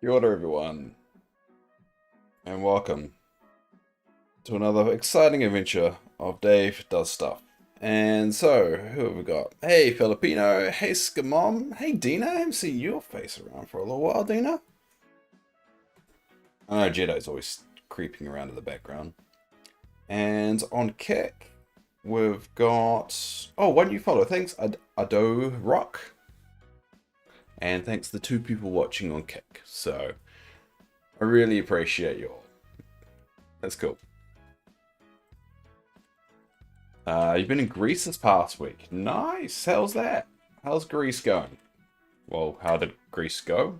Kia ora, everyone, and welcome to another exciting adventure of Dave Does Stuff. And so, who have we got? Hey, Filipino. Hey, Skamom. Hey, Dina. I haven't seen your face around for a little while, Dina. I know Jedi's always creeping around in the background. And on Kick, we've got... Oh, one new follower. Thanks, Ado Rock. And thanks to the 2 people watching on Kick. So, I really appreciate you all. That's cool. You've been in Greece this past week. Nice. How's that? How's Greece going? Well, how did Greece go?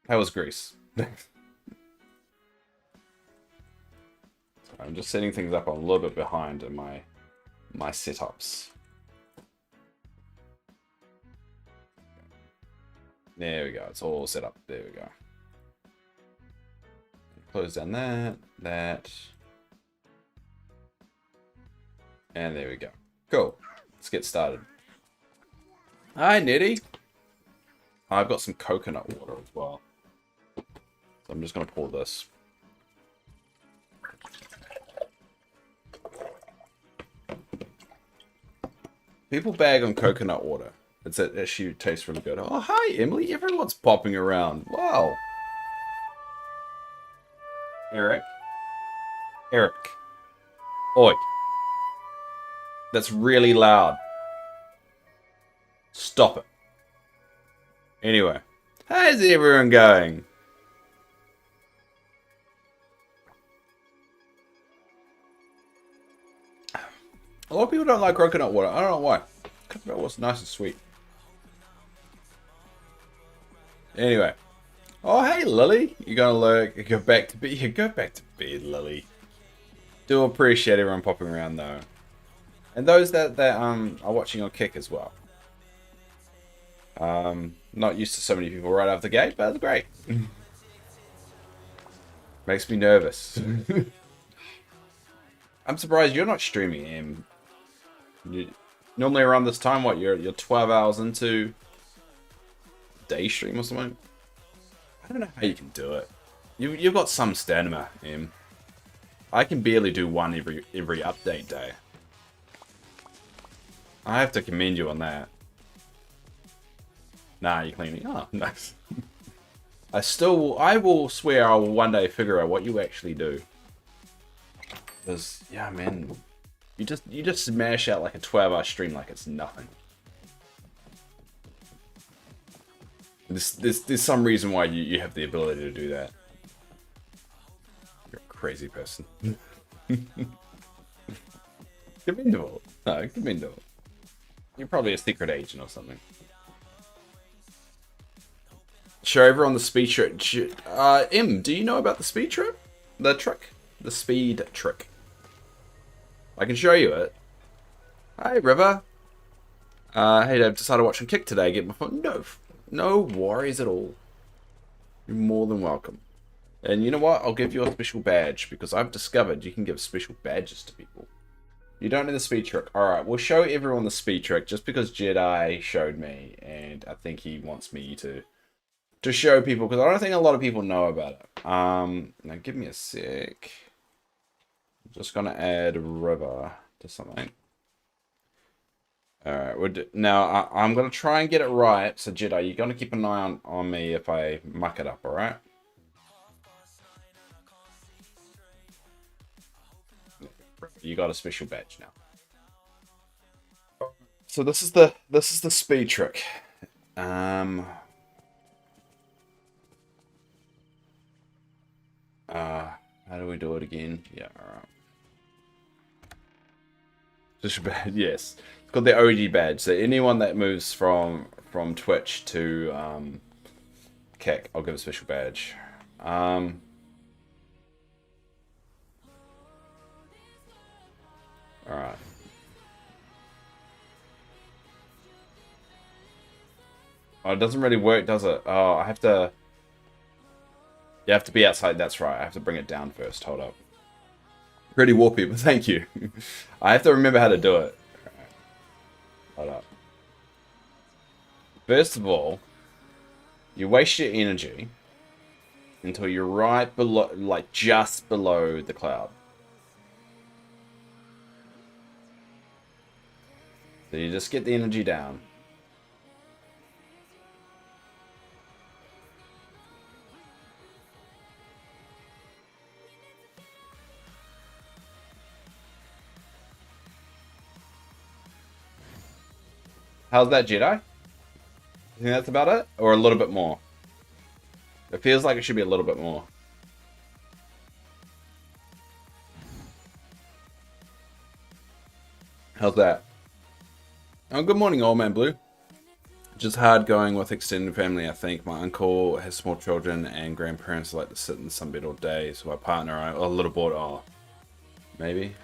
How was Greece? I'm just setting things up. I'm a little bit behind in my setups. There we go. It's all set up. There we go. Close down that. And there we go. Cool. Let's get started. Hi, Nettie. I've got some coconut water as well. So I'm just going to pour this. People bag on coconut water. It actually tastes really good. Oh, hi, Emily. Everyone's popping around. Wow. Eric. Oi. That's really loud. Stop it. Anyway. How's everyone going? A lot of people don't like coconut water. I don't know why. Coconut water's nice and sweet. Anyway. Oh, hey, Lily. You're gonna go back to bed. Yeah, go back to bed, Lily. Do appreciate everyone popping around, though. And those that are watching on Kick as well. Not used to so many people right out the gate, but that's great. Makes me nervous. I'm surprised you're not streaming, Em. Normally around this time, what, you're 12 hours into day stream or something? I don't know how you can do it. You've got some stamina, Em. I can barely do one every update day. I have to commend you on that. Nah, you're cleaning. Oh, nice. I will swear I will one day figure out what you actually do. Because, yeah, man, you just smash out like a 12-hour stream like it's nothing. There's some reason why you have the ability to do that. You're a crazy person. Commendable. No, commendable. You're probably a secret agent or something. Show everyone the speed trick. M, do you know about the speed trick? The trick? The speed trick. I can show you it. Hi, River. Hey, I've decided to watch and Kick today. Get my phone. No worries at all. You're more than welcome. And you know what? I'll give you a special badge because I've discovered you can give special badges to people. You don't know the speed trick. Alright, we'll show everyone the speed trick just because Jedi showed me and I think he wants me to show people because I don't think a lot of people know about it. Now give me a sec. I'm just gonna add River to something. Alright, now I'm gonna try and get it right. So Jedi, you're gonna keep an eye on me if I muck it up, alright? You got a special badge now. So this is the speed trick. How do we do it again? Yeah, alright. Special badge, yes. It's called the OG badge. So anyone that moves from Twitch to Kick, I'll give a special badge. Alright. Oh, it doesn't really work, does it? Oh, I have to... You have to be outside, that's right. I have to bring it down first. Hold up. Pretty warpy, but thank you. I have to remember how to do it. Hold up. First of all, You waste your energy until you're right below, like just below the cloud. So you just get the energy down. How's that, Jedi? You think that's about it? Or a little bit more? It feels like it should be a little bit more. How's that? Oh, good morning, Old Man Blue. Just hard going with extended family, I think. My uncle has small children and grandparents like to sit in the sunbed all day. So my partner, I'm a little bored. Oh, maybe?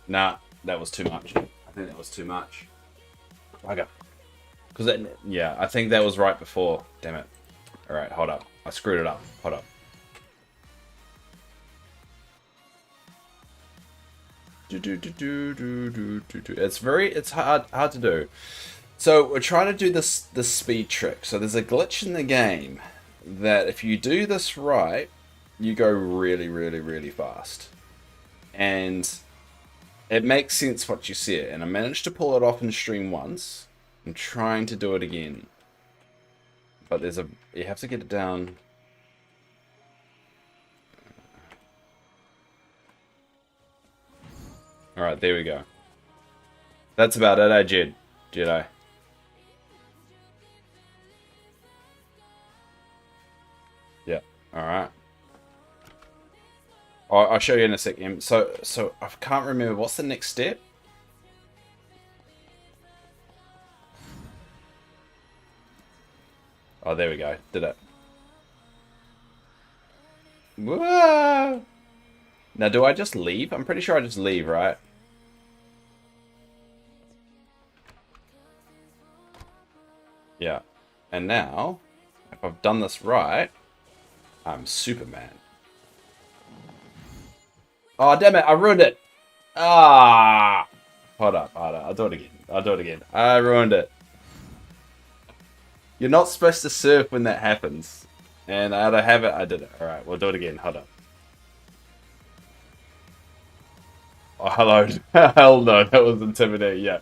Nah, that was too much. I think that was too much. Okay. Because that, yeah, I think that was right before. Damn it. Alright, hold up. I screwed it up. Hold up. It's hard to do. So we're trying to do this speed trick. So there's a glitch in the game that if you do this right, you go really, really, really fast. And it makes sense what you said. And I managed to pull it off in stream once. I'm trying to do it again. But you have to get it down. Alright, there we go. That's about it, Jedi. Yeah, alright. I'll show you in a second. So I can't remember, what's the next step? Oh, there we go. Did it. Whoa! Now, do I just leave? I'm pretty sure I just leave, right? Yeah. And now, if I've done this right, I'm Superman. Oh, damn it. I ruined it. Ah! Hold up. I'll do it again. I ruined it. You're not supposed to surf when that happens. And out of habit, I did it. Alright, we'll do it again. Hold up. Oh, hello. Hell no, that was intimidating. Yeah.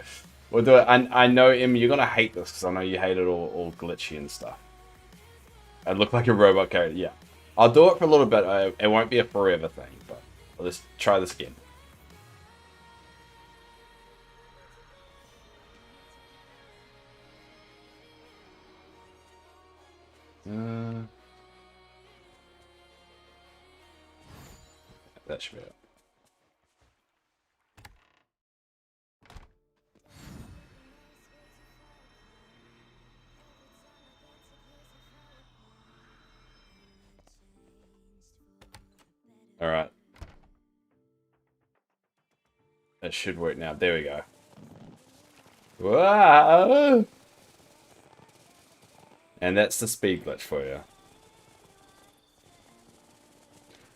We'll do it. I know, Em, you're going to hate this because I know you hate it all glitchy and stuff. I look like a robot character. Yeah. I'll do it for a little bit. It won't be a forever thing, but let's try this again. That should be it. Alright. That should work now. There we go. Whoa! And that's the speed glitch for you.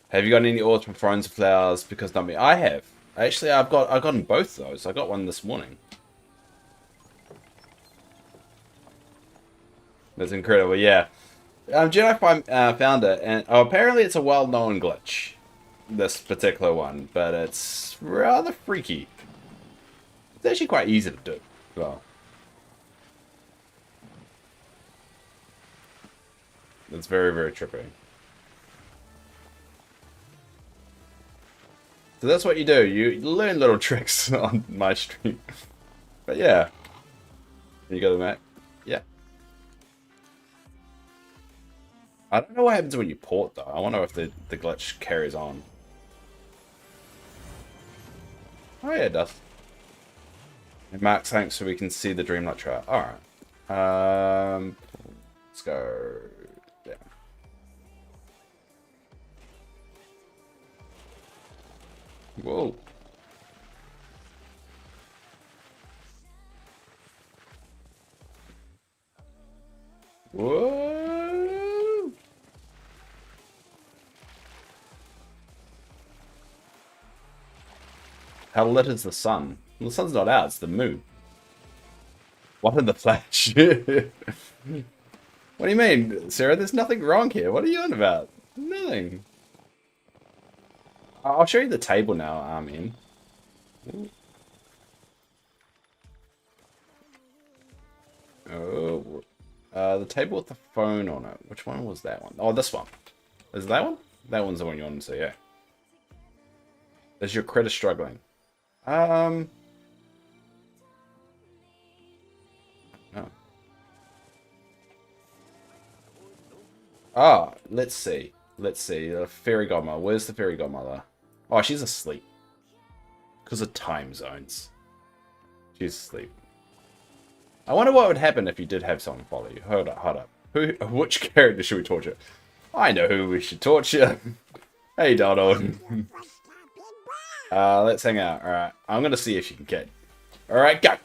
Have you got any orders from Thrones of Flowers? Because not me. I have. Actually, I've gotten both those. I got one this morning. That's incredible. Yeah. Jedi found it, and apparently it's a well-known glitch. This particular one, but it's rather freaky. It's actually quite easy to do as well. It's very, very trippy. So that's what you do. You learn little tricks on my stream. But yeah. You got the map? Yeah. I don't know what happens when you port though. I wonder if the glitch carries on. Oh yeah, it does. It marks thanks so we can see the Dreamlight trail. Alright. Let's go. Yeah. Whoa. Whoa. How lit is the sun? Well, the sun's not out, it's the moon. What in the flash? What do you mean, Sarah? There's nothing wrong here. What are you on about? Nothing. I'll show you the table now, Armin. Oh, the table with the phone on it. Which one was that one? Oh, this one. Is that one? That one's the one you want to see, yeah. Is your critter struggling? Oh. Ah, let's see. Let's see. The fairy godmother. Where's the fairy godmother? Oh, she's asleep. Because of time zones. She's asleep. I wonder what would happen if you did have someone follow you. Hold up, hold up. Which character should we torture? I know who we should torture. Hey, Donald. Let's hang out. Alright, I'm gonna see if you can get. Alright, go!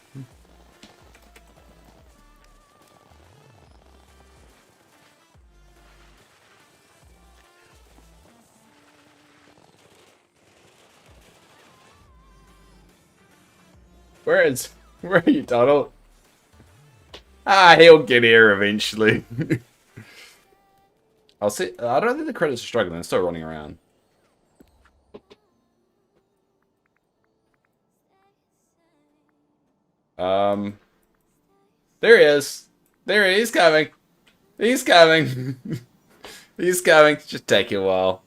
Where are you, Donald? Ah, he'll get here eventually. I'll see. I don't think the credits are struggling. They're still running around. There he is. There he is coming. He's coming. He's coming. Just take a while.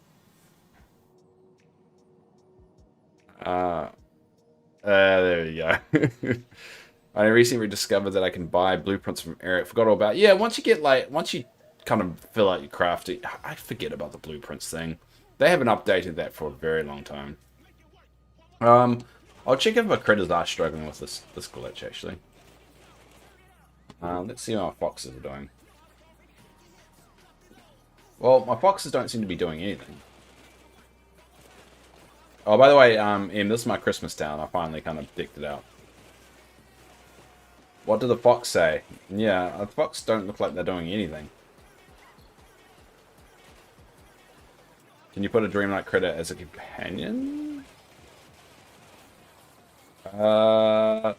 There we go. I recently discovered that I can buy blueprints from Eric. Forgot all about. Yeah, once you kind of fill out your crafting, I forget about the blueprints thing. They haven't updated that for a very long time. I'll check if my critters are struggling with this glitch actually. Let's see how my foxes are doing. Well, my foxes don't seem to be doing anything. Oh, by the way, Em, this is my Christmas town. I finally kind of decked it out. What did the fox say? Yeah, the fox don't look like they're doing anything. Can you put a Dreamlight critter as a companion? I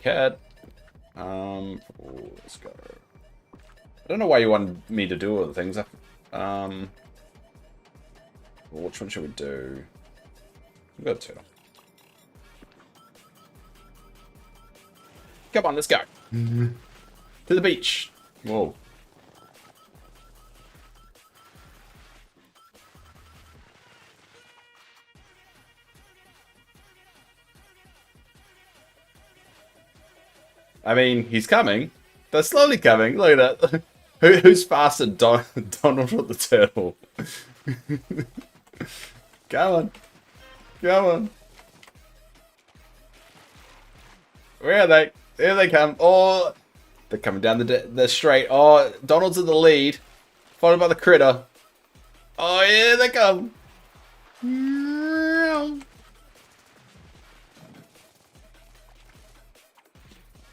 can. Let's go. I don't know why you wanted me to do all the things. Which one should we do? We'll go two. Come on, let's go. To the beach. Whoa. I mean, he's coming. They're slowly coming. Look at that. Who's faster, Donald or the turtle? Come on. Come on. Where are they? Here they come. Oh, they're coming down the straight. Oh, Donald's in the lead. Followed by the critter. Oh, yeah, they come.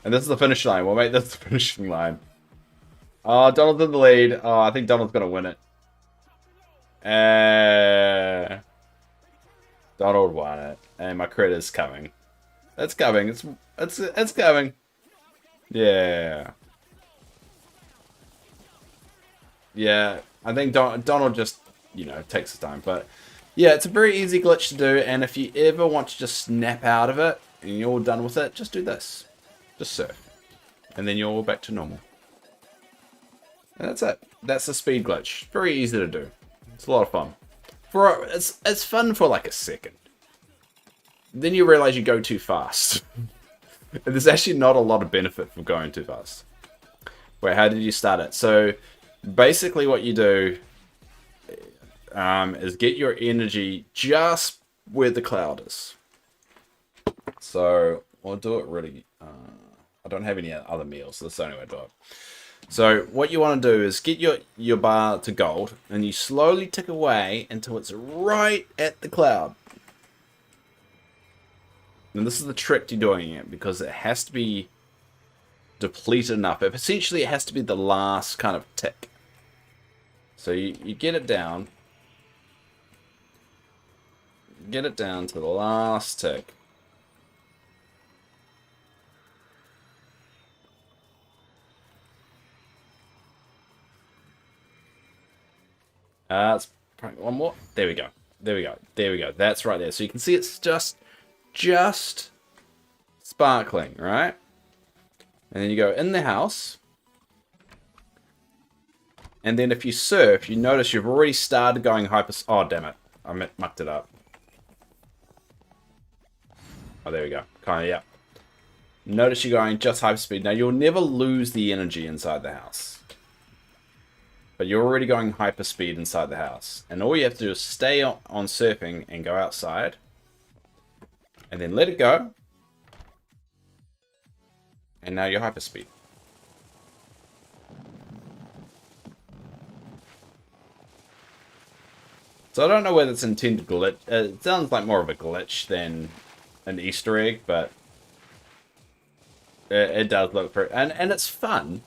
And this is the finish line. We'll make this the finishing line. Oh, Donald's in the lead. Oh, I think Donald's going to win it. Donald won it. And my critter's coming. It's coming. It's coming. Yeah. Yeah. I think Donald just, takes his time. But yeah, it's a very easy glitch to do. And if you ever want to just snap out of it and you're all done with it, just do this. Just surf. And then you're all back to normal. And that's it. That's the speed glitch. Very easy to do. It's a lot of fun. It's fun for like a second. Then you realize you go too fast. And there's actually not a lot of benefit from going too fast. Wait, how did you start it? So basically what you do is get your energy just where the cloud is. So I'll do it really... I don't have any other meals, so that's the only way to do it. So what you want to do is get your bar to gold, and you slowly tick away until it's right at the cloud. And this is the trick to doing it, because it has to be depleted enough. Essentially, it has to be the last kind of tick. So you get it down. Get it down to the last tick. It's probably one more. There we go. There we go. There we go. That's right there. So you can see it's just sparkling, right? And then you go in the house. And then if you surf, you notice you've already started going hyper... Oh, damn it. I mucked it up. Oh, there we go. Kind of, yeah. Notice you're going just hyperspeed. Now, you'll never lose the energy inside the house. But you're already going hyperspeed inside the house. And all you have to do is stay on surfing and go outside. And then let it go. And now you're hyperspeed. So I don't know whether it's intended glitch. It sounds like more of a glitch than an Easter egg, but it does look pretty. And it's fun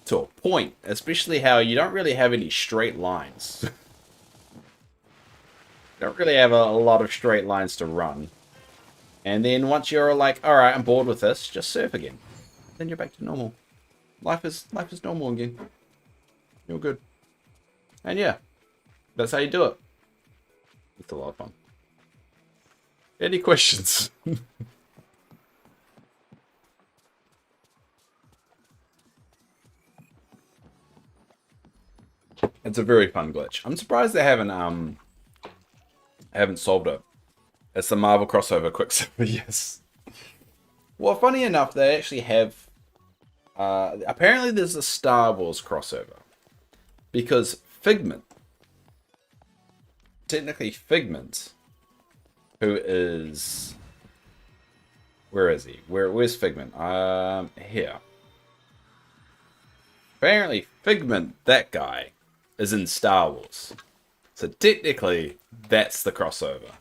to a point, especially how you don't really have any straight lines. Don't really have a lot of straight lines to run. And then once you're like, all right, I'm bored with this, just surf again. Then you're back to normal. Life is normal again. You're good. And yeah, that's how you do it. It's a lot of fun. Any questions? It's a very fun glitch. I'm surprised they haven't solved it. It's the Marvel crossover Quicksilver, yes. Well, funny enough, they actually have... apparently there's a Star Wars crossover. Because Figment... Technically Figment... Who is... Where is he? Where's Figment? Here. Apparently Figment, that guy, is in Star Wars. So technically, that's the crossover.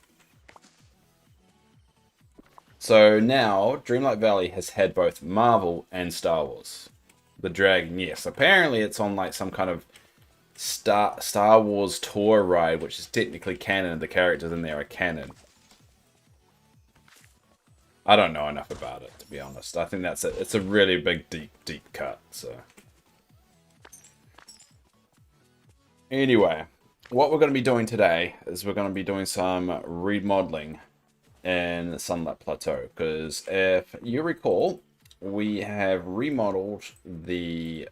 So now, Dreamlight Valley has had both Marvel and Star Wars. The Dragon, yes. Apparently it's on like some kind of Star Wars tour ride, which is technically canon. The characters in there are canon. I don't know enough about it, to be honest. I think it's a really big, deep cut, so... Anyway, what we're going to be doing today is we're going to be doing some remodeling in the Sunlit Plateau. Because if you recall, we have remodeled the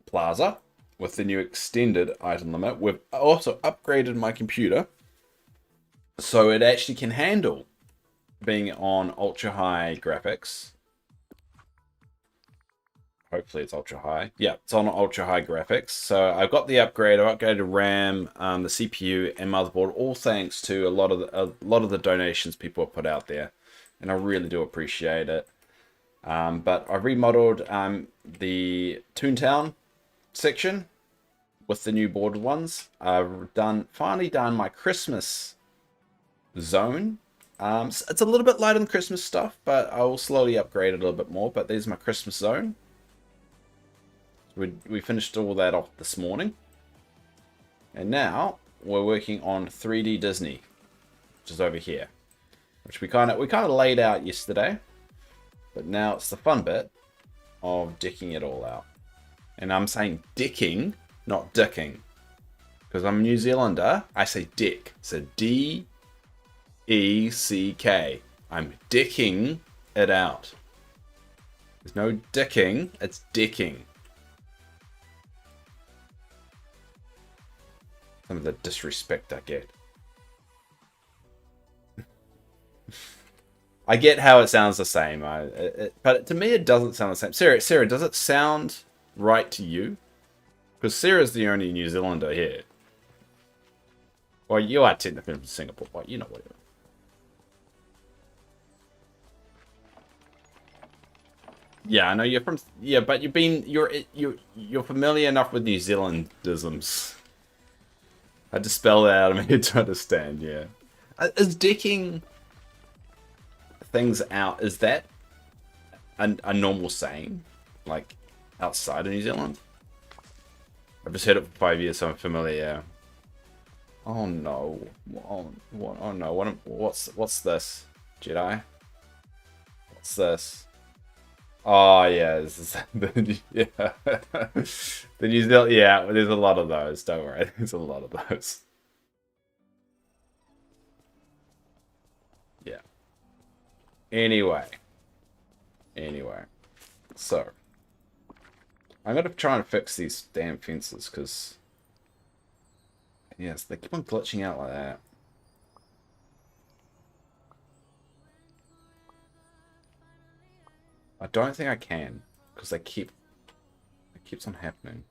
plaza with the new extended item limit. We've also upgraded my computer so it actually can handle being on ultra high graphics. Hopefully it's ultra high. Yeah, it's on ultra high graphics. So I've got the upgrade. I've upgraded RAM, the CPU, and motherboard. All thanks to a lot of the donations people have put out there, and I really do appreciate it. But I've remodeled the Toontown section with the new bordered ones. I've finally done my Christmas zone. It's a little bit light on Christmas stuff, but I will slowly upgrade it a little bit more. But there's my Christmas zone. We finished all that off this morning. And now we're working on 3D Disney, which is over here. Which we kind of laid out yesterday. But now it's the fun bit of decking it all out. And I'm saying decking, not dicking. Because I'm a New Zealander, I say dick. So D-E-C-K. I'm decking it out. There's no dicking, it's decking. Some of the disrespect I get. I get how it sounds the same, but to me it doesn't sound the same. Sarah, does it sound right to you? Because Sarah's the only New Zealander here. Well, you are technically from Singapore, but you know what. Yeah, I know you're from. Yeah, but you're familiar enough with New Zealandisms. I had to spell that out of me to understand, yeah. Is decking things out, is that a normal saying? Like, outside of New Zealand? I've just heard it for 5 years, so I'm familiar, yeah. Oh no. Oh no, what's this? Jedi? What's this? Oh yeah, this is yeah. The New Zealand, yeah. There's a lot of those. Don't worry, there's a lot of those. Yeah. Anyway, so I'm gonna try and fix these damn fences because yes, they keep on glitching out like that. I don't think I can because it keeps on happening.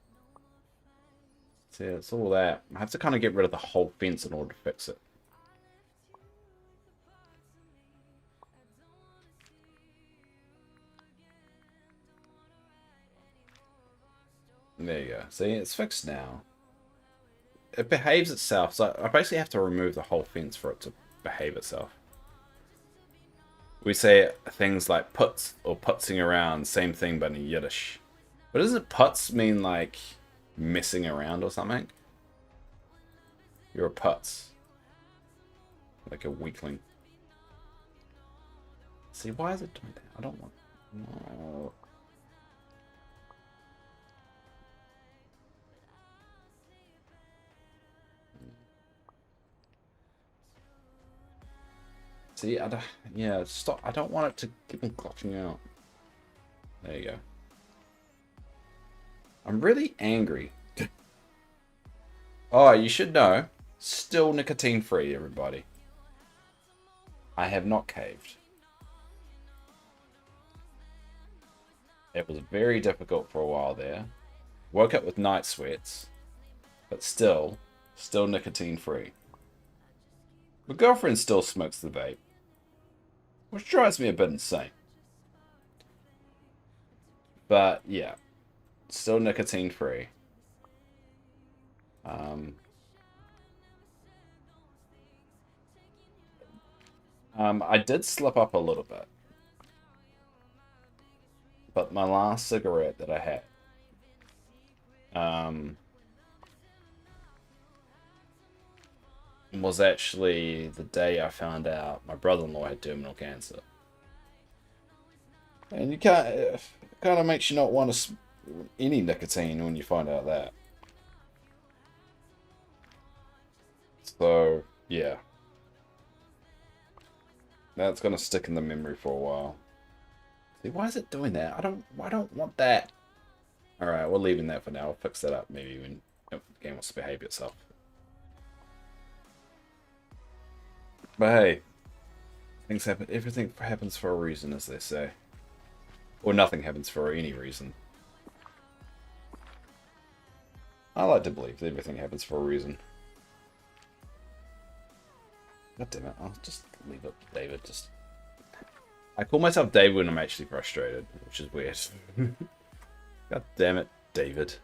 So yeah, it's all that. I have to kind of get rid of the whole fence in order to fix it. There you go. See, it's fixed now. It behaves itself, so I basically have to remove the whole fence for it to behave itself. We say things like putz or putzing around, same thing but in Yiddish. But doesn't putz mean like messing around or something? You're a putz. Like a weakling. See, why is it doing that? I don't want... No. See, I don't... Yeah, stop. I don't want it to keep on glitching out. There you go. I'm really angry. Oh, you should know. Still nicotine free, everybody. I have not caved. It was very difficult for a while there. Woke up with night sweats. But still nicotine free. My girlfriend still smokes the vape. Which drives me a bit insane. But yeah. Still nicotine free. I did slip up a little bit. But my last cigarette that I had was actually the day I found out my brother-in-law had terminal cancer. And you can't, it kind of makes you not want to any nicotine when you find out that. So, yeah. That's gonna stick in the memory for a while. See, why is it doing that? I don't want that. Alright, we're leaving that for now. I'll fix that up maybe when the game wants to behave itself. But hey, things happen. Everything happens for a reason, as they say. Or nothing happens for any reason. I like to believe that everything happens for a reason. God damn it, I'll just leave it, David. I call myself David when I'm actually frustrated, which is weird. God damn it, David.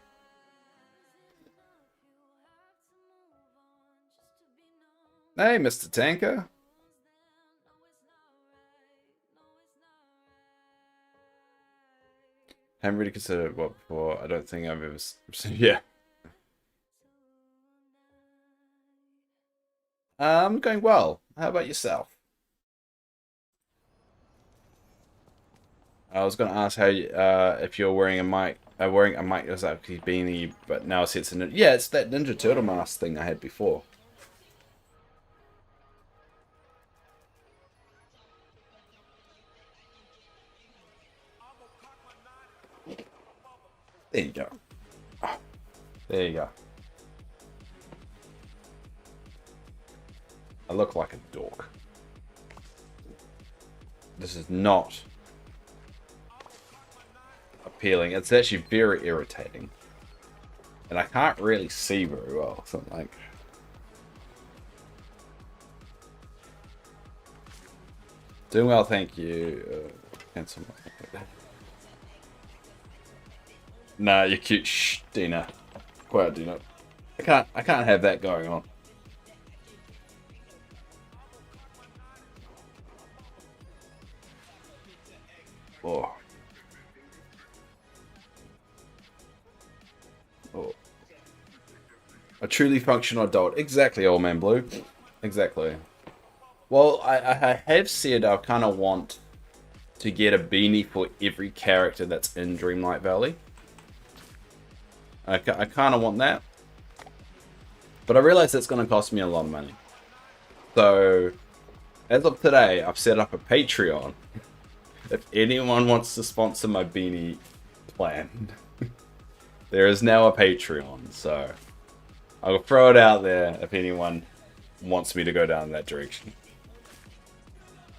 Hey, Mr. Tanker. Haven't really considered what before. I don't think I've ever seen. Yeah. Going well. How about yourself? I was going to ask how you, if you're wearing a mic. Wearing a mic as a beanie, but now it's a yeah, it's that Ninja Turtle mask thing I had before. There you go. Oh, there you go. I look like a dork. This is not appealing. It's actually very irritating. And I can't really see very well. So I'm like... Doing well, thank you. Cancel my... Nah, you're cute. Shh, Dina. Quiet, Dina. I can't have that going on. Oh. Oh. A truly functional adult. Exactly, old man blue. Exactly. Well, I have said I kind of want to get a beanie for every character that's in Dreamlight Valley. I kind of want that. But I realize that's going to cost me a lot of money. So, as of today, I've set up a Patreon. If anyone wants to sponsor my beanie plan, there is now a Patreon. So, I'll throw it out there if anyone wants me to go down that direction.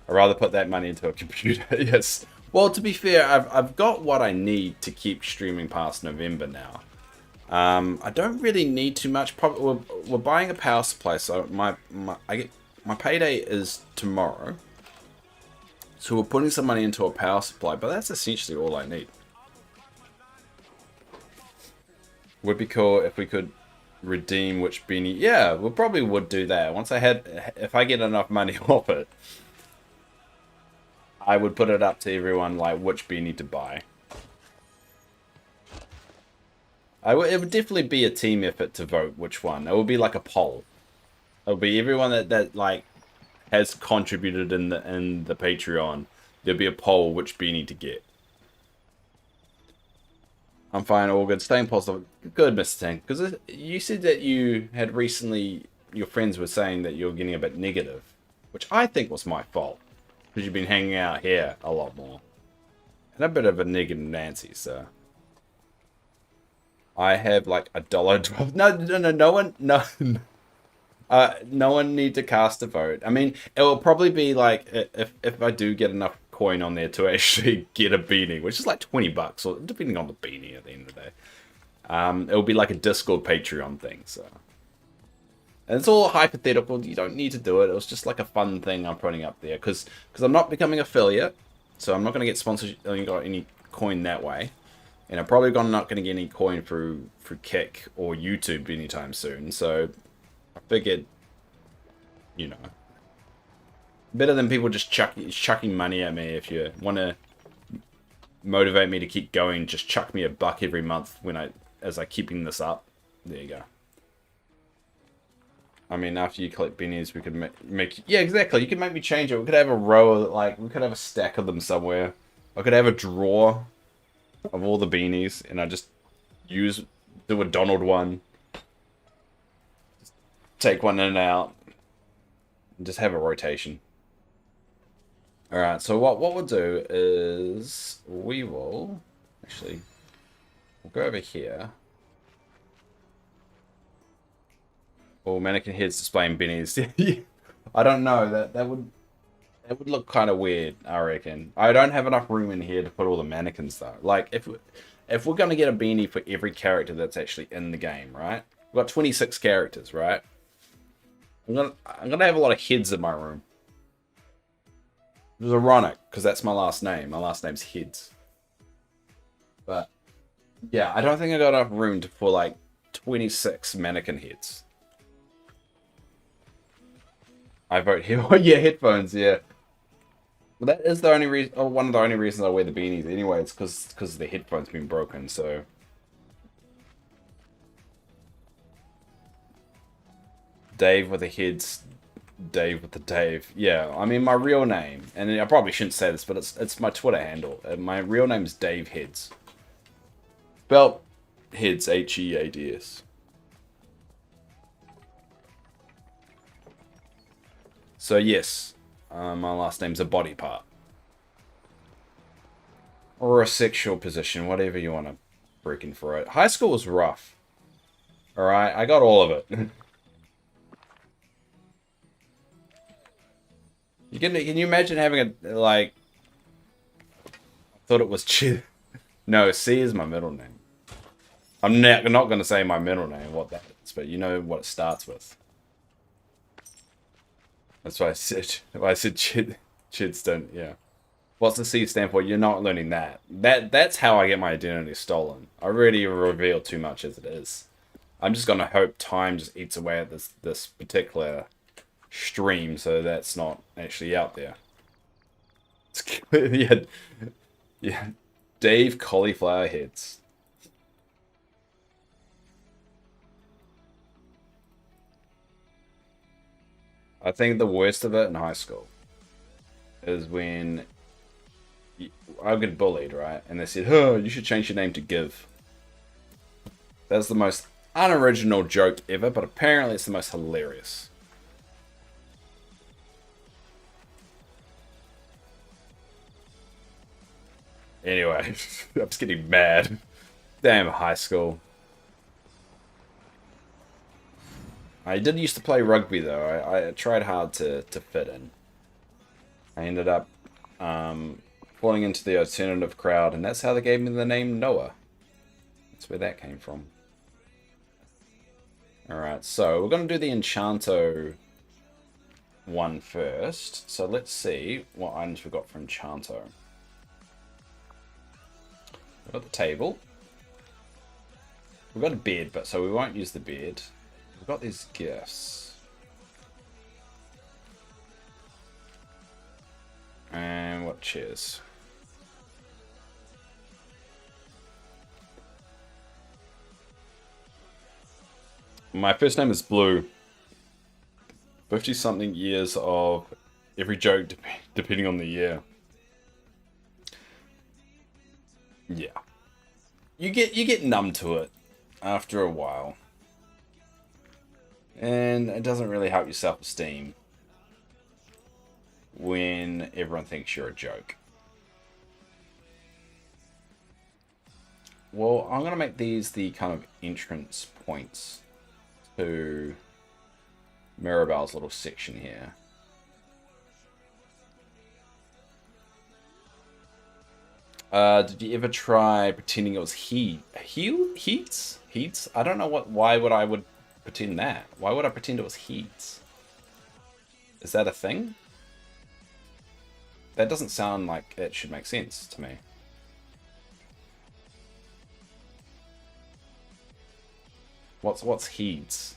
I'd rather put that money into a computer, yes. Well, to be fair, I've got what I need to keep streaming past November now. I don't really need too much. Probably we're buying a power supply, so my payday is tomorrow. So we're putting some money into a power supply, but that's essentially all I need. Would be cool if we could redeem which beanie. Yeah, we probably would do that. If I get enough money off it, I would put it up to everyone, like, which beanie to buy. It would definitely be a team effort to vote which one. It would be like a poll. It would be everyone that like has contributed in the Patreon. There'll be a poll which beanie to get. I'm fine, all good. Staying positive. Good, Mr. Tank. Because you said that you had recently, your friends were saying that you're getting a bit negative, which I think was my fault. Because you've been hanging out here a lot more. And a bit of a negative Nancy, so. I have like $1.12. No one need to cast a vote. I mean, it will probably be like, if I do get enough coin on there to actually get a beanie, which is like $20, or depending on the beanie at the end of the day. It will be like a Discord Patreon thing, so. And it's all hypothetical. You don't need to do it. It was just like a fun thing I'm putting up there. Because I'm not becoming affiliate. So I'm not going to get sponsorship. I ain't got any coin that way. And I'm probably not going to get any coin through Kick or YouTube anytime soon. So I figured, you know. Better than people just chucking money at me. If you want to motivate me to keep going, just chuck me $1 every month as I keeping this up. There you go. I mean, after you collect beanies, we could make... Yeah, exactly. You could make me change it. We could have a row, like, we could have a stack of them somewhere. I could have a drawer of all the beanies, and I just do a Donald one. Just take one in and out. And just have a rotation. Alright, so what we'll do is... we'll go over here. Or mannequin heads displaying beanies. I don't know. That would look kind of weird, I reckon. I don't have enough room in here to put all the mannequins though. Like if we're gonna get a beanie for every character that's actually in the game, right? We've got 26 characters, right? I'm gonna have a lot of heads in my room. It was ironic because that's my last name. My last name's Heads. But yeah, I don't think I got enough room for like 26 mannequin heads. I vote here. Oh, yeah, headphones, yeah. Well, that is the only reason, or one of the only reasons I wear the beanies anyway. It's because the headphones been broken, so. Dave with the heads, Dave with the Dave. Yeah, I mean, my real name, and I probably shouldn't say this, but it's my Twitter handle. My real name is Dave Heads. Spelled Heads, H-E-A-D-S. So yes, my last name's a body part. Or a sexual position, whatever you want to freaking throw it. High school was rough. Alright, I got all of it. Can you imagine having a, like... I thought it was Chid. No, C is my middle name. I'm not going to say my middle name, what that is, but you know what it starts with. That's why I said Chidston, yeah. What's the C stand for? You're not learning that. That's how I get my identity stolen. I already revealed too much as it is. I'm just gonna hope time just eats away at this particular stream, so that's not actually out there. Yeah. Dave Cauliflower Heads. I think the worst of it in high school is when I get bullied, right? And they said, oh, you should change your name to Give. That's the most unoriginal joke ever, but apparently it's the most hilarious. Anyway, I'm just getting mad. Damn, high school. I did used to play rugby, though. I tried hard to fit in. I ended up falling into the alternative crowd, and that's how they gave me the name Noah. That's where that came from. Alright, so we're going to do the Enchanto one first. So let's see what items we've got for Enchanto. We've got the table. We've got a bed, but so we won't use the bed. We've got these gifts. And what chairs? My first name is Blue. 50-something years of every joke depending on the year. Yeah. You get numb to it after a while. And it doesn't really help your self-esteem when everyone thinks you're a joke. Well, I'm going to make these the kind of entrance points to Mirabelle's little section here. Did you ever try pretending it was heats? I don't know why I would pretend that. Why would I pretend it was heats? Is that a thing? That doesn't sound like it should make sense to me. What's heats?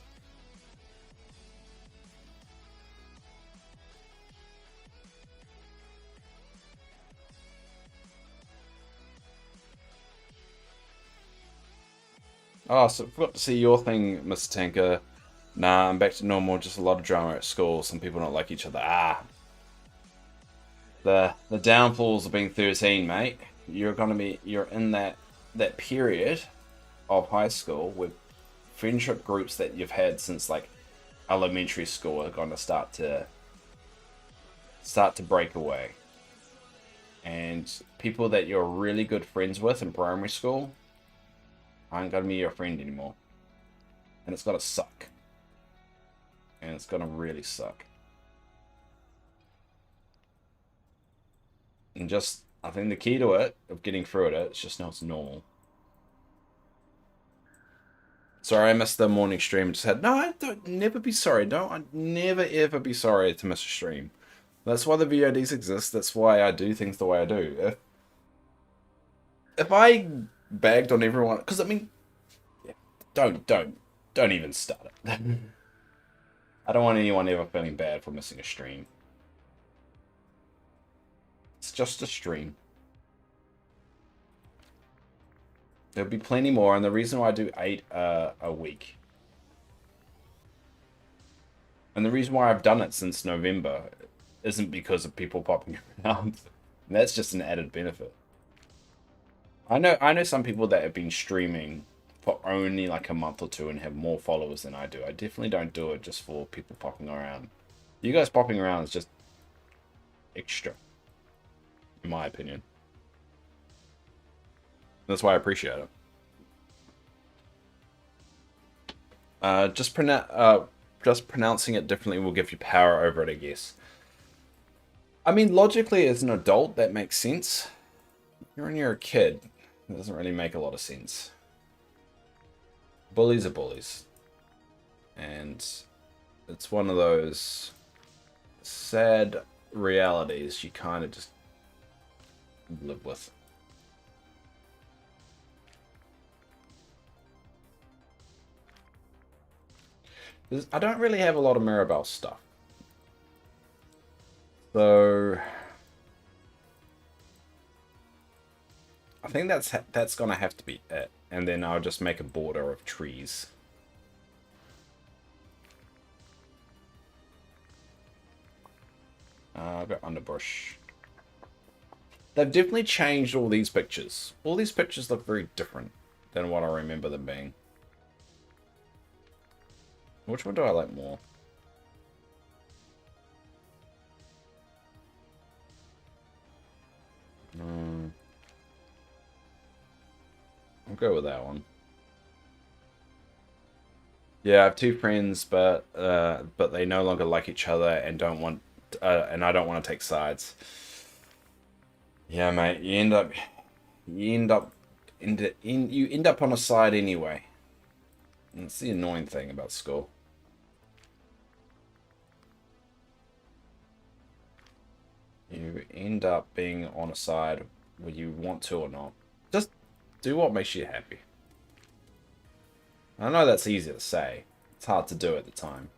Oh, so forgot to see your thing, Mr. Tanker. Nah, I'm back to normal, just a lot of drama at school. Some people don't like each other. Ah. The downfalls of being 13, mate. You're in that period of high school with friendship groups that you've had since like elementary school are going to start to break away. And people that you're really good friends with in primary school aren't going to be your friend anymore. And it's going to suck. And it's going to really suck. And just, I think the key to it, of getting through it, it's just know it's normal. Sorry, I missed the morning stream. Just had, no, don't never be sorry. I'd never ever be sorry to miss a stream. That's why the VODs exist. That's why I do things the way I do. If I bagged on everyone, because I mean, yeah, don't even start it. I don't want anyone ever feeling bad for missing a stream. It's just a stream. There'll be plenty more, and the reason why I do 8 a week, and the reason why I've done it since November, isn't because of people popping around. That's just an added benefit. I know some people that have been streaming for only like a month or two and have more followers than I do. I definitely don't do it just for people popping around. You guys popping around is just extra, in my opinion. That's why I appreciate it. Just pronouncing it differently will give you power over it, I guess. I mean, logically, as an adult, that makes sense. When you're a kid, it doesn't really make a lot of sense. Bullies are bullies. And it's one of those sad realities you kind of just live with. I don't really have a lot of Mirabelle stuff. So I think that's gonna have to be it. And then I'll just make a border of trees. I've got underbrush. They've definitely changed all these pictures. All these pictures look very different than what I remember them being. Which one do I like more? I'll go with that one. Yeah, I have two friends, but they no longer like each other and don't want, and I don't want to take sides. Yeah, mate, you end up on a side anyway. That's the annoying thing about school. You end up being on a side whether you want to or not. Just do what makes you happy. I know that's easy to say. It's hard to do at the time.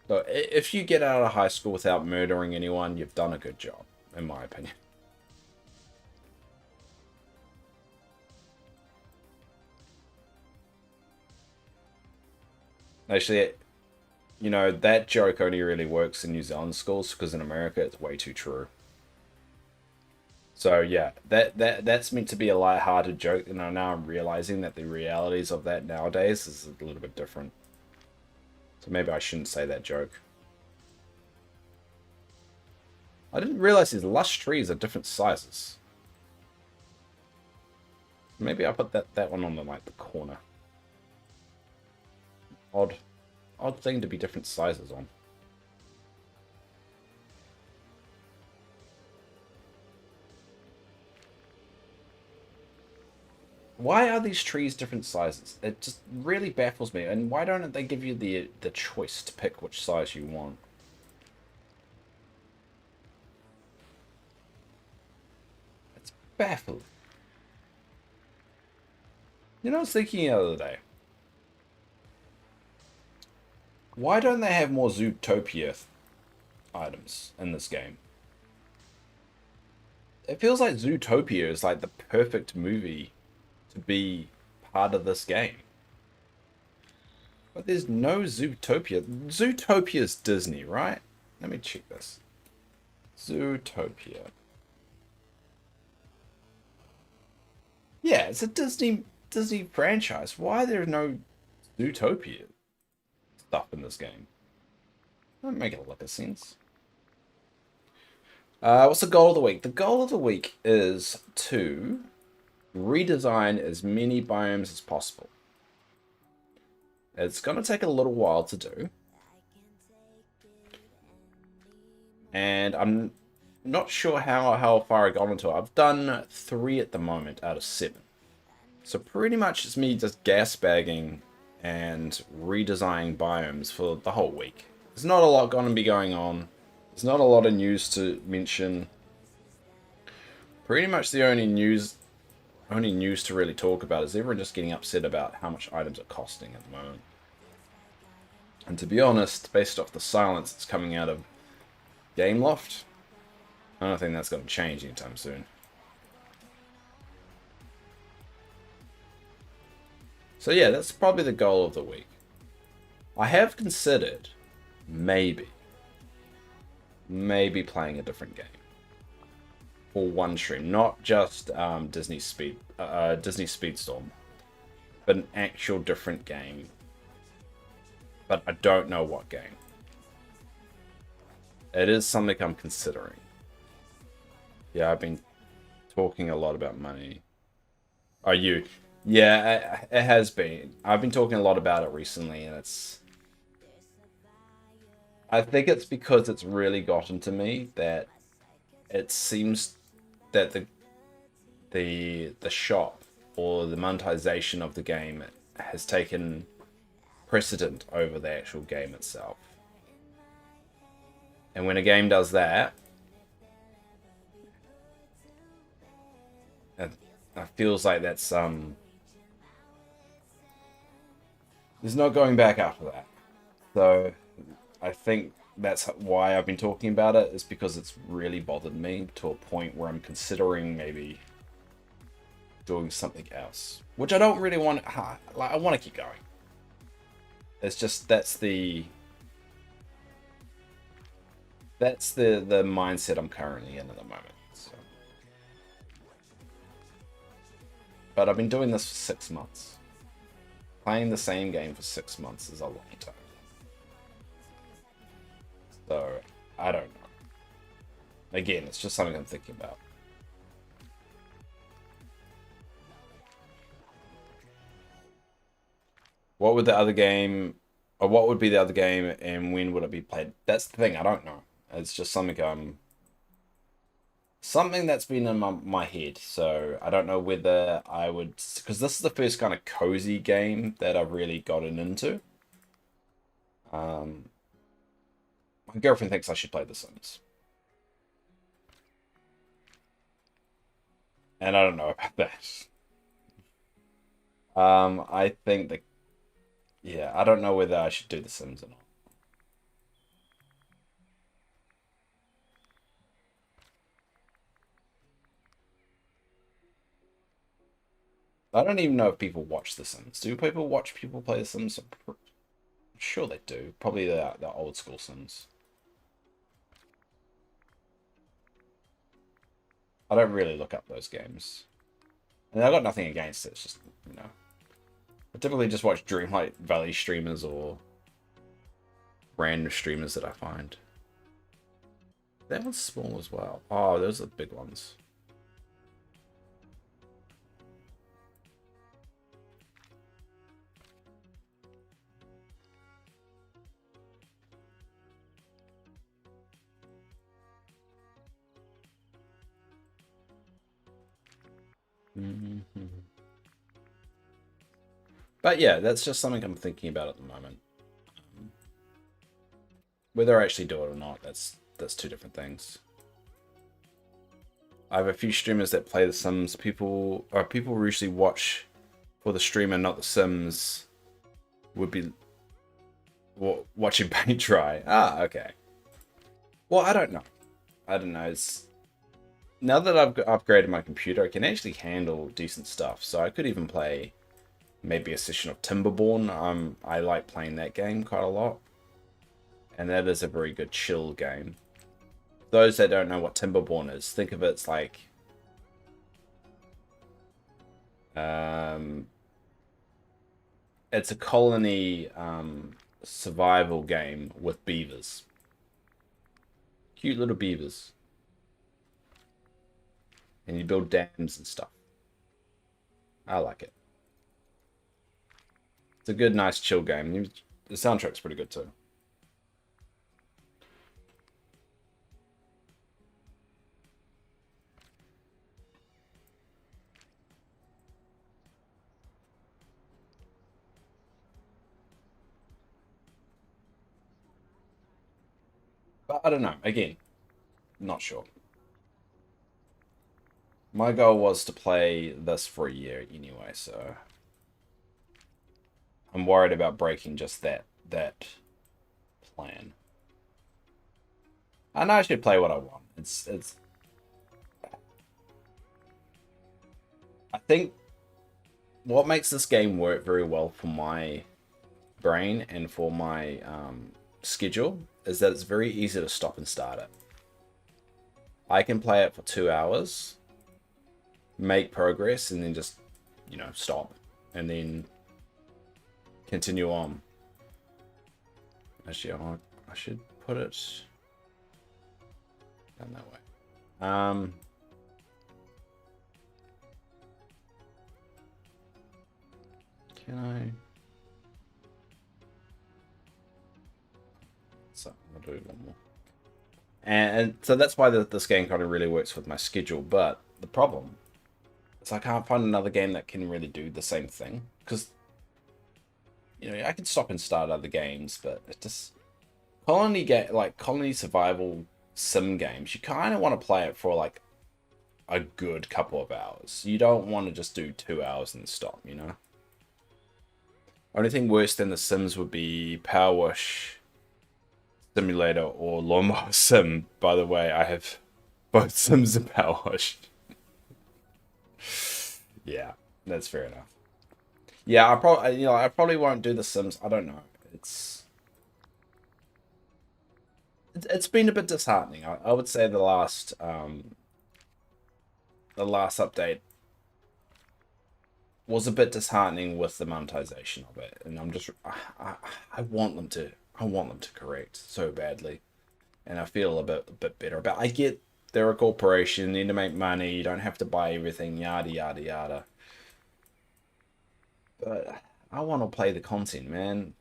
But if you get out of high school without murdering anyone, you've done a good job, in my opinion. Actually, you know, that joke only really works in New Zealand schools because in America it's way too true. So yeah, that's meant to be a light-hearted joke, and now I'm realizing that the realities of that nowadays is a little bit different. So maybe I shouldn't say that joke. I didn't realize these lush trees are different sizes. Maybe I put that one on the corner. Odd thing to be different sizes on. Why are these trees different sizes? It just really baffles me. And why don't they give you the choice to pick which size you want? It's baffling. You know, I was thinking the other day. Why don't they have more Zootopia items in this game? It feels like Zootopia is like the perfect movie to be part of this game. But there's no Zootopia. Zootopia's Disney, right? Let me check this. Zootopia. Yeah, it's a Disney franchise. Why are there no Zootopia stuff in this game? Doesn't make a lot of sense. What's the goal of the week? The goal of the week is to redesign as many biomes as possible. It's going to take a little while to do. And I'm not sure how far I got into it. I've done 3 at the moment out of 7. So pretty much it's me just gas bagging and redesigning biomes for the whole week. There's not a lot going to be going on. There's not a lot of news to mention. Pretty much the only news to really talk about is everyone just getting upset about how much items are costing at the moment. And to be honest, based off the silence that's coming out of Gameloft, I don't think that's going to change anytime soon. So yeah, that's probably the goal of the week. I have considered maybe playing a different game for one stream, not just Disney Speedstorm, but an actual different game. But I don't know what game. It is something I'm considering. Yeah, I've been talking a lot about money. Are you? Yeah, it has been. I've been talking a lot about it recently, and I think it's because it's really gotten to me that it seems that the shop or the monetization of the game has taken precedent over the actual game itself. And when a game does that, it feels like that's there's no going back after that. So I think that's why I've been talking about it, is because it's really bothered me to a point where I'm considering maybe doing something else, which I don't really want. Like, I want to keep going. It's just that's That's the mindset I'm currently in at the moment. So. But I've been doing this for 6 months. Playing the same game for 6 months is a long time. So, I don't know. Again, it's just something I'm thinking about. What would the other game, or what would be the other game, and when would it be played? That's the thing, I don't know. It's just something something that's been in my head. So I don't know whether I would, because this is the first kind of cozy game that I've really gotten into. My girlfriend thinks I should play The Sims. And I don't know about that. I think that, yeah, I don't know whether I should do The Sims or not. I don't even know if people watch The Sims. Do people watch people play The Sims? I'm sure they do. Probably the old school Sims. I don't really look up those games. And I've got nothing against it. It's just, you know. I typically just watch Dreamlight Valley streamers or random streamers that I find. That one's small as well. Oh, those are the big ones. Mm-hmm. But yeah, that's just something I'm thinking about at the moment. Whether I actually do it or not, that's two different things. I have a few streamers that play The Sims. People usually watch for the streamer, not The Sims. Would be watching paint dry. Ah, okay. Well, I don't know. I don't know. It's now that I've upgraded my computer, I can actually handle decent stuff. So I could even play maybe a session of Timberborn. I like playing that game quite a lot, and that is a very good chill game. Those that don't know what Timberborn is, think of it as like it's a colony survival game with beavers. Cute little beavers. And you build dams and stuff. I like it. It's a good, nice, chill game. The soundtrack's pretty good too. But I don't know. Again, not sure. My goal was to play this for a year anyway, so I'm worried about breaking just that plan. I know I should play what I want. It's I think what makes this game work very well for my brain and for my schedule is that it's very easy to stop and start it. I can play it for 2 hours, make progress, and then just, you know, stop and then continue on. Actually, I should put it down that way. Can I? So I'll do one more. And so that's why this game kind of really works with my schedule. But the problem is I can't find another game that can really do the same thing. Because, you know, I can stop and start other games, but it just colony survival sim games, you kind of want to play it for like a good couple of hours. You don't want to just do 2 hours and stop, you know? Only thing worse than The Sims would be Power Wash Simulator or Lawnmower Sim. By the way, I have both Sims and Power Wash. Yeah, that's fair enough. Yeah, I probably won't do The Sims. I don't know. It's it's been a bit disheartening. I would say the last update was a bit disheartening with the monetization of it, and I want them to correct so badly, and I feel a bit better about. I get they're a corporation, need to make money, you don't have to buy everything, yada yada yada. But I want to play the content, man.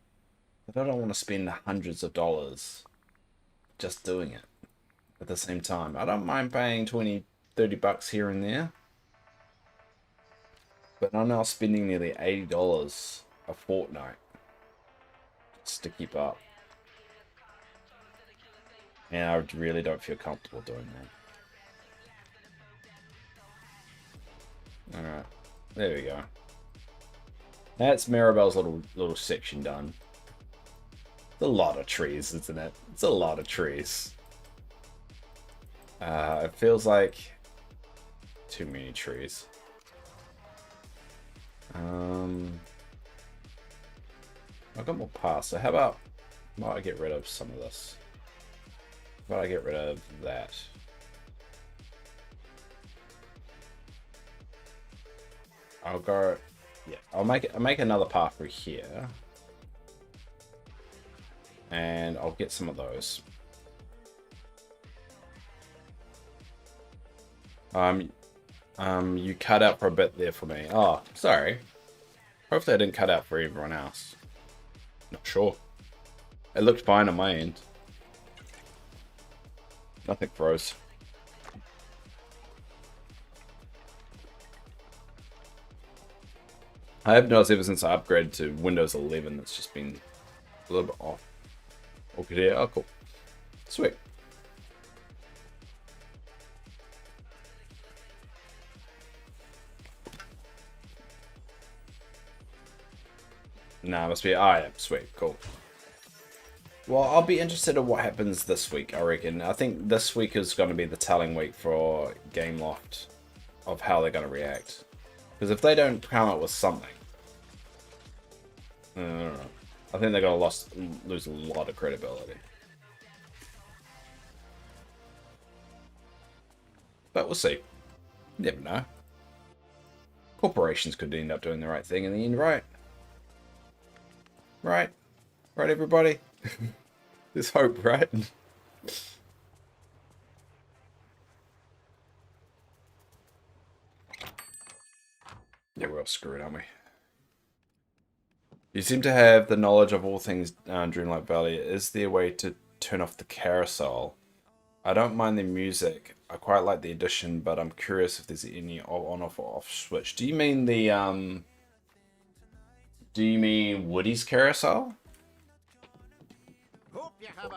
But I don't want to spend hundreds of dollars just doing it at the same time. I don't mind paying 20, 30 bucks here and there. But I'm now spending nearly $80 a fortnight just to keep up. And I really don't feel comfortable doing that. Alright, there we go. That's Maribel's little section done. It's a lot of trees, isn't it? It's a lot of trees. It feels like too many trees. I've got more paths, so how about I get rid of some of this? How about I get rid of that? I'll go, yeah, I'll make another path through here. And I'll get some of those. You cut out for a bit there for me. Oh, sorry. Hopefully I didn't cut out for everyone else. Not sure. It looked fine on my end. Nothing froze. I have noticed ever since I upgraded to Windows 11, it's just been a little bit off. Okay, yeah, oh, cool. Sweet. Nah, must be. Ah, yeah, sweet, cool. Well, I'll be interested in what happens this week, I reckon. I think this week is going to be the telling week for Gameloft of how they're going to react. Because if they don't come up with something, I don't know. I think they're going to lose a lot of credibility. But we'll see. Never know. Corporations could end up doing the right thing in the end, right? Right? Right, everybody? There's hope, right? Yeah, we're all screwed, aren't we? You seem to have the knowledge of all things Dreamlight Valley. Is there a way to turn off the carousel? I don't mind the music. I quite like the addition, but I'm curious if there's any on-off or off switch. Do you mean the Do you mean Woody's carousel?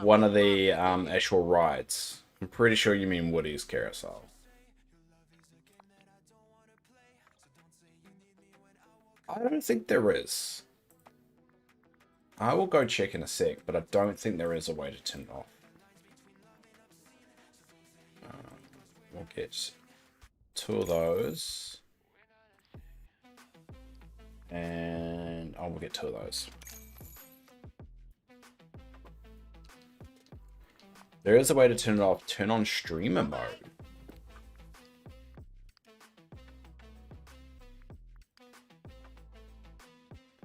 One of the actual rides. I'm pretty sure you mean Woody's carousel. I don't think there is. I will go check in a sec, but I don't think there is a way to turn it off. We'll get 2 of those. And I will get 2 of those. There is a way to turn it off. Turn on streamer mode.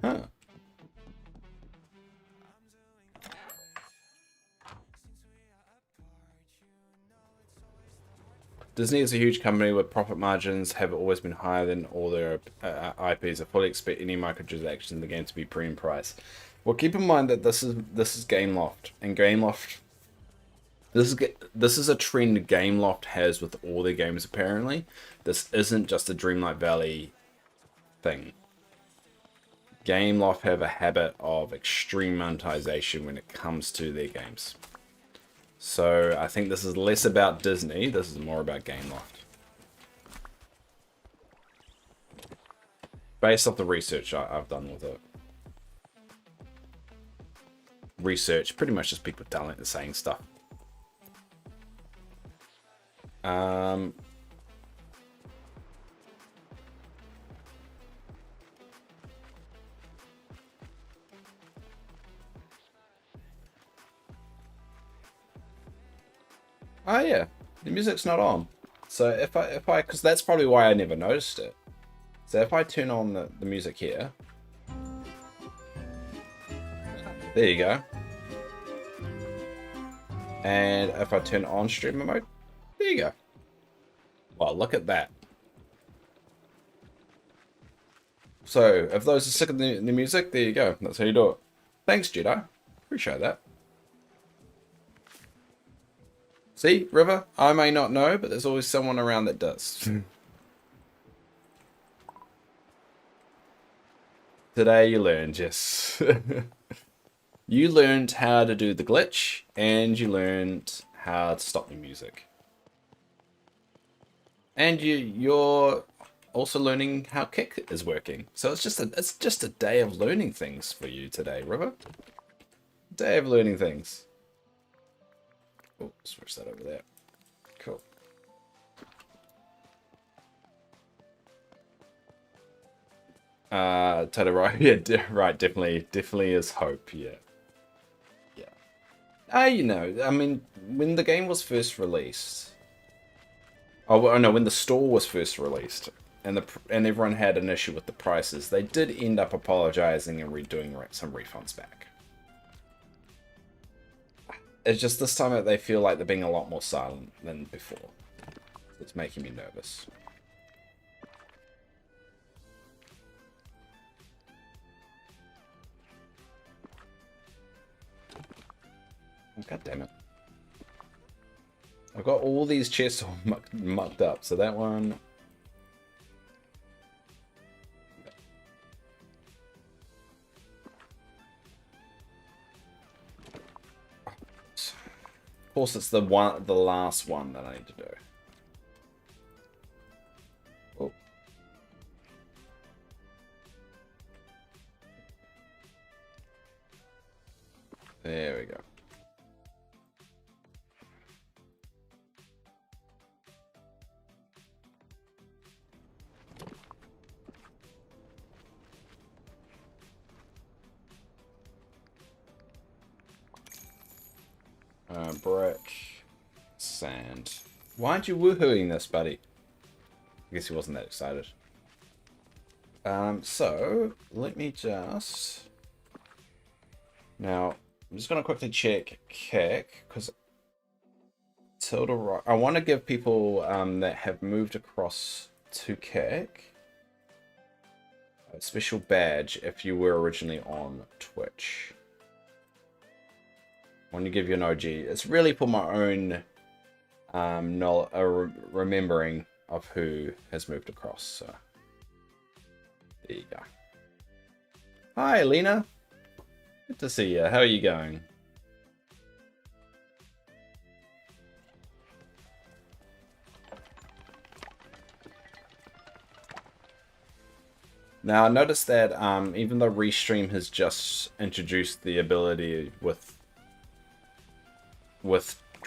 Huh. Disney is a huge company with profit margins have always been higher than all their IPs. I fully expect any microtransactions in the game to be premium price. Well, keep in mind that this is Gameloft, and Gameloft. This is a trend Gameloft has with all their games. Apparently, this isn't just a Dreamlight Valley thing. Gameloft have a habit of extreme monetization when it comes to their games. So I think this is less about Disney. This is more about Gameloft. Based off the research I've done with it. Research, pretty much just people saying stuff. Oh yeah, the music's not on. So if I, because that's probably why I never noticed it. So if I turn on the music here, there you go. And if I turn on streamer mode, there you go. Well, look at that. So if those are sick of the music, there you go. That's how you do it. Thanks, Jedi. Appreciate that. See, River, I may not know, but there's always someone around that does. Today you learned, yes. You learned how to do the glitch, and you learned how to stop the music. And you're also learning how Kick is working. So it's just a day of learning things for you today, River. Day of learning things. Oh, switch that over there. Cool. Totally right. Yeah, right. Definitely is hope. Yeah. You know, I mean, when the game was first released, oh no, when the store was first released, and everyone had an issue with the prices, they did end up apologizing and redoing some refunds back. It's just this time that they feel like they're being a lot more silent than before. It's making me nervous. Oh, God damn it. I've got all these chests all mucked up, so that one... Of course, it's the last one that I need to do. Oh. There we go. Brick, sand. Why aren't you woohooing this, buddy? I guess he wasn't that excited. So let me just... Now, I'm just gonna quickly check Kick, because Tilda Rock... I want to give people that have moved across to Kick a special badge if you were originally on Twitch. I want to give you an OG. It's really for my own remembering of who has moved across. So there you go. Hi, Lena. Good to see you. How are you going? Now, I noticed that even though Restream has just introduced the ability with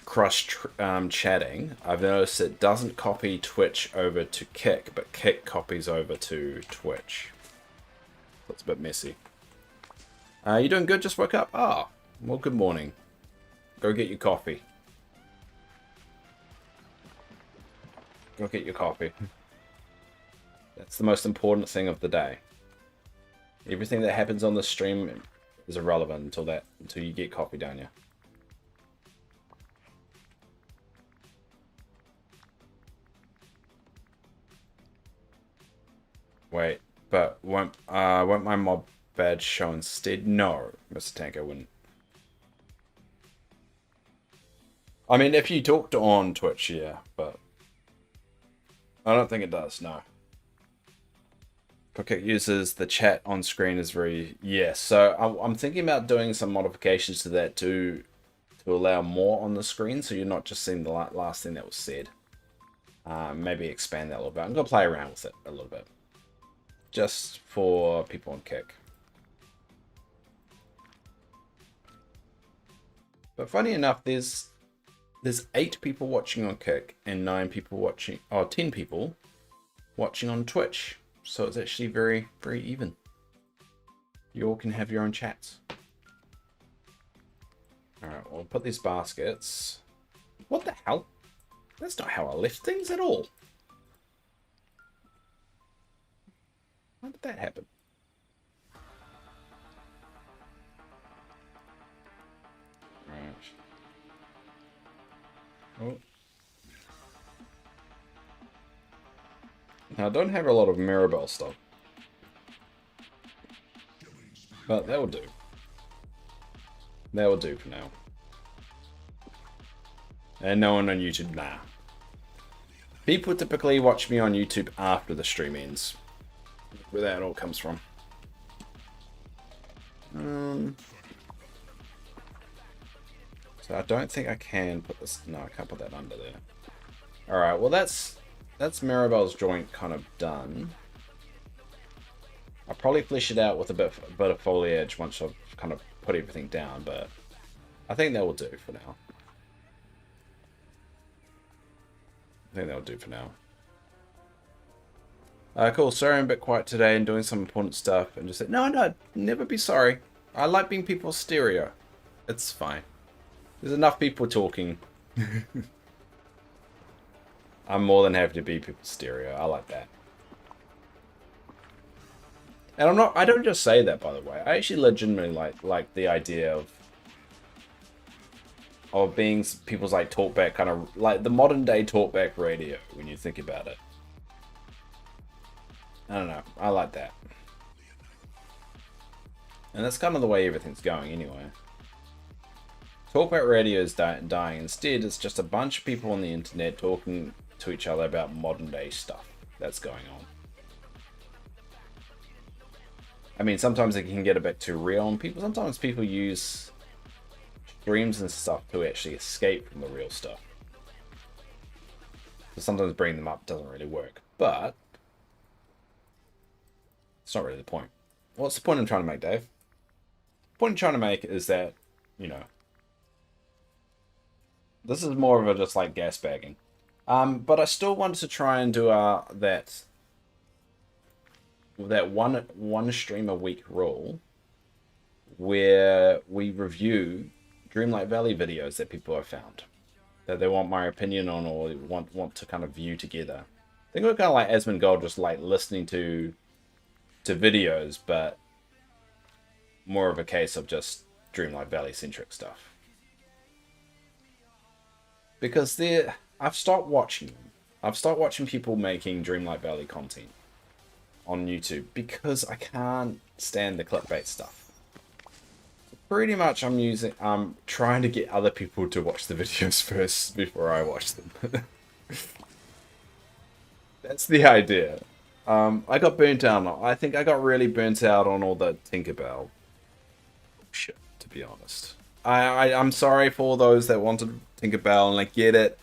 cross chatting, I've noticed it doesn't copy Twitch over to Kick, but Kick copies over to Twitch. That's a bit messy. You doing good? Just woke up? Ah, well, good morning. Go get your coffee. Go get your coffee. That's the most important thing of the day. Everything that happens on the stream is irrelevant until you get coffee, don't you? Wait, but won't my mob badge show instead? No, Mr. Tank, I wouldn't. I mean, if you talked on Twitch, yeah, but I don't think it does, no. Cricket uses the chat on screen is very... Yeah, so I'm thinking about doing some modifications to that to allow more on the screen, so you're not just seeing the last thing that was said. Maybe expand that a little bit. I'm going to play around with it a little bit. Just for people on Kick. But funny enough, there's 8 people watching on Kick and 9 people watching, 10 people watching on Twitch. So it's actually very, very even. You all can have your own chats. Alright, we'll put these baskets What the hell? That's not how I left things at all. How did that happen? Right. Oh. Now, I don't have a lot of Mirabelle stuff. But that will do. That will do for now. And no one on YouTube, nah. People typically watch me on YouTube after the stream ends. Where that all comes from. So I don't think I can put this... No, I can't put that under there. Alright, well that's Mirabelle's joint kind of done. I'll probably flesh it out with a bit of foliage once I've kind of put everything down, but I think that will do for now. Cool. Sorry I'm a bit quiet today and doing some important stuff. And just said, no, never be sorry. I like being people's stereo. It's fine. There's enough people talking. I'm more than happy to be people's stereo. I like that. And I don't just say that, by the way. I actually legitimately like the idea of being people's like talkback, kind of like the modern day talkback radio when you think about it. I don't know. I like that. And that's kind of the way everything's going anyway. Talkback radio is dying. Instead, it's just a bunch of people on the internet talking to each other about modern day stuff that's going on. I mean, sometimes it can get a bit too real, and sometimes people use streams and stuff to actually escape from the real stuff. So sometimes bringing them up doesn't really work, but it's not really the point. What's the point I'm trying to make, Dave? The point I'm trying to make is that, you know, this is more of a just like gas bagging. But I still wanted to try and do that one stream a week rule where we review Dreamlight Valley videos that people have found that they want my opinion on or want to kind of view together. I think we're kind of like Asmongold, just like listening to videos, but more of a case of just Dreamlight Valley centric stuff. Because I've stopped watching them. I've stopped watching people making Dreamlight Valley content on YouTube because I can't stand the clickbait stuff. Pretty much I'm trying to get other people to watch the videos first before I watch them. That's the idea. I got burnt out on, I think I got really burnt out on all the Tinkerbell shit, to be honest. I'm sorry for all those that wanted Tinkerbell, and I get it.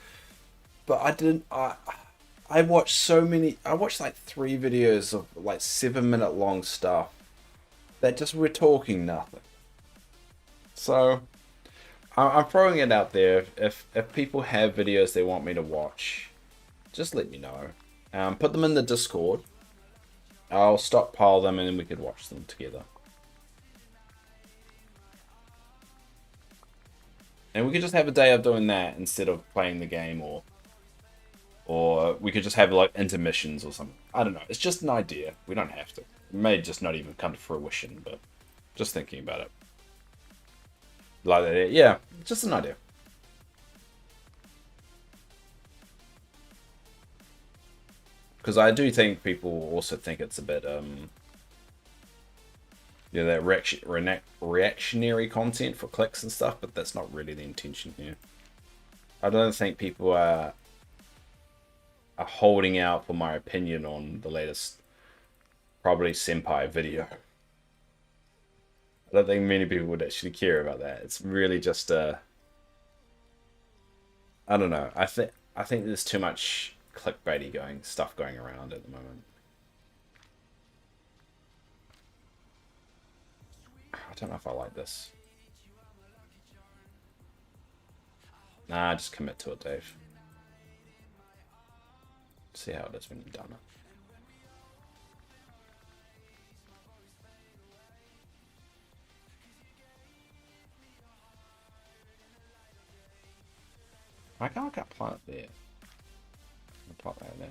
But I watched so many. I watched like 3 videos of like 7-minute long stuff that just were talking nothing. So I'm throwing it out there. If people have videos they want me to watch, just let me know. Put them in the Discord. I'll stockpile them and then we could watch them together. And we could just have a day of doing that instead of playing the game, or we could just have like intermissions or something. I don't know. It's just an idea. We don't have to. It may just not even come to fruition, but just thinking about it. Like that, yeah, just an idea. Because I do think people also think it's a bit, you know, that reactionary content for clicks and stuff, but that's not really the intention here. I don't think people are holding out for my opinion on the latest, probably Senpai video. I don't think many people would actually care about that. It's really just I don't know. I think there's too much clickbaity stuff going around at the moment. I don't know if I like this. Nah, just commit to it, Dave. See how it is when you've done it. I can't plant there. I'll pop that there.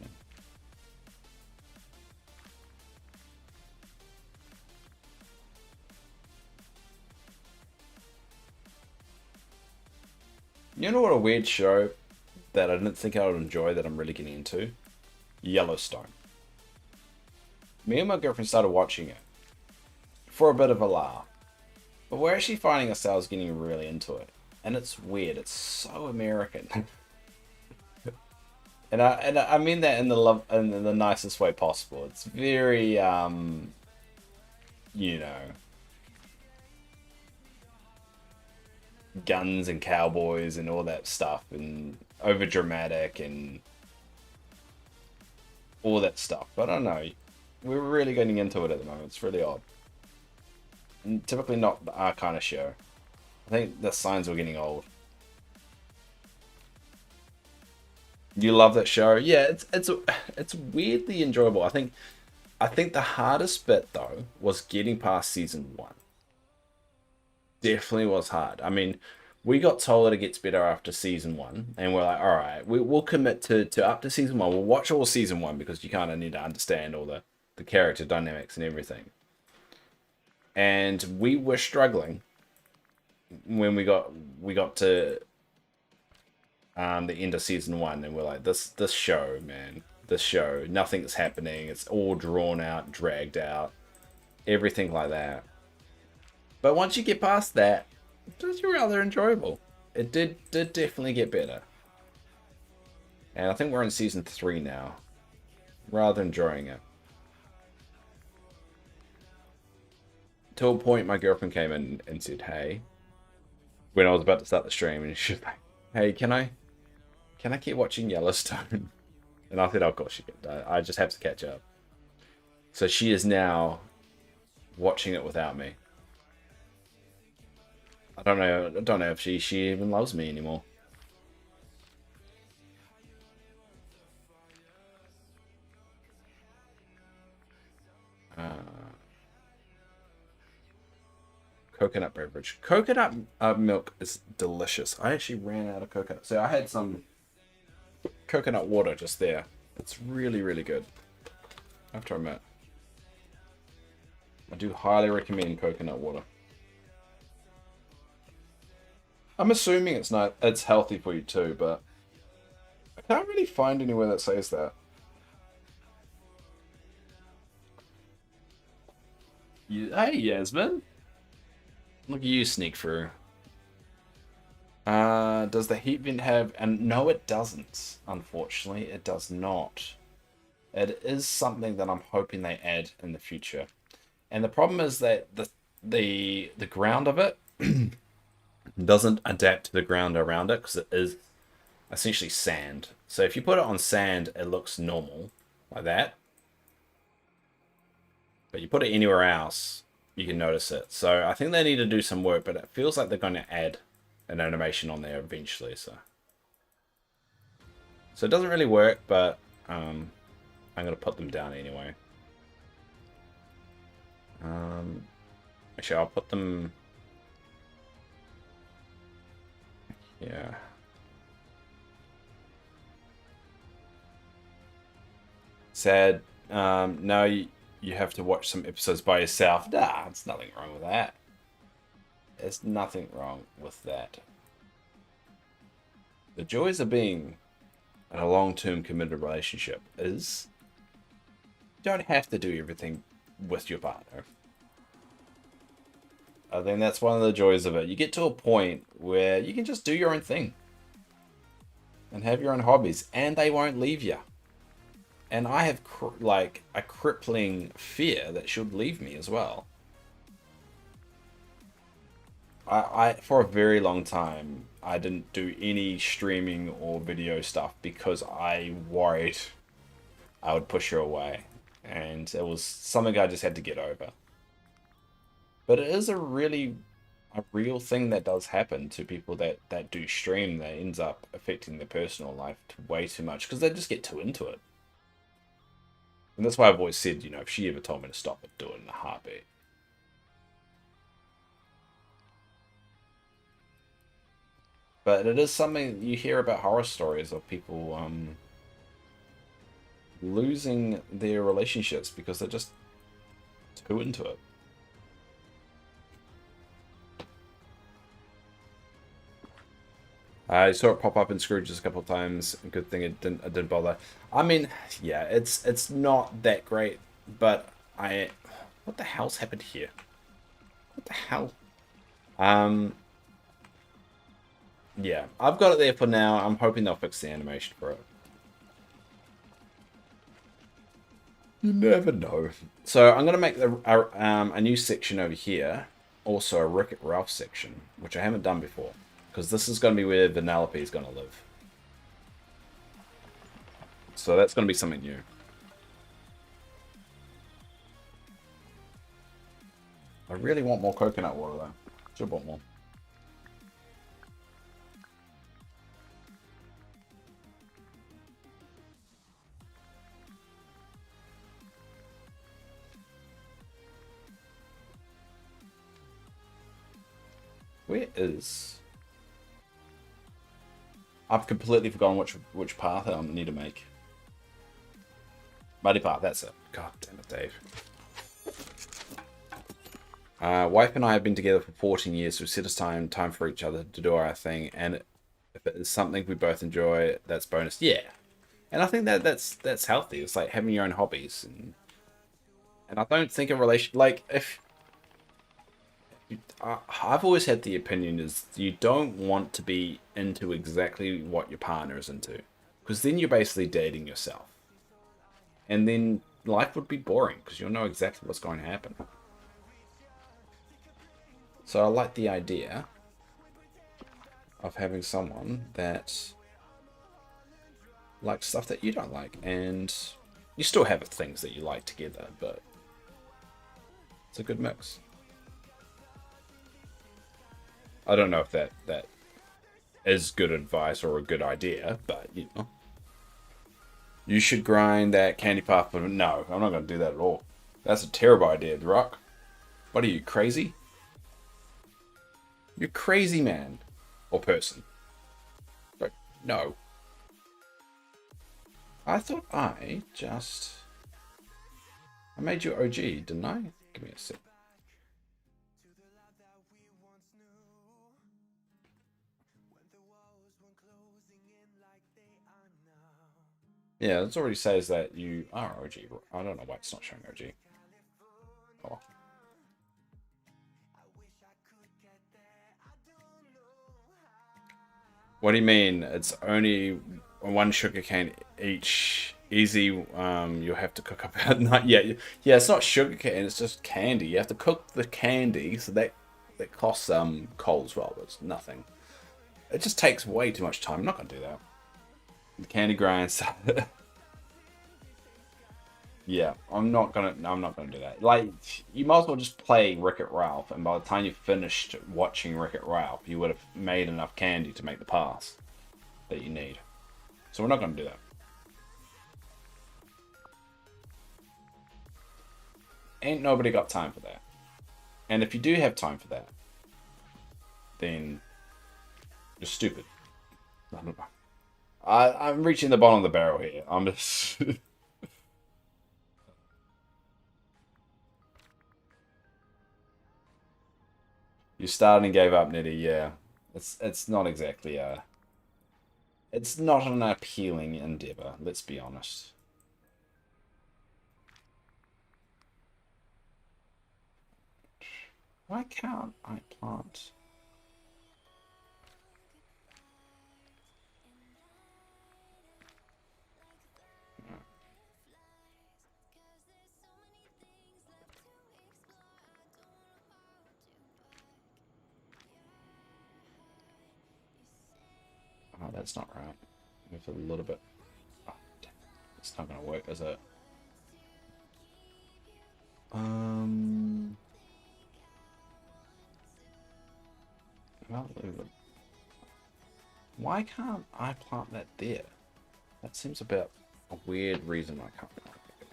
You know what a weird show that I didn't think I would enjoy that I'm really getting into? Yellowstone. Me and my girlfriend started watching it for a bit of a laugh. But we're actually finding ourselves getting really into it. And it's weird. It's so American. and I mean that in the nicest way possible. It's very you know, guns and cowboys and all that stuff and over dramatic and all that stuff. But I don't know. We're really getting into it at the moment. It's really odd. And typically not our kind of show. I think the signs were getting old. You love that show? Yeah, it's weirdly enjoyable. I think the hardest bit though was getting past season 1. Definitely was hard. I mean, we got told that it gets better after season 1, and we're like, all right, we'll commit to up to season 1. We'll watch all season 1 because you kind of need to understand all the character dynamics and everything. And we were struggling when we got to the end of season 1, and we're like, this show, man, this show, nothing's happening. It's all drawn out, dragged out, everything like that. But once you get past that, it's rather enjoyable. It did definitely get better. And I think we're in season 3 now. Rather enjoying it. To a point, my girlfriend came in and said, hey, when I was about to start the stream, and she was like, hey, can I keep watching Yellowstone? And I said, oh, of course you can. I just have to catch up. So she is now watching it without me. I don't know if she even loves me anymore. Coconut beverage. Coconut milk is delicious. I actually ran out of coconut. So I had some coconut water just there. It's really, really good. I have to admit. I do highly recommend coconut water. I'm assuming it's healthy for you too, but I can't really find anywhere that says that. Hey, Yasmin. Look at you sneak through. Does the heat vent have... And no, it doesn't. Unfortunately, it does not. It is something that I'm hoping they add in the future. And the problem is that the ground of it doesn't adapt to the ground around it because it is essentially sand. So if you put it on sand, it looks normal, like that. But you put it anywhere else, you can notice it. So I think they need to do some work, but it feels like they're going to add an animation on there eventually. So it doesn't really work, but I'm going to put them down anyway. Actually, I'll put them... Yeah. Sad. No, you have to watch some episodes by yourself. Nah, there's nothing wrong with that. There's nothing wrong with that. The joys of being in a long-term committed relationship is you don't have to do everything with your partner. I think that's one of the joys of it. You get to a point where you can just do your own thing and have your own hobbies, and they won't leave you. And I have like a crippling fear that she'll leave me as well. I for a very long time I didn't do any streaming or video stuff because I worried I would push her away, and it was something I just had to get over. But it is a real thing that does happen to people that do stream, that ends up affecting their personal life way too much because they just get too into it. And that's why I've always said, if she ever told me to stop, I'd do it in a heartbeat. But it is something you hear about horror stories of people losing their relationships because they're just too into it. I saw it pop up in Scrooge's a couple of times. Good thing it didn't bother. I mean, yeah, it's not that great, but what the hell's happened here? What the hell? Um, yeah, I've got it there for now. I'm hoping they'll fix the animation for it. You never know. So I'm gonna make a new section over here, also a Wreck-It Ralph section, which I haven't done before, because this is gonna be where Vanellope is gonna live. So that's gonna be something new. I really want more coconut water though. Should want more. Where is? I've completely forgotten which path I need to make. Muddy path, that's it. God damn it, Dave. Wife and I have been together for 14 years, so we set aside time for each other to do our thing, and if it is something we both enjoy, that's bonus. Yeah, and I think that's healthy. It's like having your own hobbies, and I don't think a relation like if I've always had the opinion is you don't want to be into exactly what your partner is into, because then you're basically dating yourself, and then life would be boring because you'll know exactly what's going to happen. So I like the idea of having someone that likes stuff that you don't like, and you still have things that you like together, but it's a good mix. I don't know if that is good advice or a good idea, but you know. You should grind that candy puff, but no, I'm not going to do that at all. That's a terrible idea, The Rock. What are you, crazy? You're crazy, man. Or person. But no. I thought I made you OG, didn't I? Give me a sec. Yeah, it already says that you are OG. I don't know why it's not showing OG. Oh. What do you mean? It's only one sugar cane each. Easy. You'll have to cook up at night. Yeah, yeah. It's not sugar cane. It's just candy. You have to cook the candy, so that costs coal as well. But it's nothing. It just takes way too much time. I'm not gonna do that. The candy grinds. Yeah, I'm not gonna. No, I'm not gonna do that. Like, you might as well just play Wreck-It Ralph, and by the time you finished watching Wreck-It Ralph, you would have made enough candy to make the pass that you need. So we're not gonna do that. Ain't nobody got time for that. And if you do have time for that, then you're stupid. I don't know. I'm reaching the bottom of the barrel here. I'm just. You started and gave up, Nitty. Yeah, it's not exactly a. It's not an appealing endeavor. Let's be honest. Why can't I plant? Oh, that's not right. Move a little bit. Oh, damn. It's not gonna work, is it? Um. Well, why can't I plant that there? That seems about a weird reason I can't plant it.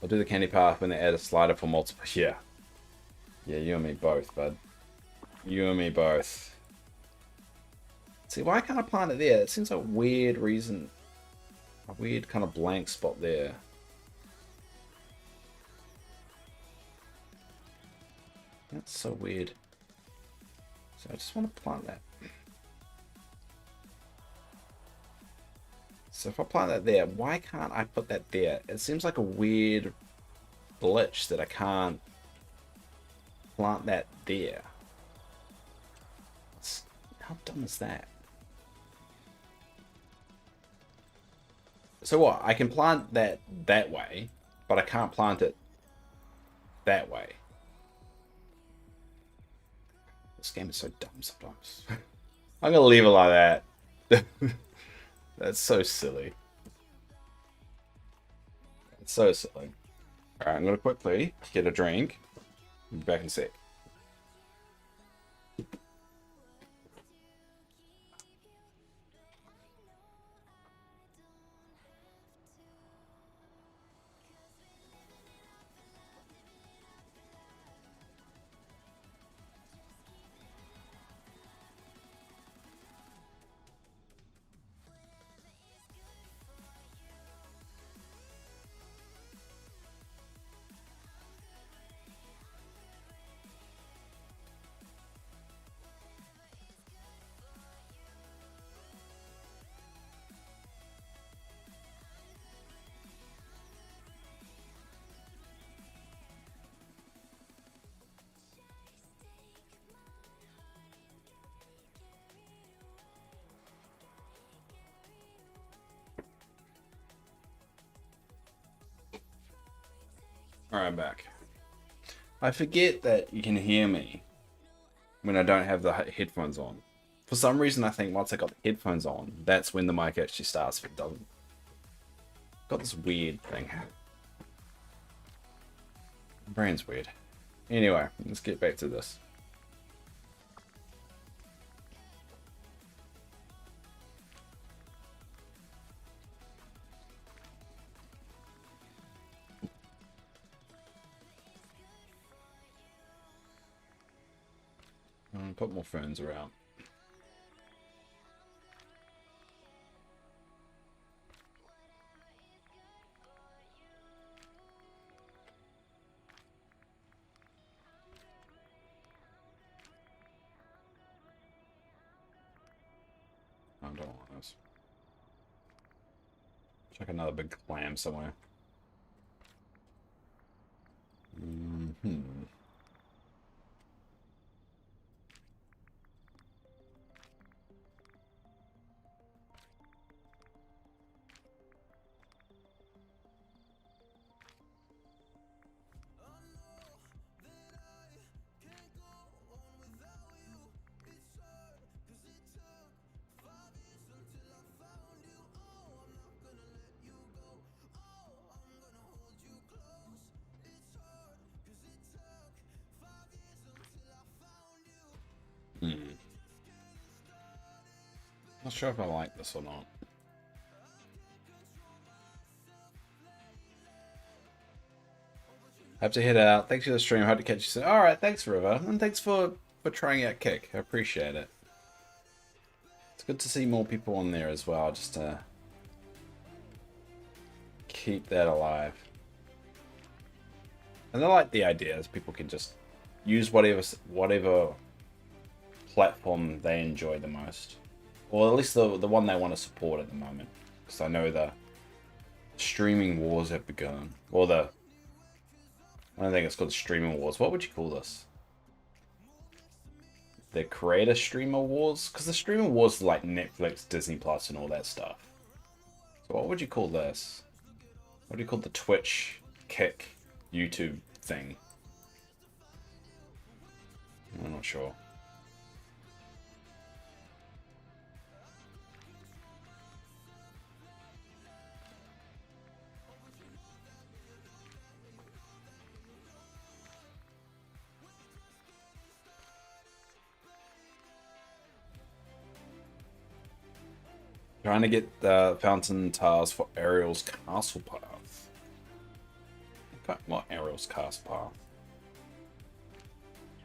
I'll do the candy path when they add a slider for multiple. Yeah. Yeah, you and me both, bud. You and me both. See, why can't I plant it there? It seems like a weird reason. A weird kind of blank spot there. That's so weird. So I just want to plant that. So if I plant that there, why can't I put that there? It seems like a weird glitch that I can't plant that there. How dumb is that? So what? I can plant that way, but I can't plant it that way. This game is so dumb sometimes. I'm gonna leave it like that. That's so silly. It's so silly. Alright, I'm gonna quickly get a drink. Be back in a sec. Alright, I'm back. I forget that you can hear me when I don't have the headphones on. For some reason, I think once I got the headphones on, that's when the mic actually starts. If it doesn't, got this weird thing. My brain's weird. Anyway, let's get back to this. Put more ferns around. I don't want this. Check another big clam somewhere. Not sure if I like this or not. Have to head out. Thanks for the stream. Hope to catch you soon. Alright, thanks River. And thanks for trying out Kick. I appreciate it. It's good to see more people on there as well, just to keep that alive. And I like the idea as people can just use whatever platform they enjoy the most. Or at least the one they want to support at the moment. Because I know the streaming wars have begun. Or I don't think it's called streaming wars. What would you call this? The creator streamer wars? Because the streamer wars is like Netflix, Disney Plus, and all that stuff. So what would you call this? What do you call the Twitch, Kick, YouTube thing? I'm not sure. Trying to get the fountain tiles for Ariel's castle path. Okay, what Ariel's castle path?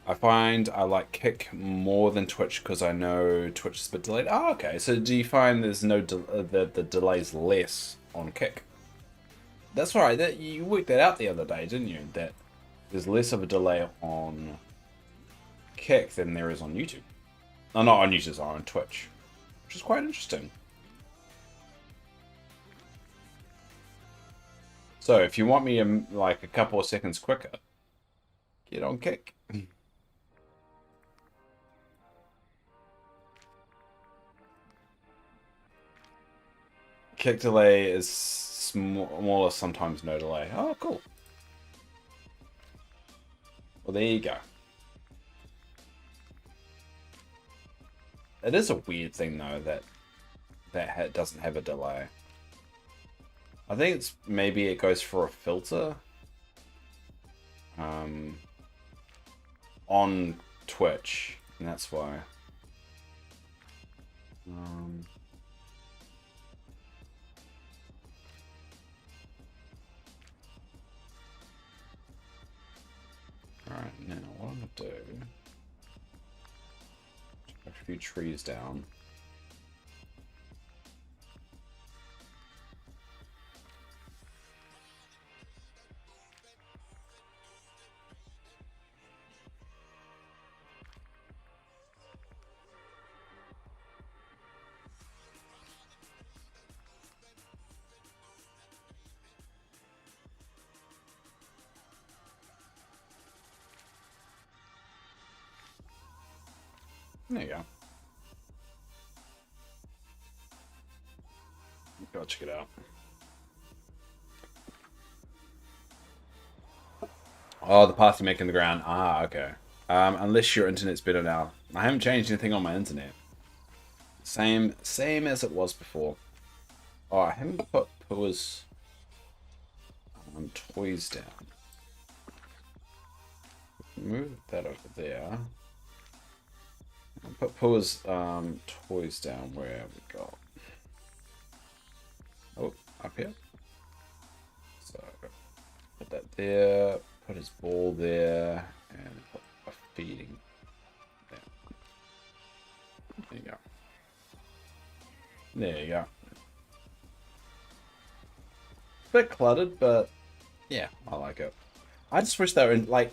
I find I like Kick more than Twitch because I know Twitch is a bit delayed. Oh, okay. So do you find there's no the delay's less on Kick? That's right. That you worked that out the other day, didn't you? That there's less of a delay on Kick than there is on YouTube. No, not on YouTube, on Twitch, which is quite interesting. So if you want me like a couple of seconds quicker, get on Kick. Kick delay is more or sometimes no delay. Oh, cool. Well, there you go. It is a weird thing though that doesn't have a delay. I think it's maybe it goes for a filter on Twitch, and that's why. Alright, now what I'm gonna do, a few trees down. There you go. Go check it out. Oh, the path you make in the ground. Ah, okay. Unless your internet's better now. I haven't changed anything on my internet. Same as it was before. Oh, I haven't put Pua's toys down. Move that over there. I'll put Pua's toys down where we go. Oh, up here. So put that there. Put his ball there, and put a feeding there. There you go. There you go. Bit cluttered, but yeah, I like it. I just wish they were in, like,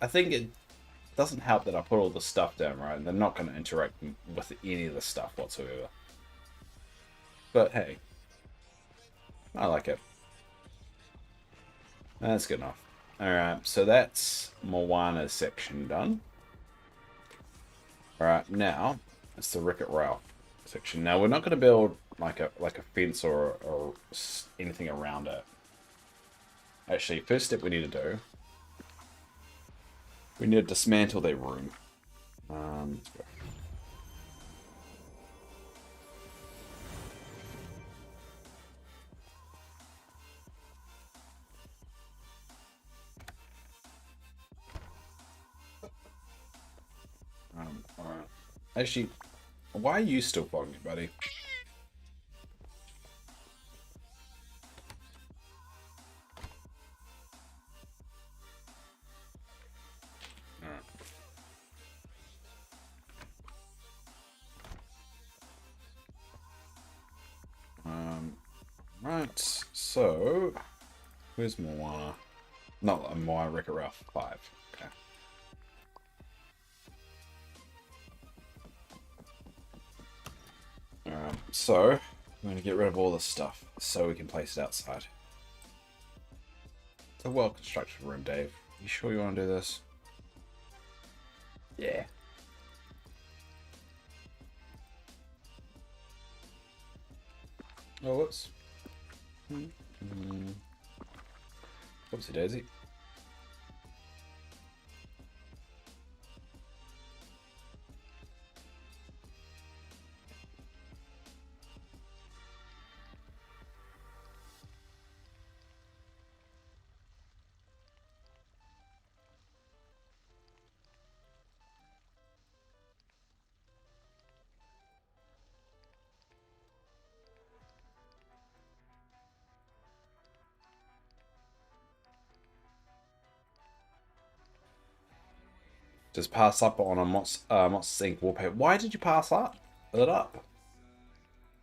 I think it doesn't help that I put all the stuff down, right? And they're not going to interact with any of the stuff whatsoever. But hey, I like it. That's good enough. Alright, so that's Moana's section done. Alright, now it's the Wreck-It Ralph section. Now we're not going to build like a fence or anything around it. Actually, first step we need to do, we need to dismantle that room. Let's go. Alright. Actually, why are you still following me, buddy? Right, so where's Moana? Not Moana, Wreck-It Ralph 5. Okay. So I'm going to get rid of all this stuff so we can place it outside. It's a well-constructed room, Dave. You sure you want to do this? Yeah. Oh, whoops. Whoopsie daisy. Just pass up on a Monster Inc. wallpaper. Why did you pass up? It up. You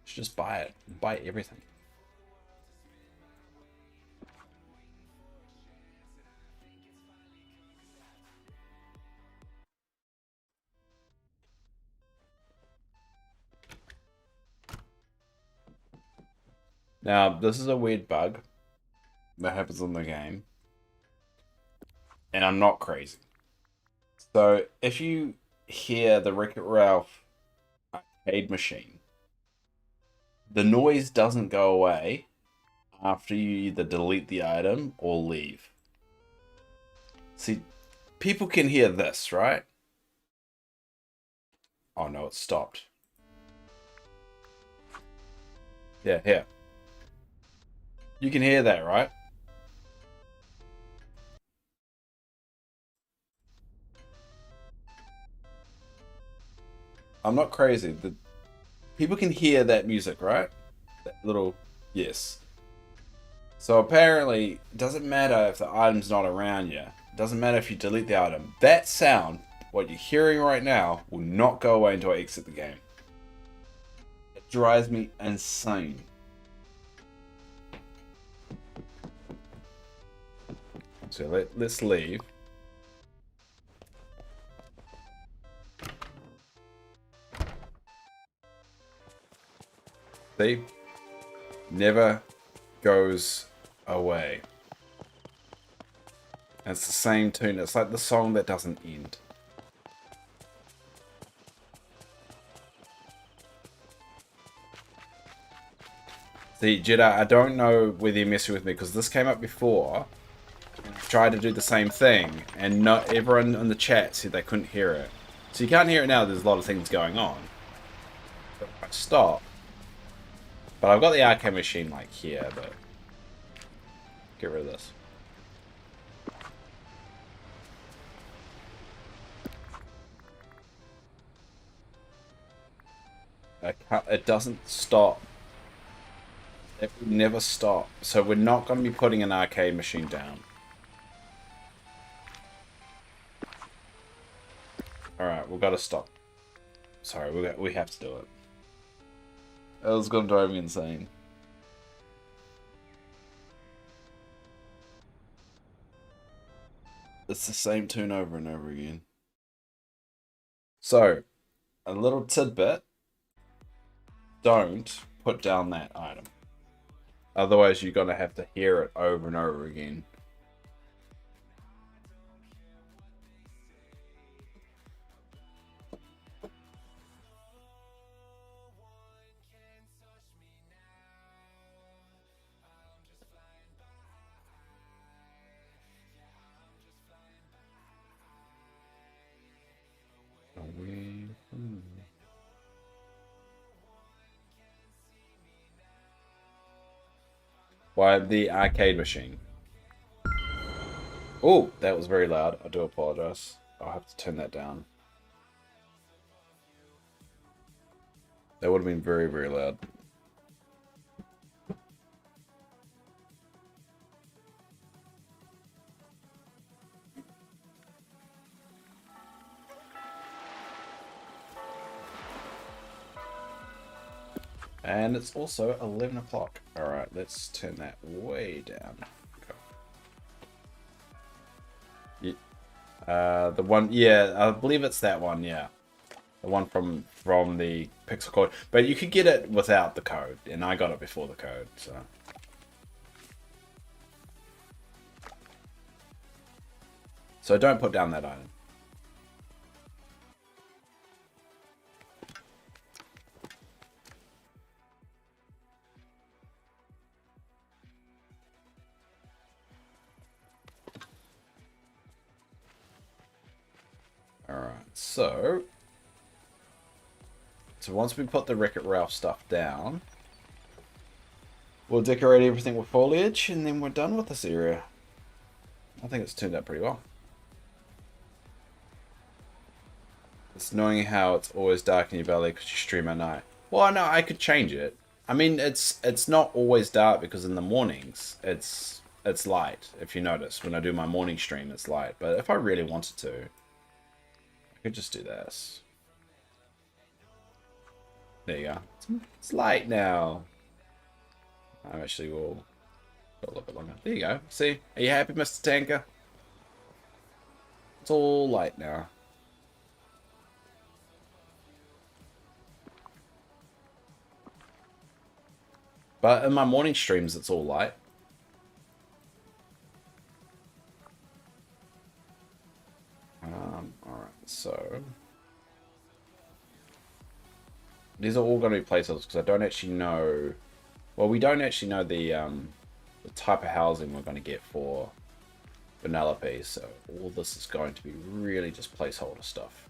should just buy it. Buy everything. Now, this is a weird bug that happens in the game. And I'm not crazy. So, if you hear the Wreck-It Ralph arcade machine, the noise doesn't go away after you either delete the item or leave. See, people can hear this, right? Oh no, it stopped. Yeah, here. You can hear that, right? I'm not crazy. The people can hear that music, right? That little yes. So apparently, it doesn't matter if the item's not around you. It doesn't matter if you delete the item. That sound, what you're hearing right now, will not go away until I exit the game. It drives me insane. So let's leave. See? Never goes away. And it's the same tune. It's like the song that doesn't end. See, Jedi, I don't know whether you're messing with me because this came up before. And I tried to do the same thing, and not everyone in the chat said they couldn't hear it. So you can't hear it now. There's a lot of things going on. But I stop. But I've got the arcade machine like here, but get rid of this. It doesn't stop. It will never stop. So we're not going to be putting an arcade machine down. Alright, we've got to stop. Sorry, we have to do it. It was going to drive me insane. It's the same tune over and over again. So, a little tidbit. Don't put down that item. Otherwise, you're going to have to hear it over and over again. Why the arcade machine? Oh, that was very loud. I do apologize. I'll have to turn that down. That would have been very, very loud. And it's also 11 o'clock. Alright, let's turn that way down. Yeah. The one, yeah, I believe it's that one, yeah. The one from the Pixel code. But you could get it without the code, and I got it before the code, so. So don't put down that item. Alright, so once we put the Wreck-It Ralph stuff down, we'll decorate everything with foliage, and then we're done with this area. I think it's turned out pretty well. It's annoying how it's always dark in your belly because you stream at night. Well, no, I could change it. I mean, it's not always dark because in the mornings it's light. If you notice, when I do my morning stream, it's light. But if I really wanted to, could just do this. There you go. It's light now. I actually will go a little bit longer. There you go. See? Are you happy, Mr. Tanker? It's all light now. But in my morning streams, it's all light. Alright, so... These are all going to be placeholders because I don't actually know... Well, we don't actually know the type of housing we're going to get for Penelope, so all this is going to be really just placeholder stuff.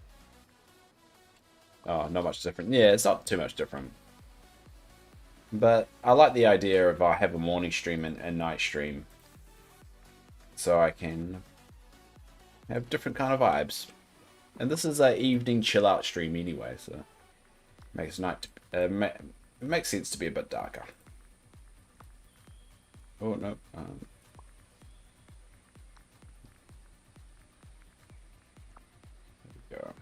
Oh, not much different. Yeah, it's not too much different. But I like the idea of I have a morning stream and night stream, so I can have different kind of vibes. And this is an evening chill out stream anyway, so it makes it makes sense to be a bit darker. Oh no. There we go.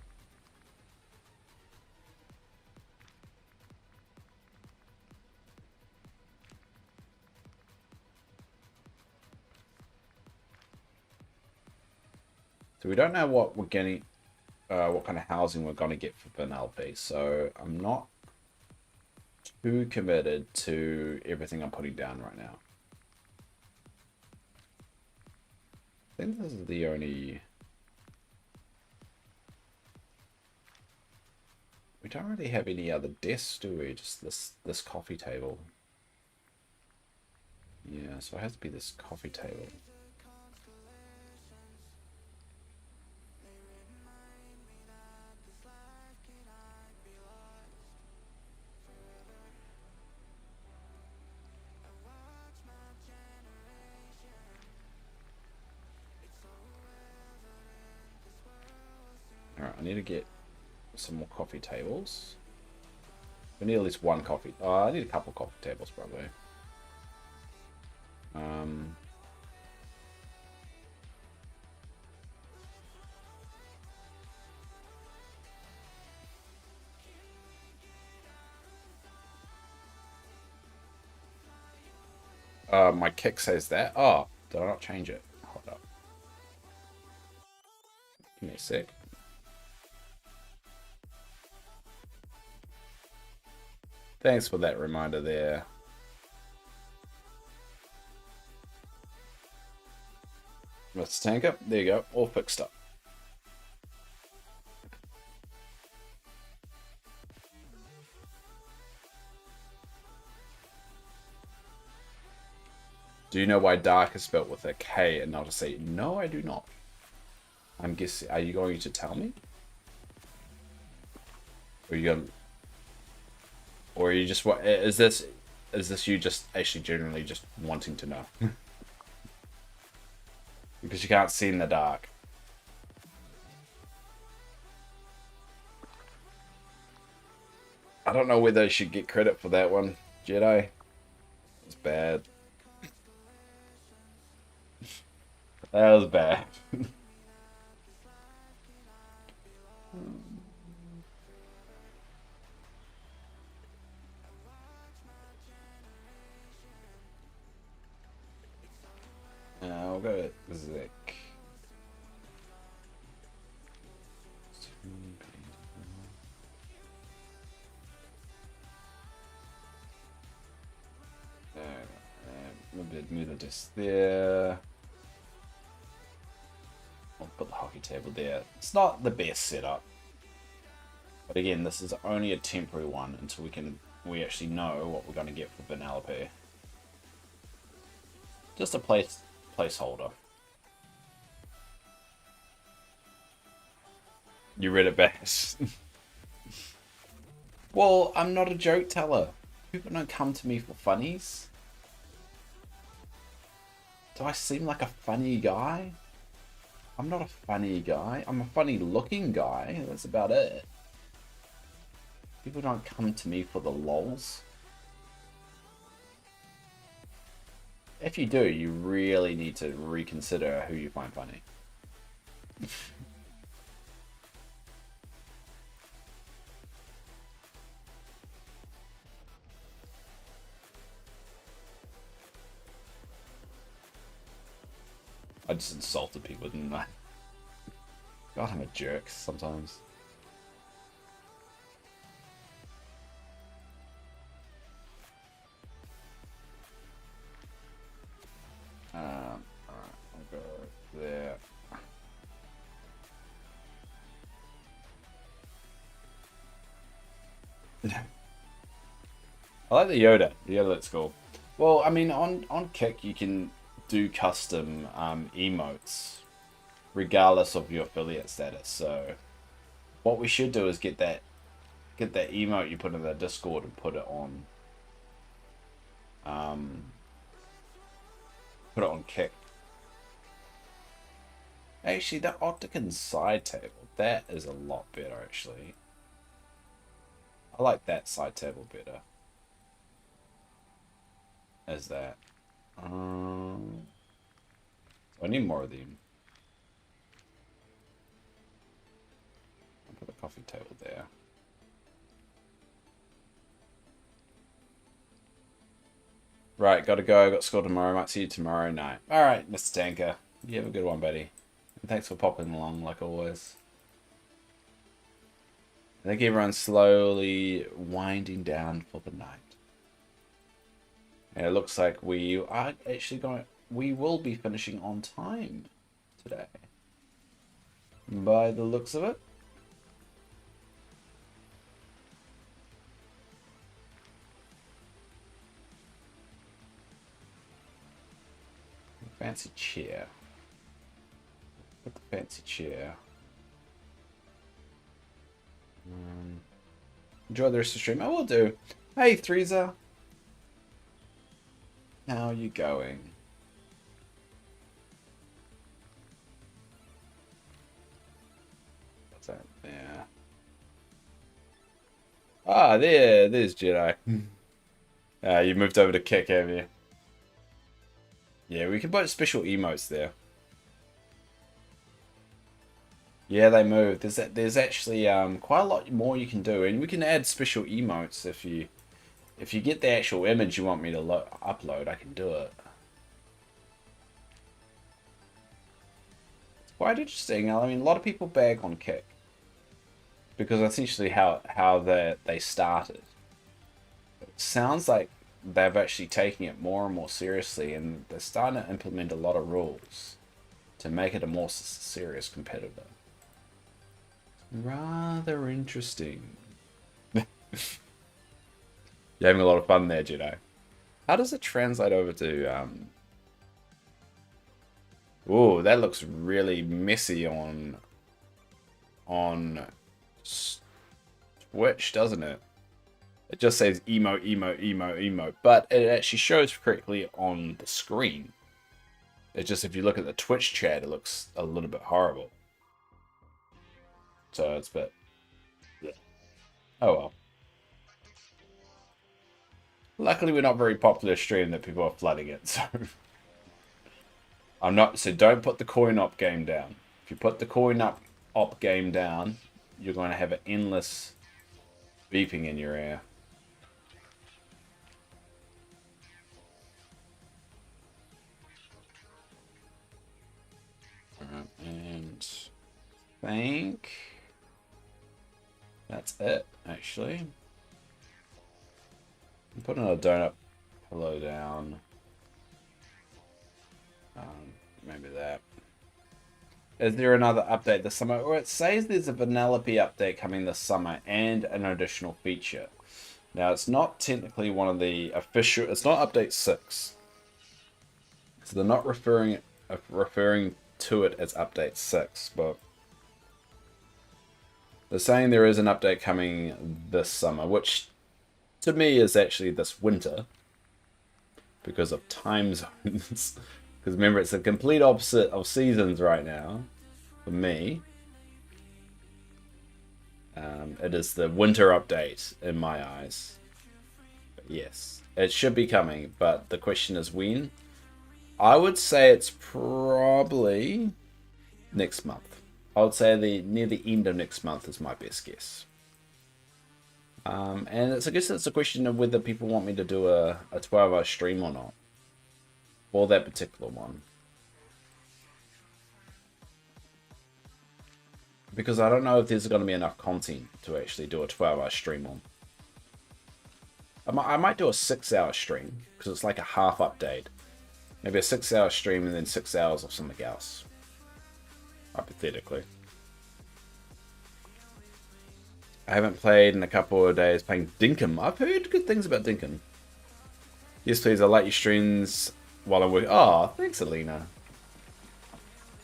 So we don't know what we're getting, what kind of housing we're going to get for Penelope. So I'm not too committed to everything I'm putting down right now. I think this is the only... We don't really have any other desks, do we? Just this coffee table. Yeah, so it has to be this coffee table. Alright, I need to get some more coffee tables. We need at least one coffee. Oh, I need a couple coffee tables probably. My kick says that. Oh, did I not change it? Hold up. Give me a sec. Thanks for that reminder there. Mr. Tanker, there you go, all fixed up. Do you know why dark is spelled with a K and not a C? No, I do not. I'm guessing, are you going to tell me? Or are you going... Or are you just... Is this you just actually genuinely just wanting to know? Because you can't see in the dark. I don't know whether I should get credit for that one, Jedi. It's bad. That was bad. I'll go with Zick. Move it just there. I'll put the hockey table there. It's not the best setup, but again, this is only a temporary one until we actually know what we're going to get for Penelope. Just a placeholder. You read it best. Well, I'm not a joke teller. People don't come to me for funnies. Do I seem like a funny guy? I'm not a funny guy. I'm a funny looking guy. That's about it. People don't come to me for the lols. If you do, you really need to reconsider who you find funny. I just insulted people, didn't I? God, I'm a jerk sometimes. Alright, I'll go there. I like the Yoda. The Yoda looks cool. Well, I mean, on Kick you can do custom emotes, regardless of your affiliate status. So, what we should do is get that emote you put in the Discord and put it on Kick. Actually, the Octagon side table, that is a lot better. Actually, I like that side table better. As that. I need more of them. I'll put the coffee table there. Right, gotta go. Got school tomorrow. Might see you tomorrow night. Alright, Mr. Tanker. You have a good one, buddy. And thanks for popping along, like always. I think everyone's slowly winding down for the night. And it looks like we are actually we will be finishing on time today. By the looks of it. Fancy chair. Put the fancy chair. Enjoy the rest of the stream. I will do. Hey, Threeza. How are you going? What's that there? Ah, there's Jedi. You moved over to Kick, have you? Yeah, we can put special emotes there. Yeah, they moved. There's actually quite a lot more you can do, and we can add special emotes if you get the actual image you want me to upload. I can do it. It's quite interesting. I mean, a lot of people bag on Kick because essentially how they started. It sounds like they've actually taken it more and more seriously, and they're starting to implement a lot of rules to make it a more serious competitor. Rather interesting. You're having a lot of fun there, Jedi. How does it translate over to... Ooh, that looks really messy on Twitch, doesn't it? It just says emo, emo, emo, emo, but it actually shows correctly on the screen. It's just if you look at the Twitch chat, it looks a little bit horrible. So it's a bit... Oh well. Luckily, we're not very popular stream that people are flooding it, so... So don't put the coin op game down. If you put the coin op game down, you're going to have an endless beeping in your ear. And I think that's it, actually. I'm putting a donut pillow down. Maybe that. Is there another update this summer? Or it says there's a Vanellope update coming this summer and an additional feature. Now, it's not technically one of the official... It's not update 6. So they're not referring to it as update 6, but... They're saying there is an update coming this summer, which to me is actually this winter. Because of time zones. Because remember, it's a complete opposite of seasons right now, for me. It is the winter update in my eyes. But yes, it should be coming, but the question is when. I would say it's probably next month. I would say near the end of next month is my best guess. And I guess it's a question of whether people want me to do a 12-hour stream or not. For that particular one. Because I don't know if there's going to be enough content to actually do a 12-hour stream on. I might do a 6-hour stream, because it's like a half update. Maybe a 6-hour stream and then 6 hours of something else. Hypothetically. I haven't played in a couple of days playing Dinkum. I've heard good things about Dinkum. Yes, please, I like your streams while I'm working. Oh, thanks, Alina.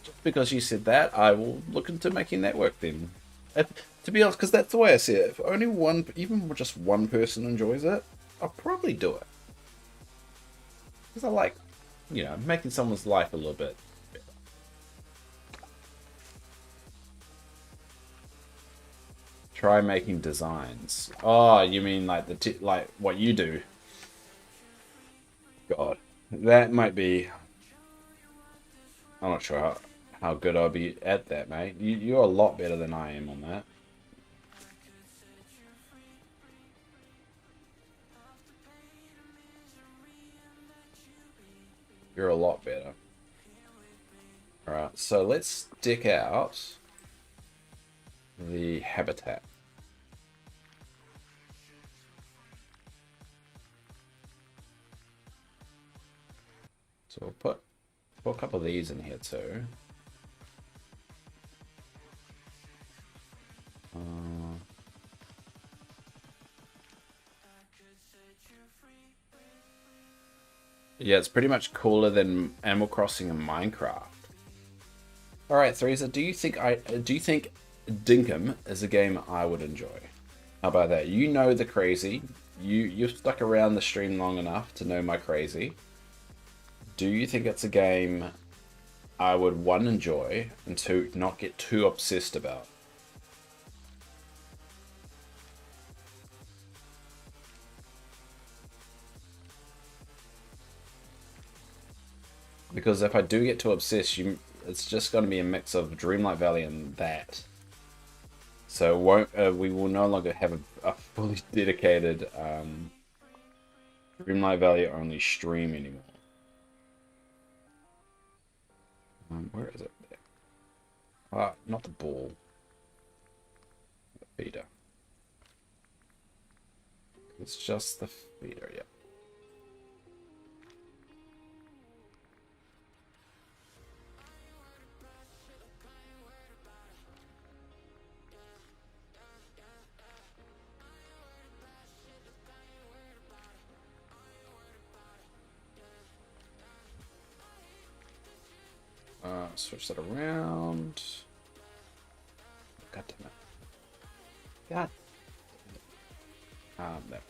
Just because you said that, I will look into making that work then. To be honest, because that's the way I see it. If only one, even just one person enjoys it, I'll probably do it. Because I like, you know, making someone's life a little bit better. Try making designs. Oh, you mean like like what you do? God, that might be. I'm not sure how good I'll be at that, mate. You're a lot better than I am on that. You're a lot better. Alright, so let's deck out the habitat. So we'll put a couple of these in here too. Yeah, it's pretty much cooler than Animal Crossing and Minecraft. All right, Theresa, do you think Dinkum is a game I would enjoy? How about that? You know the crazy. You've stuck around the stream long enough to know my crazy. Do you think it's a game I would, one, enjoy, and two, not get too obsessed about? Because if I do get too obsessed, it's just going to be a mix of Dreamlight Valley and that. So we will no longer have a fully dedicated Dreamlight Valley only stream anymore. Where is it? Ah, not the ball. The feeder. It's just the feeder, yeah. Switch that around. God damn it. God. There.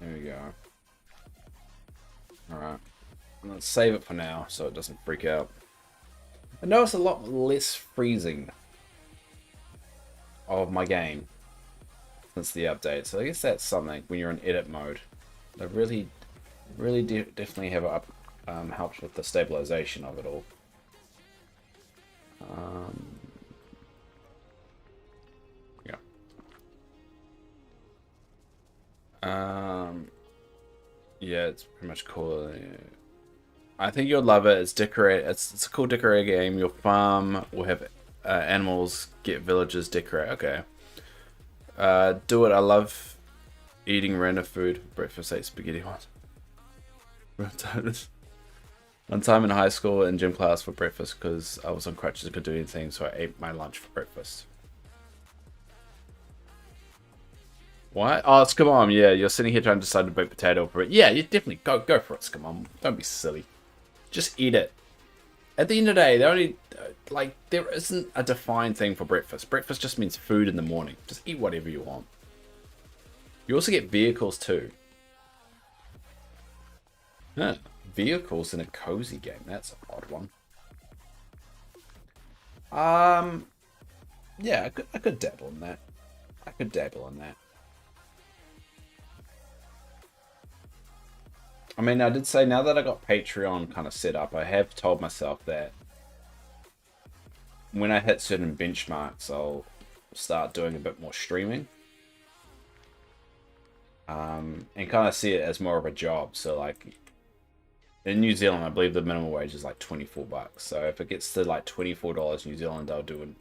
There we go. Alright. Let's save it for now so it doesn't freak out. I notice a lot less freezing of my game since the update. So I guess that's something when you're in edit mode. They really definitely have helped with the stabilization of it all. Yeah, it's pretty much cool. I think you'll love it. It's a cool decorate game. Your farm will have animals, get villagers, decorate. Okay. Do it. I love eating random food. Breakfast, ate spaghetti once. One time in high school in gym class for breakfast because I was on crutches and couldn't do anything, so I ate my lunch for breakfast. What? Oh, Scamom, yeah, you're sitting here trying to decide to baked potato for it. Yeah, you definitely go for it, Scamom. Don't be silly. Just eat it. At the end of the day, there isn't a defined thing for breakfast. Breakfast just means food in the morning. Just eat whatever you want. You also get vehicles too. Huh. Vehicles in a cozy game. That's an odd one. Yeah, I could dabble in that. I mean, I did say now that I got Patreon kind of set up, I have told myself that when I hit certain benchmarks, I'll start doing a bit more streaming. And kind of see it as more of a job. So like, in New Zealand, I believe the minimum wage is like 24 bucks. So if it gets to like $24 New Zealand, they'll do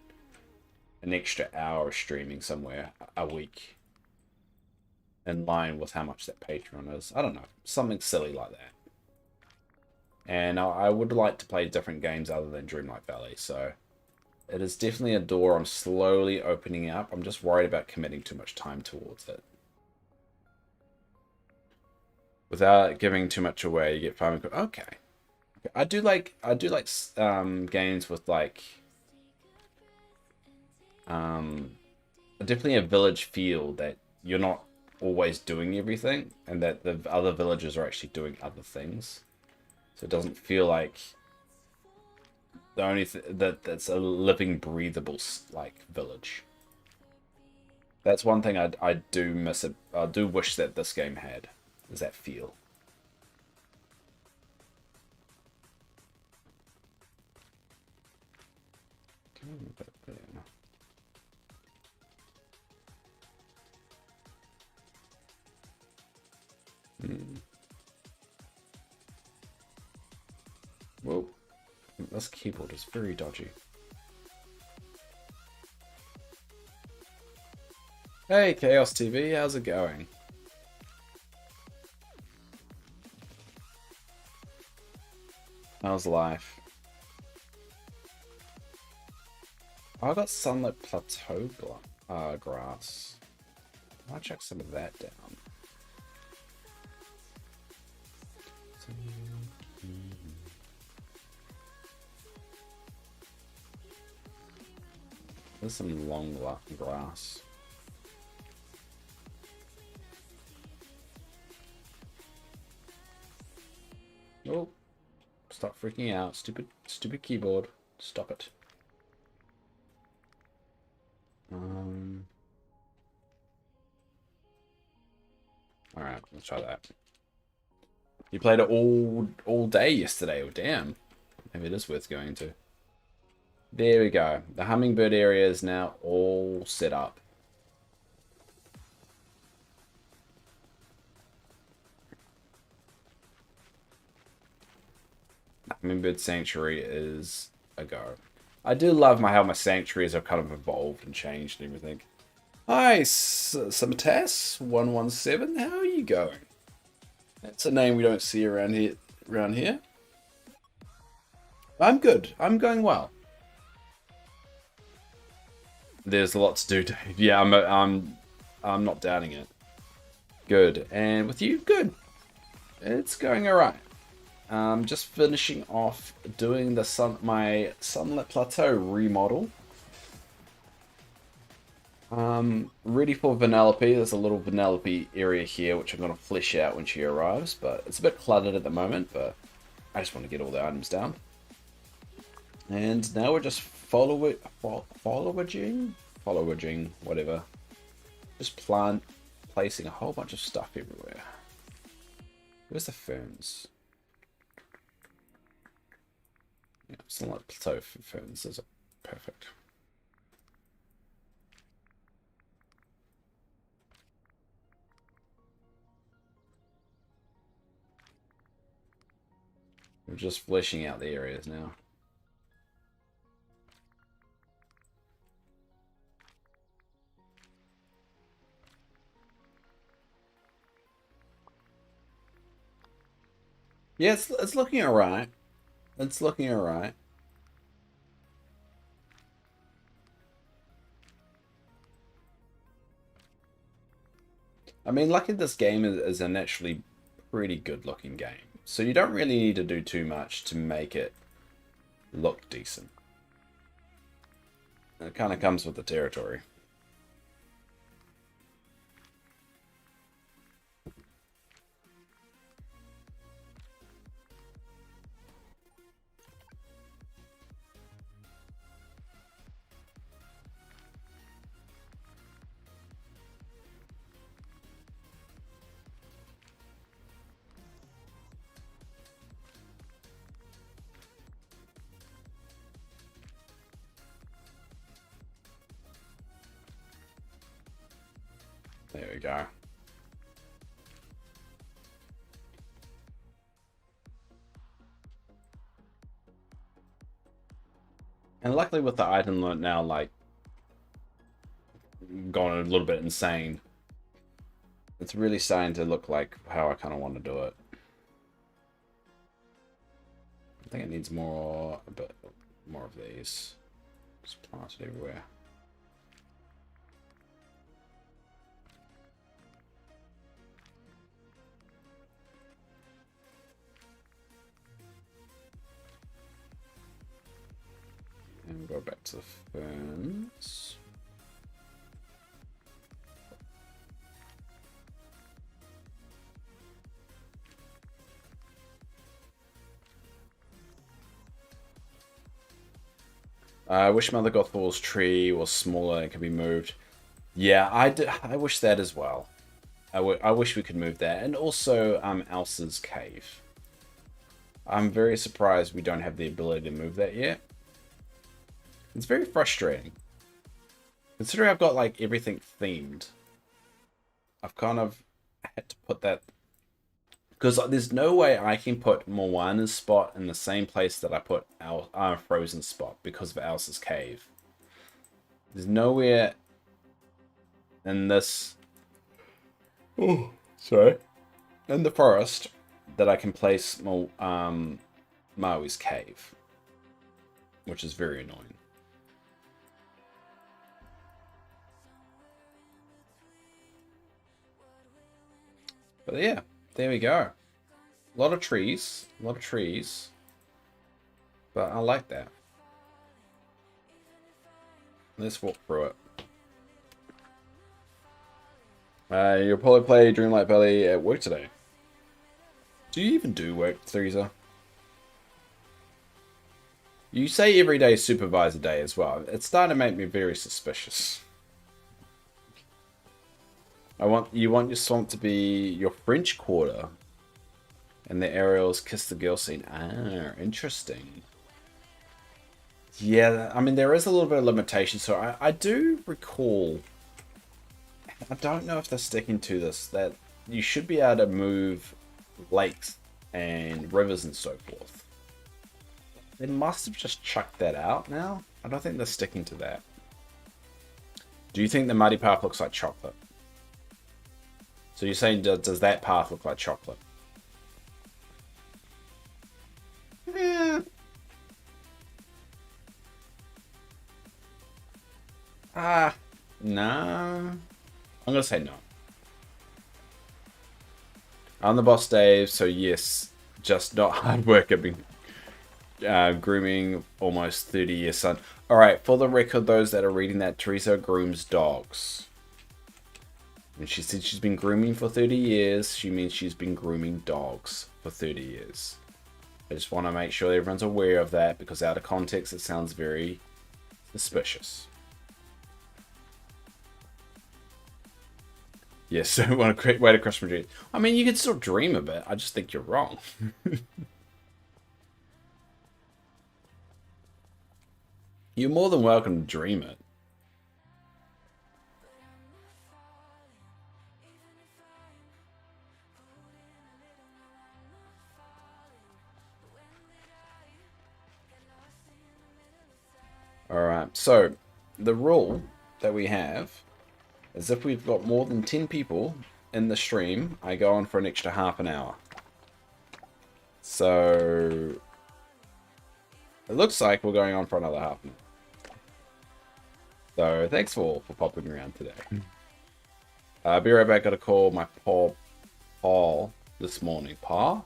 an extra hour of streaming somewhere a week, in line with how much that Patreon is. I don't know, something silly like that. And I would like to play different games other than Dreamlight Valley, so it is definitely a door I'm slowly opening up. I'm just worried about committing too much time towards it. Without giving too much away, you get farming. Okay. I do like games with like definitely a village feel, that you're not always doing everything and that the other villagers are actually doing other things. So it doesn't feel like the only that's a living, breathable like village. That's one thing I do miss. I do wish that this game had, is that feel. Whoa. This keyboard is very dodgy. Hey, Chaos TV, how's it going? How's life? Oh, I got Sunlit Plateau grass. I'll check some of that down. There's some long grass. Oh, stop freaking out. Stupid keyboard. Stop it. Alright, let's try that. You played it all day yesterday. Oh, damn. Maybe it is worth going to. There we go. The hummingbird area is now all set up. Hummingbird Sanctuary is a go. I do love how my sanctuaries have kind of evolved and changed and everything. Hi, Summertass 117. How are you going? That's a name we don't see around here. I'm good. I'm going well. There's a lot to do, Dave. Yeah, I'm not doubting it. Good. And with you, good. It's going alright. Just finishing off doing my Sunlit Plateau remodel. Ready for Vanellope. There's a little Vanellope area here, which I'm going to flesh out when she arrives, but it's a bit cluttered at the moment, but I just want to get all the items down. And now we're just following, whatever. Just placing a whole bunch of stuff everywhere. Where's the ferns? Yeah, Sunlit Plateau ferns. Those are perfect. We're just fleshing out the areas now. Yeah, it's looking alright. It's looking alright. I mean, lucky this game is a naturally pretty good looking game. So you don't really need to do too much to make it look decent. It kind of comes with the territory. There we go. And luckily with the item learnt now, like, gone a little bit insane, it's really starting to look like how I kind of want to do it. I think it needs more, a bit more of these. Just planted everywhere. And we'll go back to the ferns. I wish Mother Gothball's tree was smaller and could be moved. Yeah, I wish that as well. I wish we could move that. And also, Elsa's cave. I'm very surprised we don't have the ability to move that yet. It's very frustrating. Considering I've got, like, everything themed. I've kind of had to put that... Because there's no way I can put Moana's spot in the same place that I put our Frozen spot because of Elsa's cave. There's nowhere in this... Oh, sorry. In the forest that I can place Maui's cave. Which is very annoying. But yeah, there we go. A lot of trees. A lot of trees. But I like that. Let's walk through it. You'll probably play Dreamlight Valley at work today. Do you even do work, Theresa? You say every day is supervisor day as well. It's starting to make me very suspicious. You want your swamp to be your French Quarter. And the Ariel's Kiss the Girl scene. Ah, interesting. Yeah, I mean, there is a little bit of limitation. So I do recall... I don't know if they're sticking to this. That you should be able to move lakes and rivers and so forth. They must have just chucked that out now. I don't think they're sticking to that. Do you think the muddy path looks like chocolate? So you're saying, does that path look like chocolate? Yeah. No. I'm going to say no. I'm the boss, Dave, so yes, just not hard work. I've been grooming almost 30 years, son. Alright, for the record, those that are reading that, Teresa grooms dogs. When she said she's been grooming for 30 years, she means she's been grooming dogs for 30 years. I just want to make sure everyone's aware of that, because out of context it sounds very suspicious. Yes, so what a great way to crush my dreams. I mean, you can still dream a bit, I just think you're wrong. You're more than welcome to dream it. Alright, so the rule that we have is if we've got more than 10 people in the stream, I go on for an extra half an hour. So it looks like we're going on for another half an hour. So thanks for popping around today. I'll be right back. Got to call my Paul this morning. Pa?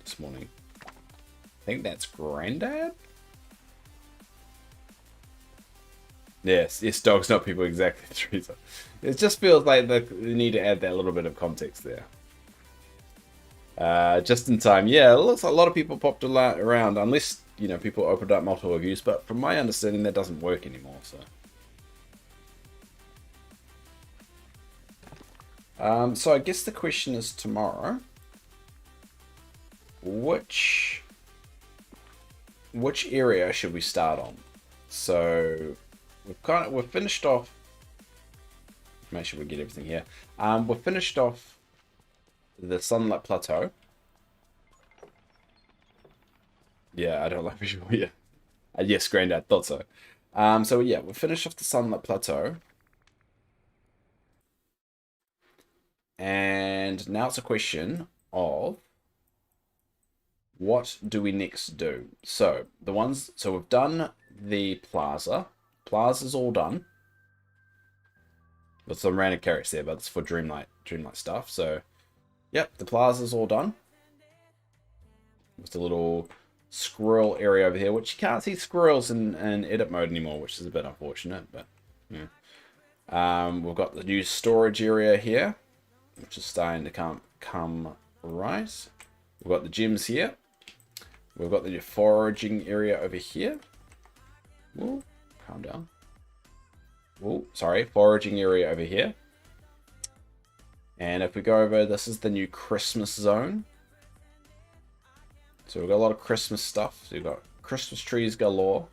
This morning. I think that's Granddad? Yes, dogs, not people, exactly, Teresa. It just feels like they need to add that little bit of context there. Just in time. Yeah, it looks like a lot of people popped around, unless, you know, people opened up multiple reviews, but from my understanding, that doesn't work anymore, so. So I guess the question is tomorrow, which area should we start on? So we've finished off. Make sure we get everything here. We've finished off the Sunlit Plateau. Yeah, I don't like visual. Yeah. Yes, Granddad, thought so. So yeah, we'll finish off the Sunlit Plateau. And now it's a question of what do we next do? So we've done the plaza. Plaza's all done. With some random carrots there, but it's for Dreamlight stuff. So, yep, the plaza's all done. Just a little squirrel area over here, which you can't see squirrels in edit mode anymore, which is a bit unfortunate, but yeah. We've got the new storage area here, which is starting to come right. We've got the gyms here. We've got the new foraging area over here. Whoa, calm down. Oh, sorry, foraging area over here. And if we go over, this is the new Christmas zone. So we've got a lot of Christmas stuff. So we've got Christmas trees galore.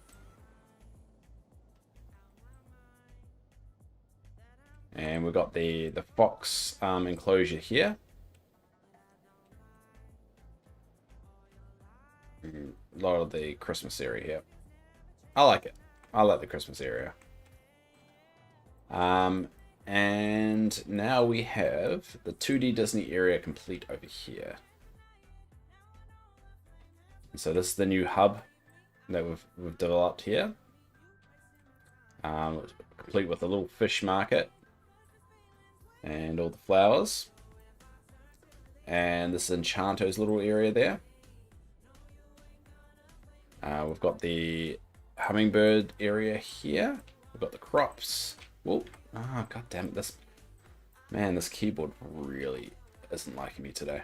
And we've got the fox enclosure here. A lot of the Christmas area here. I like it. I like the Christmas area. And now we have the 2D Disney area complete over here. So this is the new hub that we've developed here. Complete with a little fish market and all the flowers. And this is Enchanto's little area there. We've got the hummingbird area here. We've got the crops. Whoa. Ah, god damn it. This keyboard really isn't liking me today.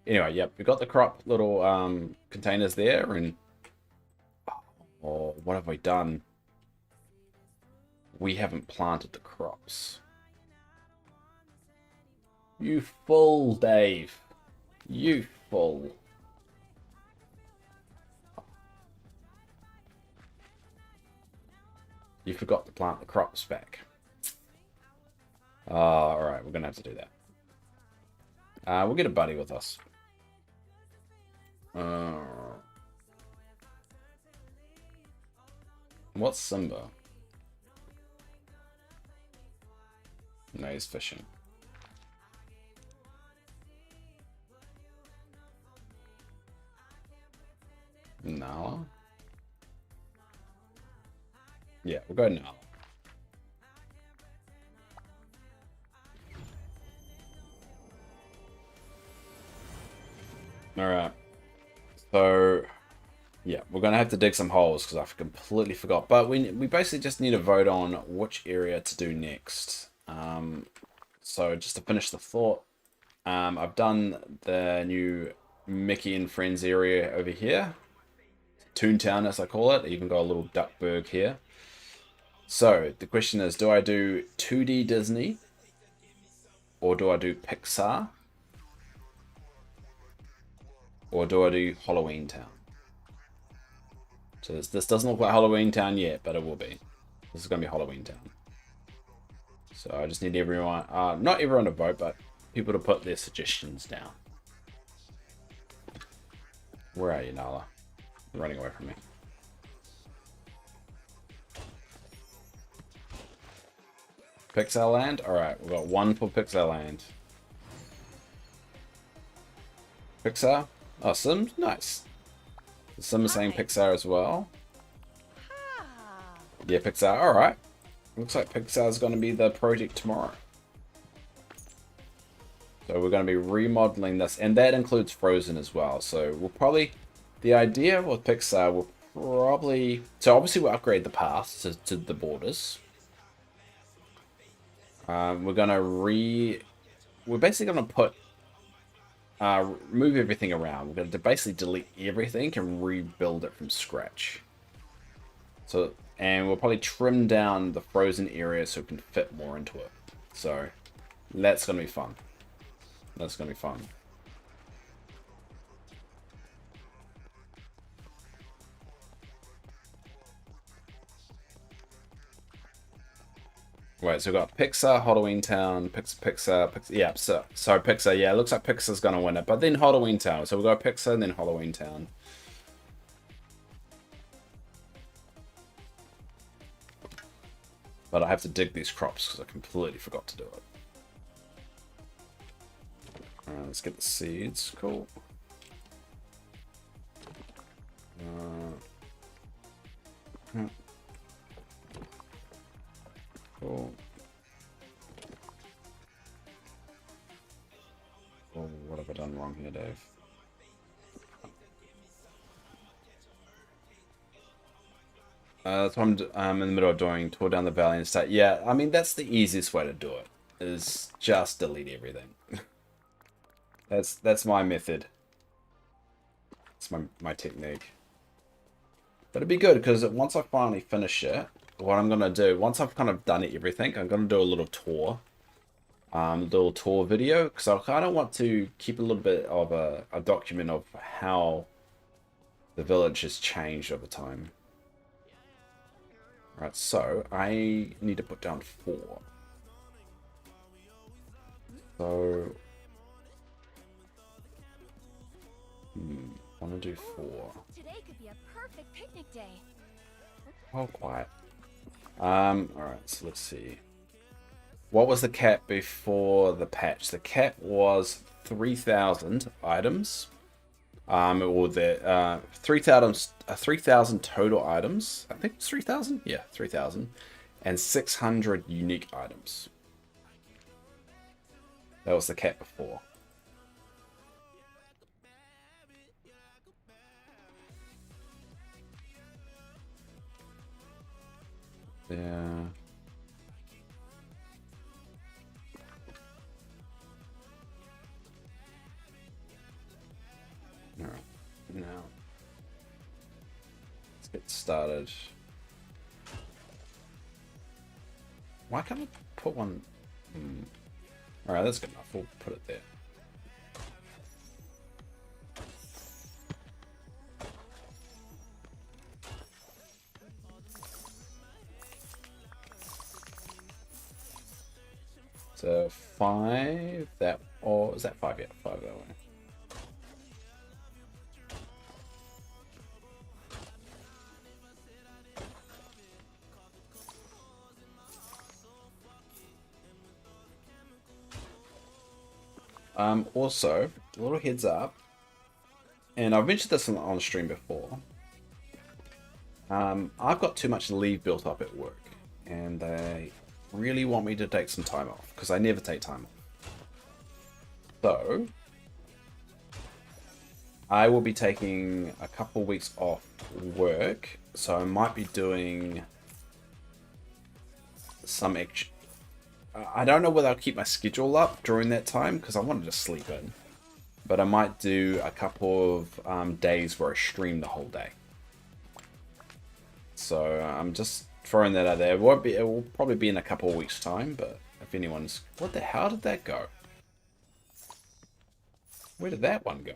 Anyway, yep, we've got the crop little containers there, and oh, what have we done? We haven't planted the crops. You fool, Dave. You fool. You forgot to plant the crops back. Alright, we're going to have to do that. We'll get a buddy with us. What's Simba? No, he's fishing. Nala? Yeah, we'll go Nala. Alright. So, yeah, we're going to have to dig some holes because I completely forgot. But we basically just need to vote on which area to do next. So just to finish the thought, I've done the new Mickey and Friends area over here. Toontown, as I call it. I even got a little Duckburg here. So the question is, do I do 2D Disney or do I do Pixar? Or do I do Halloween Town? So this doesn't look like Halloween Town yet, but it will be. This is going to be Halloween Town. So I just need everyone, not everyone to vote, but people to put their suggestions down. Where are you, Nala? You're running away from me. Pixar Land? Alright, we've got one for Pixar Land. Pixar? Oh, Sims? Nice. The Sims saying Pixar as well. Yeah, Pixar. Alright. Looks like Pixar's going to be the project tomorrow. So we're going to be remodeling this. And that includes Frozen as well. So we'll probably... The idea with Pixar will probably... So obviously we'll upgrade the paths to the borders. We're going to We're basically going to put... move everything around. We're going to basically delete everything and rebuild it from scratch. So, and we'll probably trim down the Frozen area so it can fit more into it. So, that's going to be fun. That's going to be fun. Wait, so we've got Pixar, Halloween Town, Pixar. Yeah, so Pixar. Yeah, it looks like Pixar's gonna win it, but then Halloween Town. So we'll go Pixar and then Halloween Town. But I have to dig these crops because I completely forgot to do it. Alright, let's get the seeds. Cool. Cool. Oh, what have I done wrong here, Dave? So I'm in the middle of doing tour down the valley and start. Yeah, I mean that's the easiest way to do it. Is just delete everything. That's my method. It's my technique. But it'd be good because once I finally finish it, what I'm gonna do once I've kind of done everything, I'm gonna do a little tour. Little tour video because I kind of want to keep a little bit of a document of how the village has changed over time. Right, so I need to put down 4. So, want to do 4. Today could be a perfect picnic day. Oh, quiet. Alright, so let's see. What was the cap before the patch? The cap was 3,000 items. Or the 3,000 total items. I think it's 3,000. Yeah, 3,000, and 600 unique items. That was the cap before. Yeah. Alright, now let's get started. Why can't I put one? Alright, that's good enough. We'll put it there. So 5, that, or is that 5? Yeah, 5 that way. Also, a little heads up, and I've mentioned this on stream before. I've got too much leave built up at work, and they really want me to take some time off because I never take time off. So I will be taking a couple weeks off work, so I might be doing some extra. I don't know whether I'll keep my schedule up during that time because I wanted to sleep in, but I might do a couple of days where I stream the whole day. So I'm just throwing that out there. It won't be. It will probably be in a couple of weeks' time. But if anyone's, what the hell did that go? Where did that one go?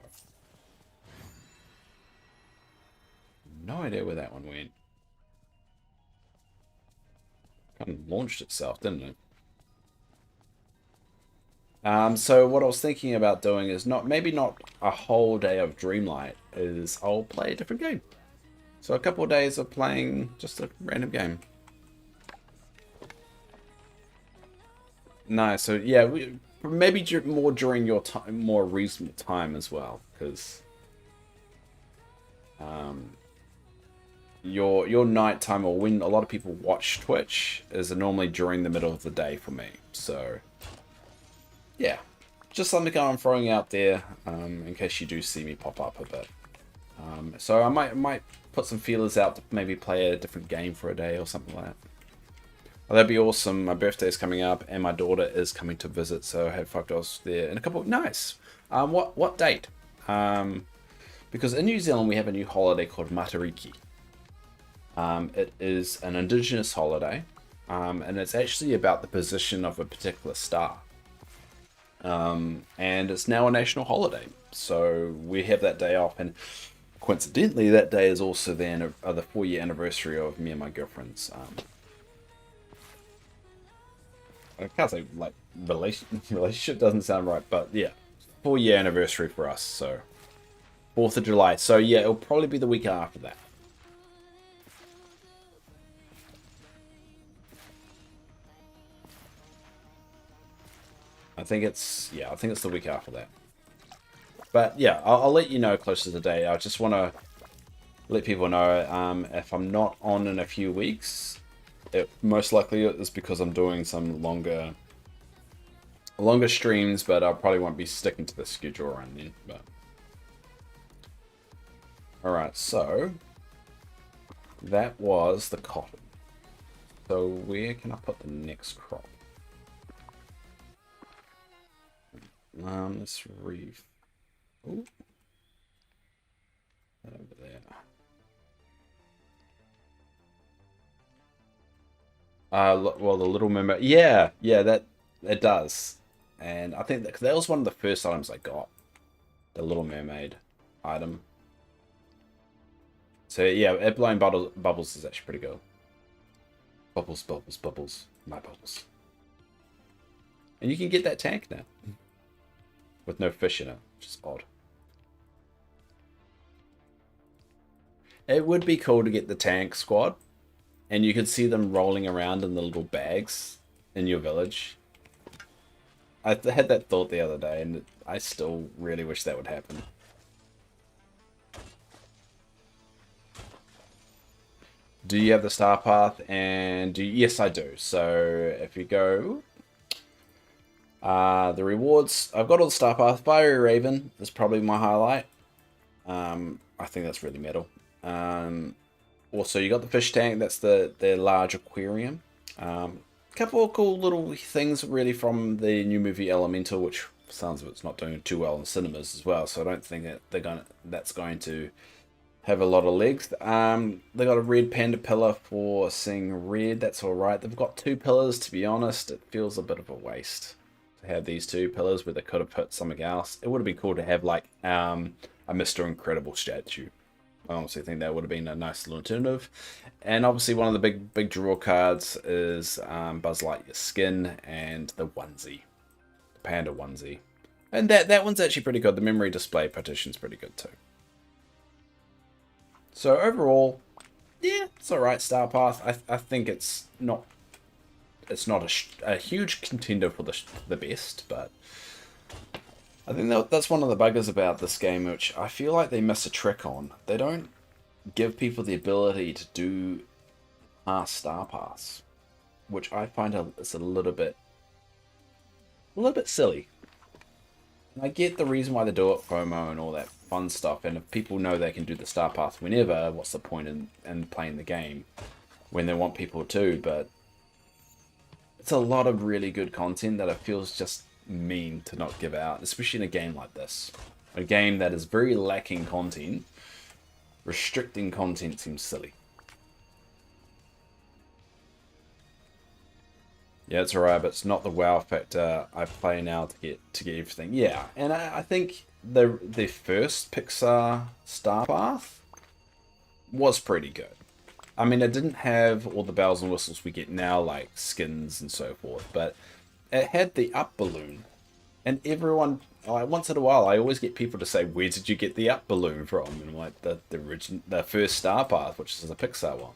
No idea where that one went. Kind of launched itself, didn't it? So what I was thinking about doing is maybe not a whole day of Dreamlight, is I'll play a different game. So a couple of days of playing just a random game. Nice. So yeah, maybe more during your time, more reasonable time as well, because your night time, or when a lot of people watch Twitch, is normally during the middle of the day for me. So yeah, just something I'm throwing out there in case you do see me pop up a bit. So I might put some feelers out to maybe play a different game for a day or something like that. Well, that'd be awesome. My birthday is coming up and my daughter is coming to visit, so I have $5 there and a couple. Nice. What date? Because in New Zealand we have a new holiday called Matariki. It is an indigenous holiday, and it's actually about the position of a particular star. And it's now a national holiday, so we have that day off, and coincidentally that day is also the 4-year anniversary of me and my girlfriend's I can't say like relationship doesn't sound right, but yeah, 4-year anniversary for us. So 4th of July. So yeah, it'll probably be the week after that. I think it's the week after that. But yeah, I'll let you know closer to the day. I just want to let people know if I'm not on in a few weeks, it most likely is because I'm doing some longer streams, but I probably won't be sticking to the schedule around then. But all right, so that was the cotton. So where can I put the next crop? Let's reef. Ooh. Over there. Well, the Little Mermaid. Yeah, that it does. And I think that was one of the first items I got. The Little Mermaid item. So yeah, air blowing bubbles is actually pretty good. Bubbles, bubbles, bubbles. My bubbles. And you can get that tank now. With no fish in it, which is odd. It would be cool to get the tank squad. And you could see them rolling around in the little bags in your village. I had that thought the other day, and I still really wish that would happen. Do you have the star path? And yes, I do. So if you go, the rewards, I've got all the star path. Fiery Raven is probably my highlight. I think that's really metal. Also, you got the fish tank. That's the large aquarium. Couple of cool little things really from the new movie Elemental, which sounds of it's not doing too well in cinemas as well. So I don't think that that's going to have a lot of legs. They got a red panda pillar for seeing red. That's all right. They've got 2 pillars. To be honest, it feels a bit of a waste to have these 2 pillars where they could have put something else. It would have been cool to have like a Mr. Incredible statue. I honestly think that would have been a nice little alternative. And obviously one of the big draw cards is Buzz Lightyear's skin and the onesie. The panda onesie. And that one's actually pretty good. The memory display partition's pretty good too. So overall, yeah, it's alright, Star Path. I think it's not a huge contender for the best, but I think that's one of the buggers about this game, which I feel like they miss a trick on. They don't give people the ability to do past Star Paths, which I find is a little bit silly. And I get the reason why they do it, promo and all that fun stuff, and if people know they can do the Star Path whenever, what's the point in playing the game when they want people to? But it's a lot of really good content that it feels just mean to not give out, especially in a game like this. A game that is very lacking content. Restricting content seems silly. Yeah, it's alright, but it's not the wow factor I play now to get everything. Yeah, and I think the first Pixar Star Path was pretty good. I mean, it didn't have all the bells and whistles we get now, like skins and so forth, but it had the up balloon. And everyone, like, once in a while, I always get people to say, "Where did you get the up balloon from?" And like the first Star Path, which is a Pixar one.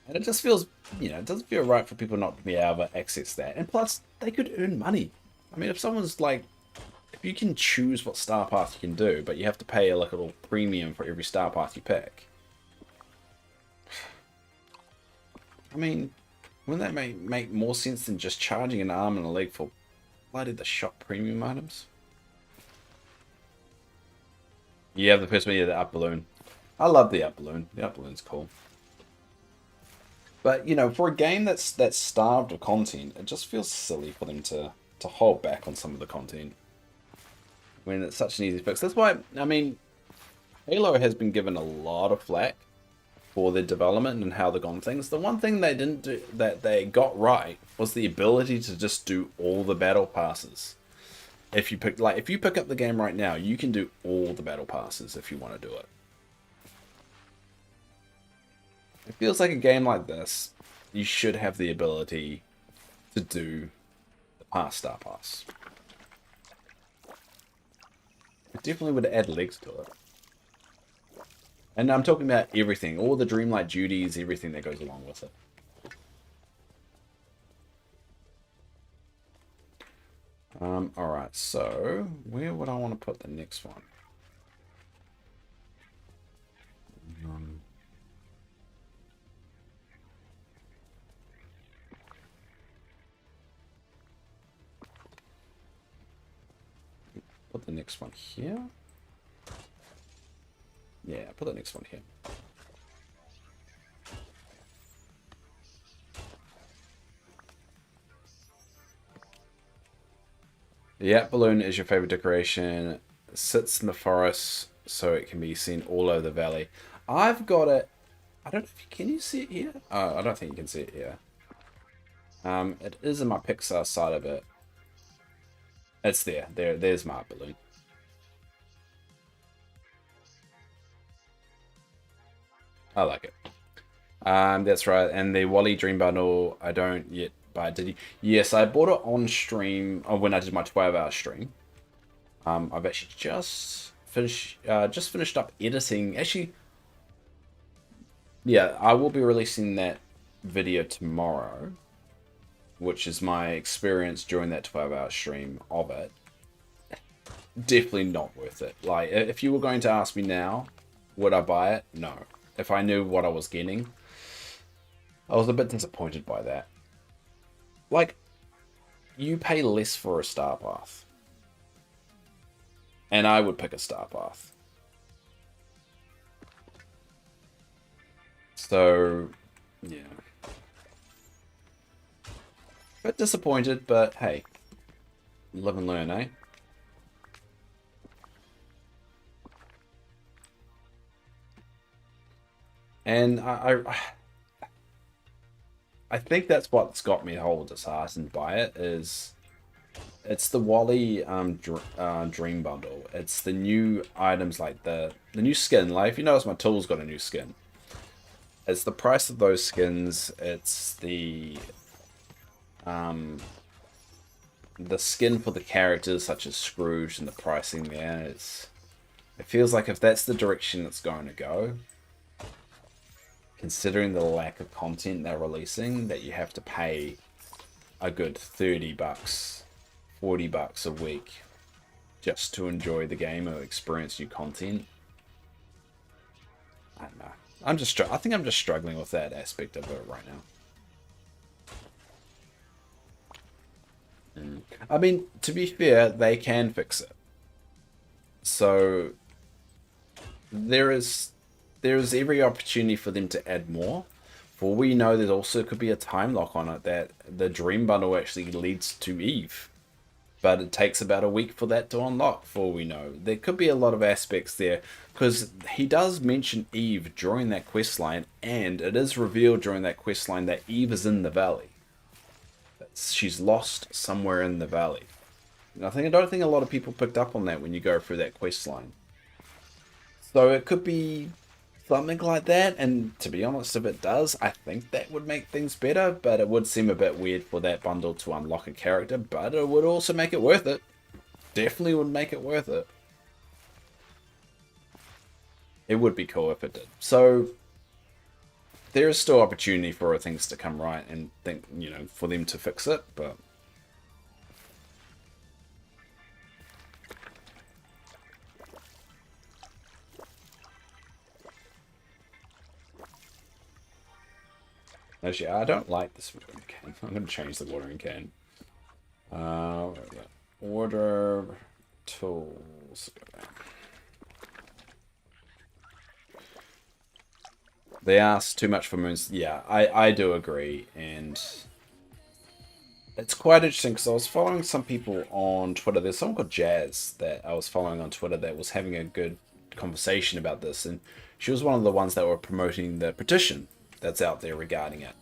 And it just feels, it doesn't feel right for people not to be able to access that. And plus, they could earn money. I mean, if someone's like, if you can choose what Star Path you can do, but you have to pay like a little premium for every Star Path you pick. I mean, wouldn't that make more sense than just charging an arm and a leg for the shop premium items? Yeah, the first one, yeah, the up balloon. I love the up balloon. The up balloon's cool. But, for a game that's starved of content, it just feels silly for them to hold back on some of the content when it's such an easy fix. That's why, I mean, Halo has been given a lot of flack for their development and how they've gone things. The one thing they didn't do, that they got right, was the ability to just do all the battle passes. If you pick up the game right now, you can do all the battle passes if you want to do it. It feels like a game like this, you should have the ability to do the past Star Pass. It definitely would add legs to it. And I'm talking about everything, all the Dreamlight duties, everything that goes along with it. Alright, so where would I want to put the next one? Put the next one here. Yeah, put the next one here. Yeah, balloon is your favorite decoration. It sits in the forest so it can be seen all over the valley. I've got it. I don't know if you can you see it here? I don't think you can see it here. It is in my Pixar side of it. It's there. There's my balloon. I like it. That's right. And the Wally Dream Bundle, I don't yet buy. Did you? Yes, I bought it on stream. Or when I did my 12-hour stream. I've actually just finished up editing. Actually, yeah, I will be releasing that video tomorrow, which is my experience during that 12-hour stream of it. Definitely not worth it. Like, if you were going to ask me now, would I buy it? No. If I knew what I was getting, I was a bit disappointed by that. Like, you pay less for a Star Path. And I would pick a Star Path. So, yeah. Bit disappointed, but hey. Live and learn, eh? And I think that's what's got me whole disheartened by it is it's the Wally Dream Bundle. It's the new items like the new skin. Like if you notice my tool's got a new skin. It's the price of those skins. It's the skin for the characters such as Scrooge and the pricing there. It feels like if that's the direction it's going to go, considering the lack of content they're releasing, that you have to pay a good $30, $40 a week just to enjoy the game or experience new content. I don't know. I think I'm just struggling with that aspect of it right now. I mean, to be fair, they can fix it. So there is every opportunity for them to add more. For all we know, there also could be a time lock on it that the Dream Bundle actually leads to Eve. But it takes about a week for that to unlock, for all we know. There could be a lot of aspects there, because he does mention Eve during that questline, and it is revealed during that questline that Eve is in the valley. She's lost somewhere in the valley. And I don't think a lot of people picked up on that when you go through that questline. So it could be something like that, and to be honest, if it does, I think that would make things better, but it would seem a bit weird for that bundle to unlock a character, but it would also make it worth it. Definitely would make it worth it. It would be cool if it did. So there is still opportunity for things to come right and think, for them to fix it, but actually, I don't like this watering can. I'm going to change the watering can. Order tools. They ask too much for moons. Yeah, I do agree. And it's quite interesting because I was following some people on Twitter. There's someone called Jazz that I was following on Twitter that was having a good conversation about this. And she was one of the ones that were promoting the petition that's out there regarding it.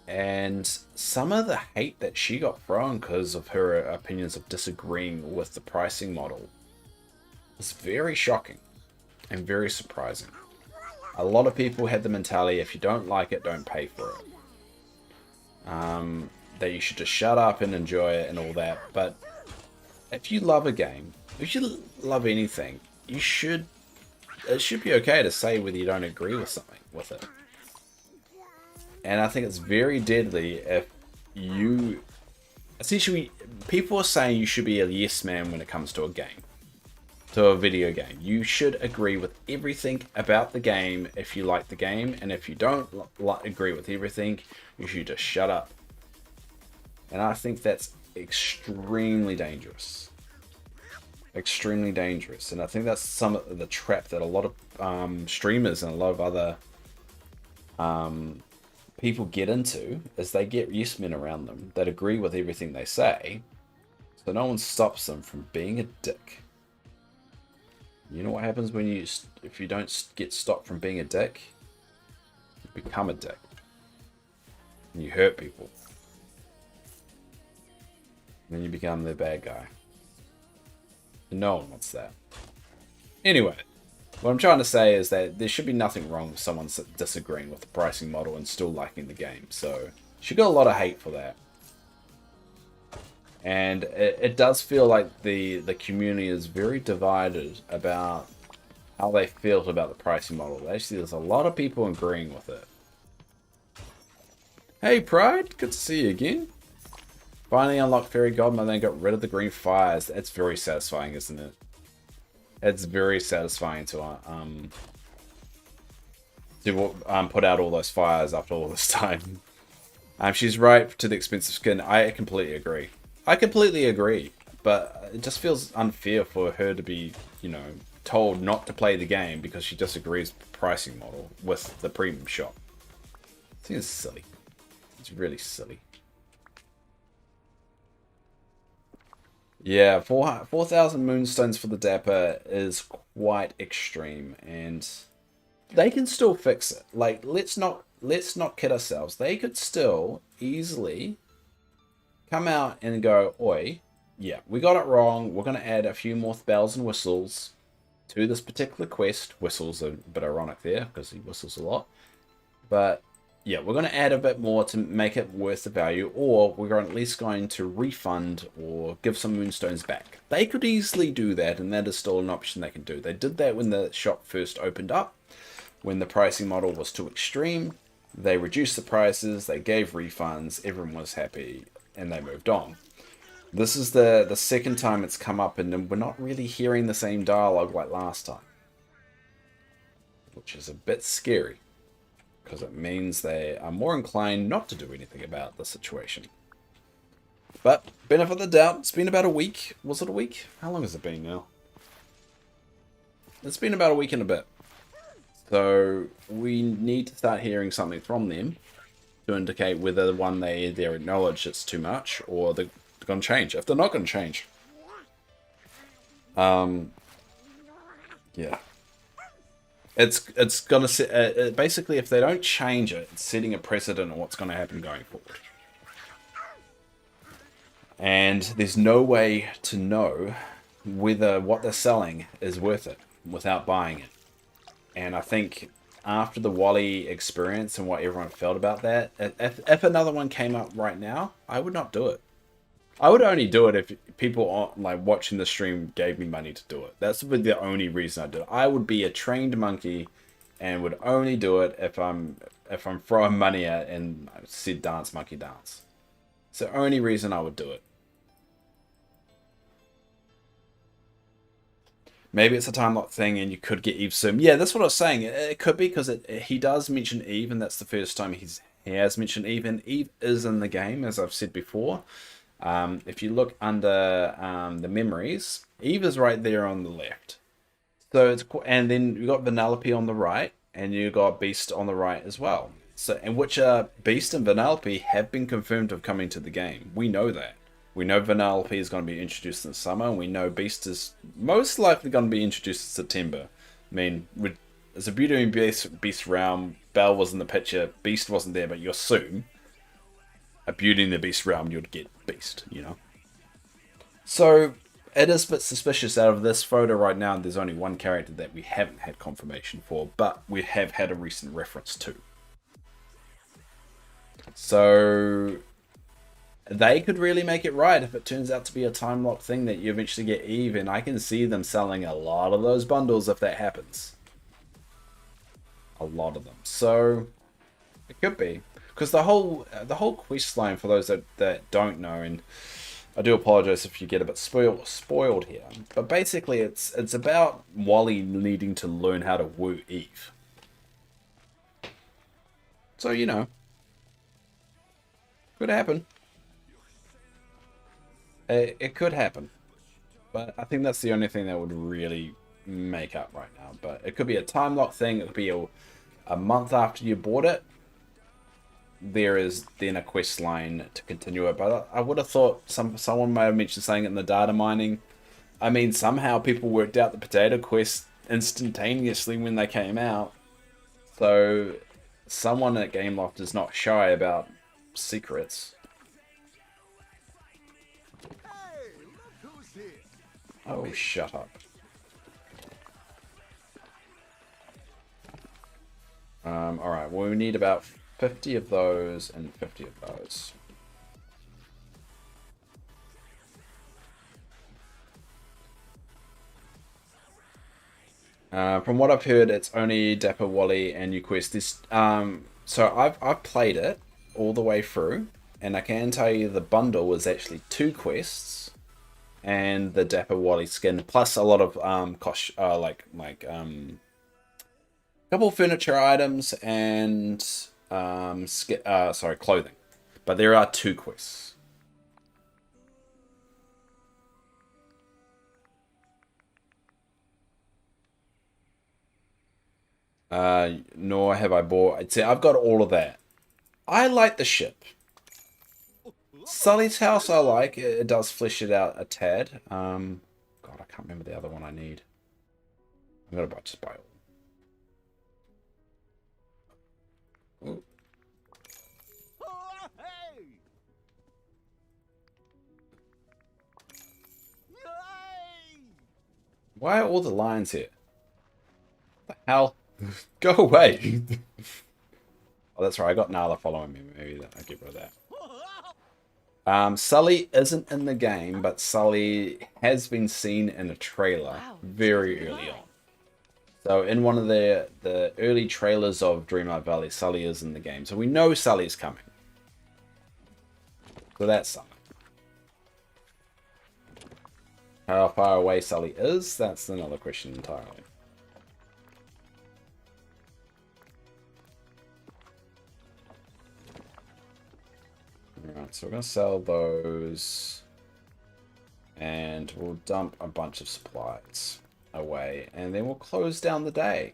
And some of the hate that she got thrown because of her opinions of disagreeing with the pricing model was very shocking and very surprising. A lot of people had the mentality, if you don't like it, don't pay for it. that you should just shut up and enjoy it and all that. But if you love a game, if you love anything, it should be okay to say whether you don't agree with something with it. And I think it's very deadly if you... Essentially, people are saying you should be a yes man when it comes to a game. To a video game. You should agree with everything about the game if you like the game. And if you don't agree with everything, you should just shut up. And I think that's extremely dangerous. Extremely dangerous. And I think that's some of the trap that a lot of streamers and a lot of other... people get into, is they get yes men around them that agree with everything they say, so no one stops them from being a dick. You know what happens when if you don't get stopped from being a dick? You become a dick. And you hurt people. And then you become the bad guy. And no one wants that. Anyway. What I'm trying to say is that there should be nothing wrong with someone disagreeing with the pricing model and still liking the game. So she got a lot of hate for that. And it does feel like the community is very divided about how they feel about the pricing model. Actually, there's a lot of people agreeing with it. Hey Pride, good to see you again. Finally unlocked Fairy Godmother and got rid of the green fires. That's very satisfying, isn't it? It's very satisfying to put out all those fires after all this time. She's right to the expensive skin. I completely agree. But it just feels unfair for her to be, told not to play the game because she disagrees with the pricing model with the premium shop. I think it's silly. It's really silly. Yeah, 4,000 moonstones for the Dapper is quite extreme, and they can still fix it. Like, let's not kid ourselves. They could still easily come out and go, oi, yeah, we got it wrong. We're going to add a few more bells and whistles to this particular quest. Whistles are a bit ironic there, because he whistles a lot. But yeah, we're going to add a bit more to make it worth the value, or we're at least going to refund or give some moonstones back. They could easily do that, and that is still an option they can do. They did that when the shop first opened up, when the pricing model was too extreme. They reduced the prices, they gave refunds, everyone was happy, and they moved on. This is the second time it's come up, and we're not really hearing the same dialogue like last time, which is a bit scary, because it means they are more inclined not to do anything about the situation. But, benefit of the doubt, it's been about a week. Was it a week? How long has it been now? It's been about a week and a bit. So, we need to start hearing something from them to indicate whether, one, they either acknowledge it's too much, or they're going to change. If they're not going to change. Yeah. It's going to set... basically, if they don't change it, it's setting a precedent on what's going to happen going forward. And there's no way to know whether what they're selling is worth it without buying it. And I think after the Wally experience and what everyone felt about that, if another one came up right now, I would not do it. I would only do it if people like watching the stream gave me money to do it. That's the only reason I do it. I would be a trained monkey and would only do it if I'm throwing money at and said dance monkey dance. It's the only reason I would do it. Maybe it's a time lock thing and you could get Eve soon. Yeah, that's what I was saying. It could be because he does mention Eve, and that's the first time he has mentioned Eve. And Eve is in the game, as I've said before. If you look under the memories, Eve is right there on the left. So and then you got Vanellope on the right, and you got Beast on the right as well. So, and which Beast and Vanellope have been confirmed of coming to the game. We know that. We know Vanellope is going to be introduced in the summer, and we know Beast is most likely going to be introduced in September. I mean, it's a Beauty and Beast realm. Belle was in the picture, Beast wasn't there, but you assume a Beauty and the Beast realm, you'd get Beast, you know. So it is a bit suspicious. Out of this photo right now, there's only one character that we haven't had confirmation for, but we have had a recent reference to. So they could really make it right if it turns out to be a time lock thing that you eventually get Eve, and I can see them selling a lot of those bundles if that happens. A lot of them. So it could be. Because the whole quest line, for those that don't know, and I do apologize if you get a bit spoiled here, but basically it's about Wally needing to learn how to woo Eve. So, you know, could happen. It could happen. But I think that's the only thing that would really make up right now. But it could be a time lock thing. It could be a month after you bought it. There is then a quest line to continue it. But I would have thought someone might have mentioned saying it in the data mining. I mean, somehow people worked out the potato quest instantaneously when they came out. So someone at Gameloft is not shy about secrets. Oh, shut up. Alright, well, we need about 50 of those and 50 of those. From what I've heard, it's only Dapper Wally and UQuest. This, so I've played it all the way through, and I can tell you the bundle was actually 2 quests and the Dapper Wally skin, plus a lot of couple furniture items and clothing. But there are 2 quests. Nor have I bought. I'd say I've got all of that. I like the ship. Sully's house I like. It does flesh it out a tad. God, I can't remember the other one I need. I'm gonna just buy all. Ooh. Why are all the lions here? What the hell? Go away! Oh, that's right. I got Nala following me. Maybe I get rid of that. Sully isn't in the game, but Sully has been seen in a trailer very early on. So in one of the early trailers of Dreamlight Valley, Sully is in the game. So we know Sully's coming. So that's something. How far away Sully is, that's another question entirely. Alright, so we're going to sell those. And we'll dump a bunch of supplies away. And then we'll close down the day.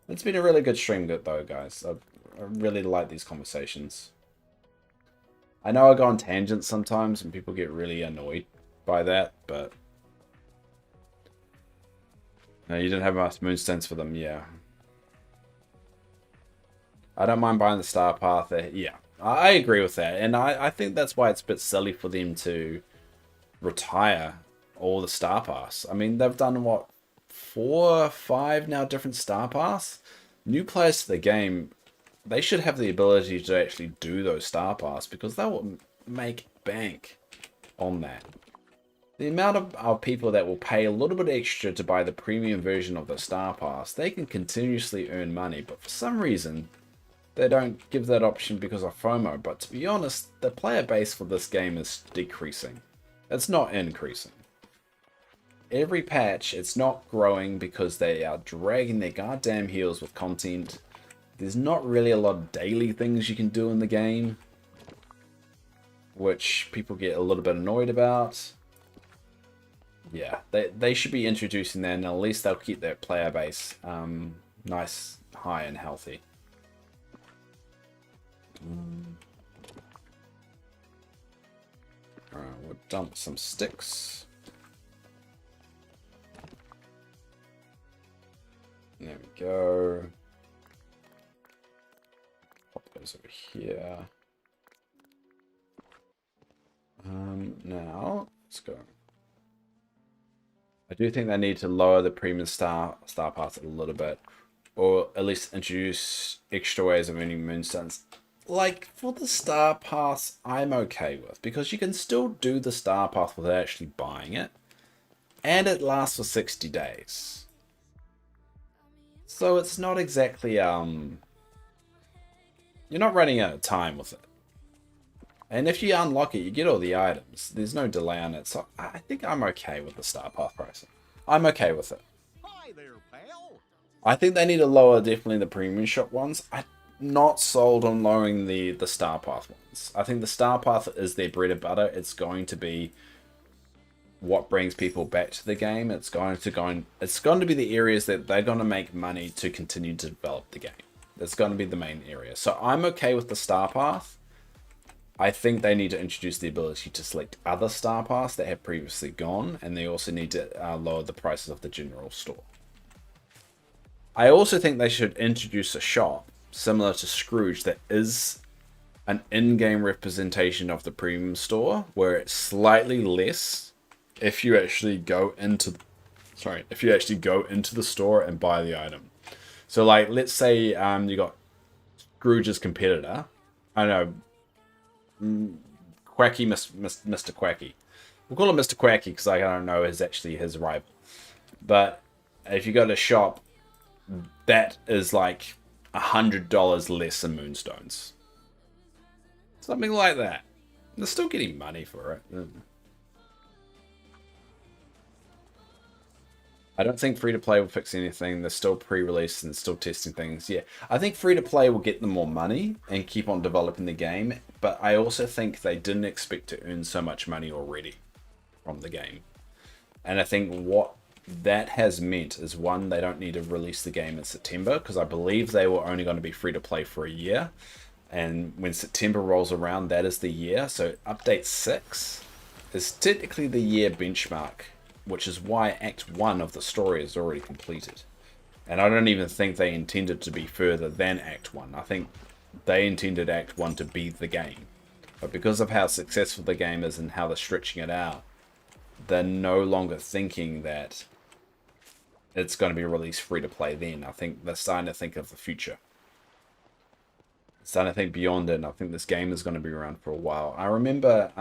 It's been a really good stream though, guys. I really like these conversations. I know I go on tangents sometimes and people get really annoyed by that, but... No, you didn't have enough moonstones for them, yeah. I don't mind buying the Star Path. Yeah, I agree with that. And I think that's why it's a bit silly for them to retire all the Star Pass. I mean, they've done, what, 4 or 5 now different Star Pass? New players to the game, they should have the ability to actually do those Star Pass because that will make bank on that. The amount of people that will pay a little bit extra to buy the premium version of the Star Pass, they can continuously earn money, but for some reason, they don't give that option because of FOMO. But to be honest, the player base for this game is decreasing. It's not increasing. Every patch, it's not growing because they are dragging their goddamn heels with content. There's not really a lot of daily things you can do in the game, which people get a little bit annoyed about. Yeah, they should be introducing that, and at least they'll keep their player base nice, high, and healthy. Alright, we'll dump some sticks. There we go. Pop those over here. Now, let's go. I do think they need to lower the premium star pass a little bit, or at least introduce extra ways of earning moonstones. like, for the Star Pass, I'm okay with, because you can still do the Star Pass without actually buying it, and it lasts for 60 days. So it's not exactly, you're not running out of time with it. And if you unlock it, you get all the items. There's no delay on it, so I think I'm okay with the Star Pass pricing. I'm okay with it. Hi there, pal. I think they need to lower definitely the premium shop ones. I'm not sold on lowering the Star Path ones. I think the Star Path is their bread and butter. It's going to be what brings people back to the game. It's going to be the areas that they're going to make money to continue to develop the game. That's going to be the main area. So I'm okay with the Star Path. I think they need to introduce the ability to select other Star Paths that have previously gone, and they also need to lower the prices of the general store. I also think they should introduce a shop similar to Scrooge that is an in-game representation of the premium store, where it's slightly less if you actually go into the store and buy the item. So, like, let's say you got Scrooge's competitor. I don't know, Quacky, Mr. Quacky. We'll call him Mr. Quacky because I don't know is actually his rival. But if you go to a shop, that is like $100 less than Moonstones. Something like that. They're still getting money for it. I don't think free-to-play will fix anything. They're still pre-release and still testing things. Yeah, I think free-to-play will get them more money and keep on developing the game. But I also think they didn't expect to earn so much money already from the game. And I think what that has meant is, one, they don't need to release the game in September, because I believe they were only going to be free-to-play for a year. And when September rolls around, that is the year. So update 6 is technically the year benchmark, which is why Act 1 of the story is already completed. And I don't even think they intended to be further than Act 1. I think they intended Act 1 to be the game. But because of how successful the game is and how they're stretching it out, they're no longer thinking that it's going to be released free-to-play then. I think they're starting to think of the future. Starting to think beyond it, and I think this game is going to be around for a while. I remember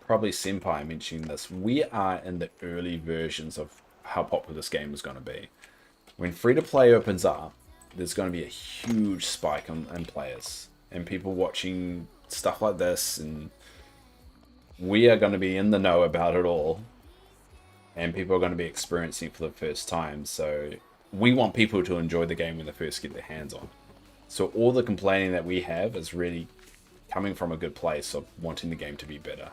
probably Senpai mentioning this. We are in the early versions of how popular this game is going to be. When free-to-play opens up, there's going to be a huge spike in players and people watching stuff like this, and we are going to be in the know about it all, and people are going to be experiencing it for the first time. So we want people to enjoy the game when they first get their hands on. So all the complaining that we have is really coming from a good place of wanting the game to be better.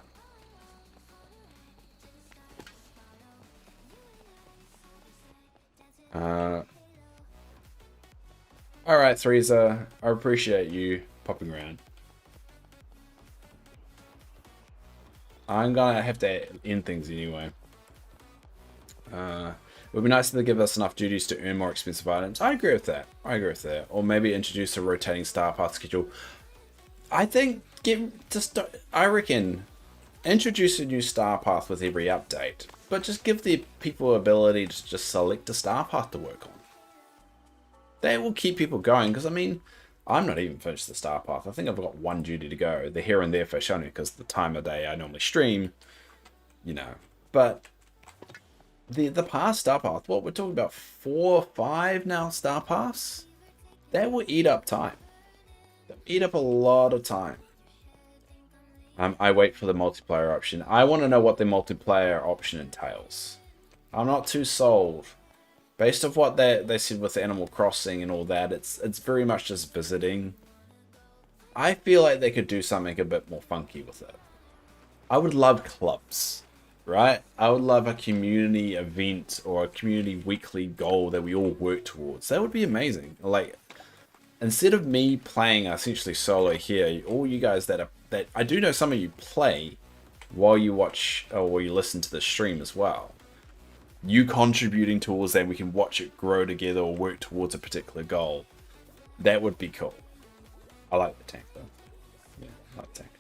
Alright, Threeza, I appreciate you popping around. I'm gonna have to end things anyway. It would be nice if they give us enough duties to earn more expensive items. I agree with that. Or maybe introduce a rotating star path schedule. I think I reckon introduce a new star path with every update, but just give the people ability to just select a star path to work on. That will keep people going, because I mean, I'm not even finished the star path. I think I've got one duty to go. The here and there fish only because the time of day I normally stream, but the past star path, what we're talking about, 4 or 5 now star paths, that will eat up time. They'll eat up a lot of time. I wait for the multiplayer option. I want to know what the multiplayer option entails. I'm not too sold. Based off what they said with Animal Crossing and all that, it's very much just visiting. I feel like they could do something a bit more funky with it. I would love clubs, right? I would love a community event or a community weekly goal that we all work towards. That would be amazing. Like, instead of me playing essentially solo here, all you guys that I do know some of you play while you watch or while you listen to the stream as well. You contributing towards that, we can watch it grow together or work towards a particular goal. That would be cool. I like the tank though. Yeah, I like the tank.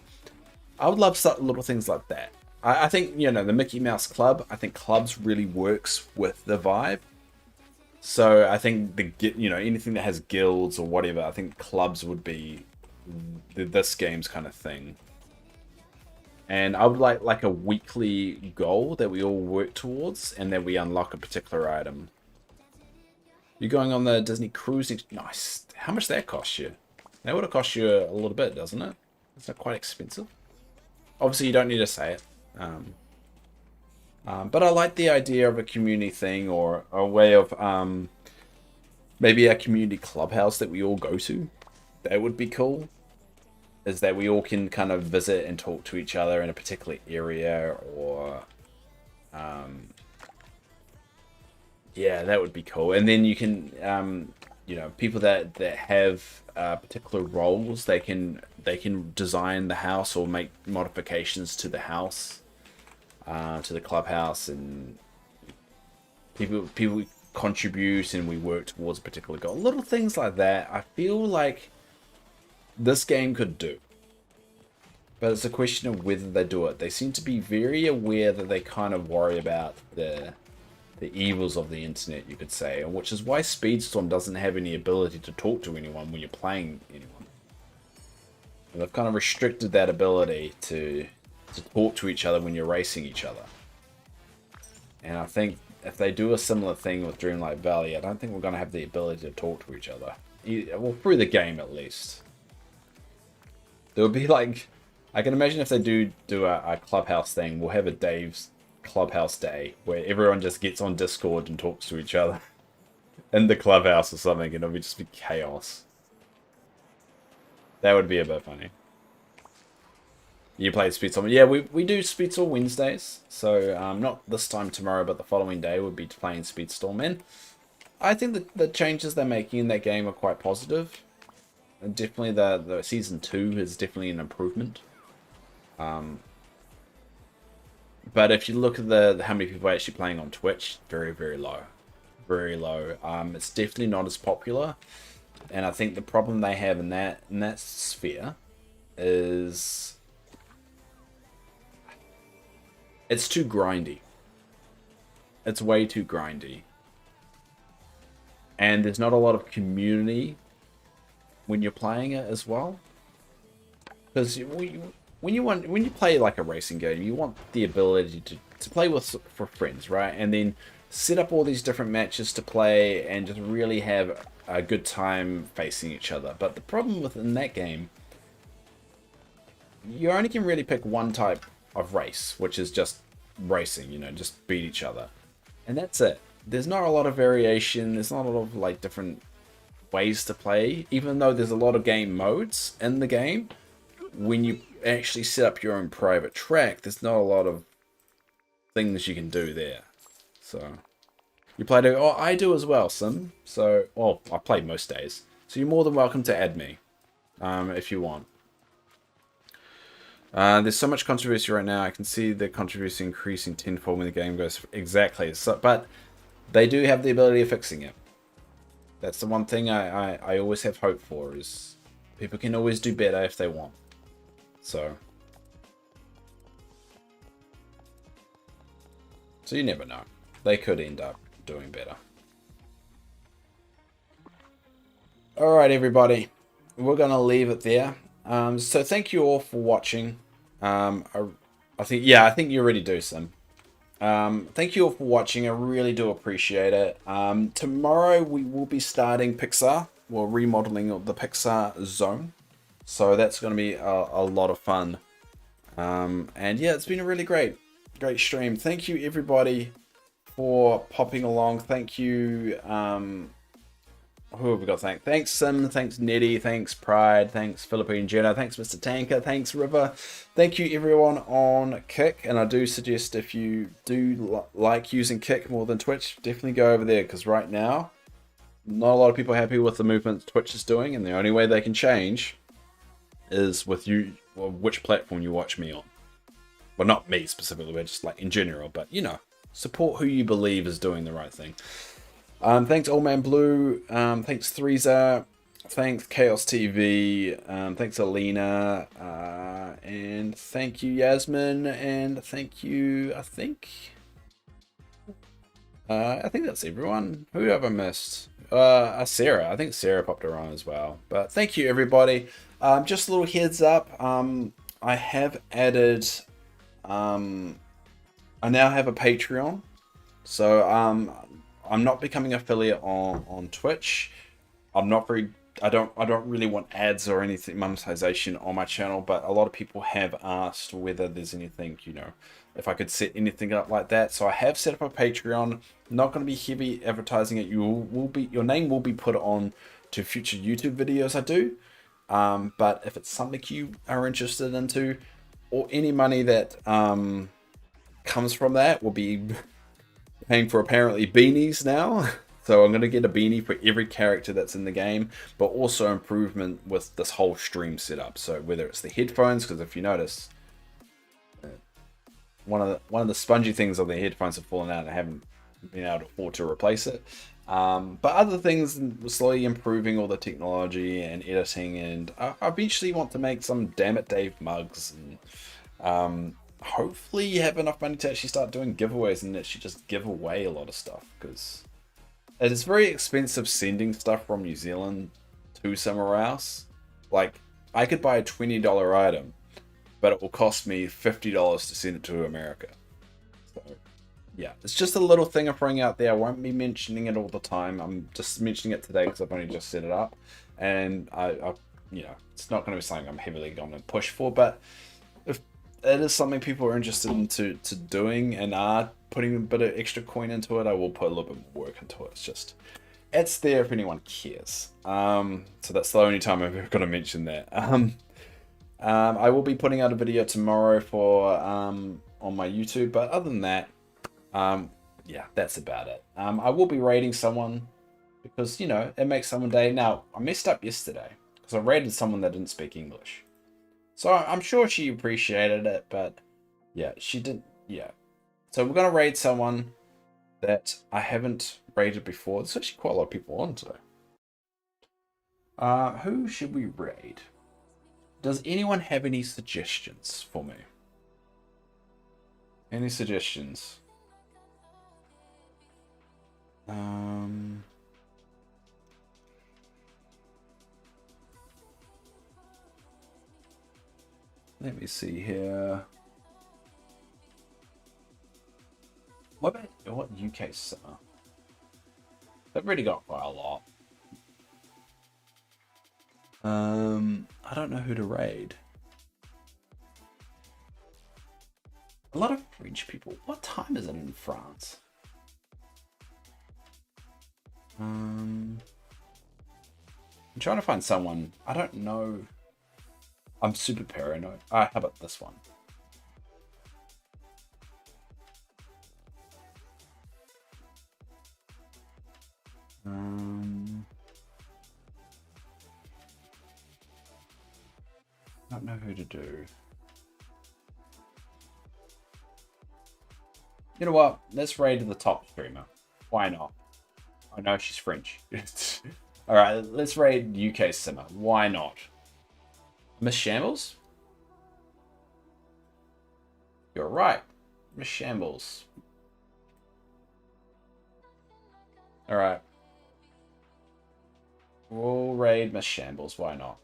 I would love little things like that. I think, the Mickey Mouse Club, I think clubs really works with the vibe. So I think anything that has guilds or whatever, I think clubs would be this game's kind of thing. And I would like a weekly goal that we all work towards, and that we unlock a particular item. You're going on the Disney cruise next... Nice. How much that cost you? That would have cost you a little bit, doesn't it? Is that quite expensive? Obviously, you don't need to say it. But I like the idea of a community thing, or a way of maybe a community clubhouse that we all go to. That would be cool. Is that we all can kind of visit and talk to each other in a particular area, or yeah, that would be cool. And then you can you know, people that have particular roles, they can design the house or make modifications to the house, to the clubhouse, and people contribute, and we work towards a particular goal. Little things like that, I feel like this game could do. But it's a question of whether they do it. They seem to be very aware that they kind of worry about the evils of the internet, you could say, which is why Speedstorm doesn't have any ability to talk to anyone when you're playing anyone. And they've kind of restricted that ability to talk to each other when you're racing each other. And I think if they do a similar thing with Dreamlight Valley, I don't think we're going to have the ability to talk to each other. Well, through the game at least. There would be like... I can imagine if they do a clubhouse thing, we'll have a Dave's Clubhouse Day where everyone just gets on Discord and talks to each other in the clubhouse or something, and it'll just be chaos. That would be a bit funny. You played Speedstorm? Yeah, we do Speedstorm Wednesdays, so not this time tomorrow, but the following day we'll be playing Speedstorm. And I think that the changes they're making in that game are quite positive. And definitely the season 2 is definitely an improvement. But if you look at how many people are actually playing on Twitch, very, very low. Very low. It's definitely not as popular. And I think the problem they have in that sphere is it's too grindy. It's way too grindy. And there's not a lot of community when you're playing it as well. Because when you play like a racing game, you want the ability to play for friends, right? And then set up all these different matches to play and just really have a good time facing each other. But the problem within that game, you only can really pick one type of race, which is just racing, you know, just beat each other. And that's it. There's not a lot of variation, there's not a lot of like different ways to play, even though there's a lot of game modes in the game. When you actually set up your own private track, there's not a lot of things you can do there. So you play to... Oh, I do as well, Sim. So, well, I play most days. So you're more than welcome to add me, if you want. There's so much controversy right now. I can see the controversy increasing tenfold when the game goes... Exactly. So, but they do have the ability of fixing it. That's the one thing I always have hope for, is people can always do better if they want. So you never know. They could end up doing better. Alright, everybody. We're going to leave it there. So thank you all for watching. I think you already do, Sim. Thank you all for watching. I really do appreciate it. Tomorrow we will be starting Pixar. We're remodeling the Pixar zone. So that's going to be a lot of fun. And yeah, it's been a really great stream. Thank you everybody for popping along. Thank you. Who have we got to thank? Thanks Sim, thanks Nettie, thanks Pride, thanks Philippine Jenna, thanks Mr. Tanker, thanks River. Thank you everyone on Kick. And I do suggest if you do like using Kick more than Twitch, definitely go over there, because right now not a lot of people are happy with the movement Twitch is doing, and the only way they can change is with you, or which platform you watch me on. Well, not me specifically, but just like in general, but you know, support who you believe is doing the right thing. Thanks Old Man Blue, thanks Threeza, thanks Chaos TV, thanks Alina, and thank you Yasmin, and thank you, I think that's everyone. Who have I missed? Sarah. I think Sarah popped her on as well. But thank you, everybody. Just a little heads up. I have added. I now have a Patreon. So I'm not becoming affiliate on Twitch. I'm not very. I don't really want ads or anything monetization on my channel. But a lot of people have asked whether there's anything, if I could set anything up like that. So I have set up a Patreon. Not going to be heavy advertising it. Your name will be put on to future YouTube videos I do. But if it's something you are interested into, or any money that comes from that will be paying for apparently beanies now. So I'm going to get a beanie for every character that's in the game, but also improvement with this whole stream setup. So whether it's the headphones, because if you notice, one of the spongy things of the headphones have fallen out and I haven't been able to afford to replace it. But other things, slowly improving all the technology and editing, and I eventually want to make some Damn It Dave mugs, and hopefully have enough money to actually start doing giveaways and actually just give away a lot of stuff, because it is very expensive sending stuff from New Zealand to somewhere else. Like, I could buy a $20 item, but it will cost me $50 to send it to America. So, yeah, it's just a little thing I'm throwing out there. I won't be mentioning it all the time. I'm just mentioning it today because I've only just set it up. And I it's not going to be something I'm heavily going to push for, but if it is something people are interested into doing and are putting a bit of extra coin into it, I will put a little bit more work into it. It's there if anyone cares. So that's the only time I'm ever going to mention that. I will be putting out a video tomorrow for on my YouTube, but other than that, yeah, that's about it. I will be raiding someone because, it makes someone day. Now, I messed up yesterday because I raided someone that didn't speak English. So I'm sure she appreciated it, but yeah, she didn't. Yeah. So we're going to raid someone that I haven't raided before. There's actually quite a lot of people on today. Who should we raid? Does anyone have any suggestions for me? Any suggestions? Let me see here. What UK summer? They've already got quite a lot. I don't know who to raid. A lot of French people. What time is it in France? I'm trying to find someone. I don't know. I'm super paranoid. How about this one? I don't know who to do. You know what? Let's raid the top streamer. Why not? I know she's French. Alright, let's raid UK Simmer. Why not? Miss Shambles? You're right. Miss Shambles. Alright. We'll raid Miss Shambles. Why not?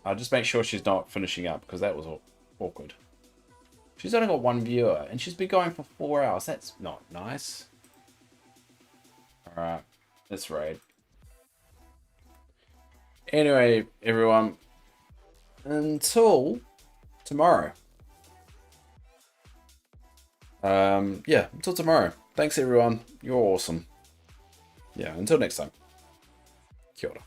I'll just make sure she's not finishing up, because that was awkward. She's only got one viewer, and she's been going for 4 hours. That's not nice. Alright, let's raid. Anyway, everyone, until tomorrow. Yeah, until tomorrow. Thanks, everyone. You're awesome. Yeah, until next time. Kia ora.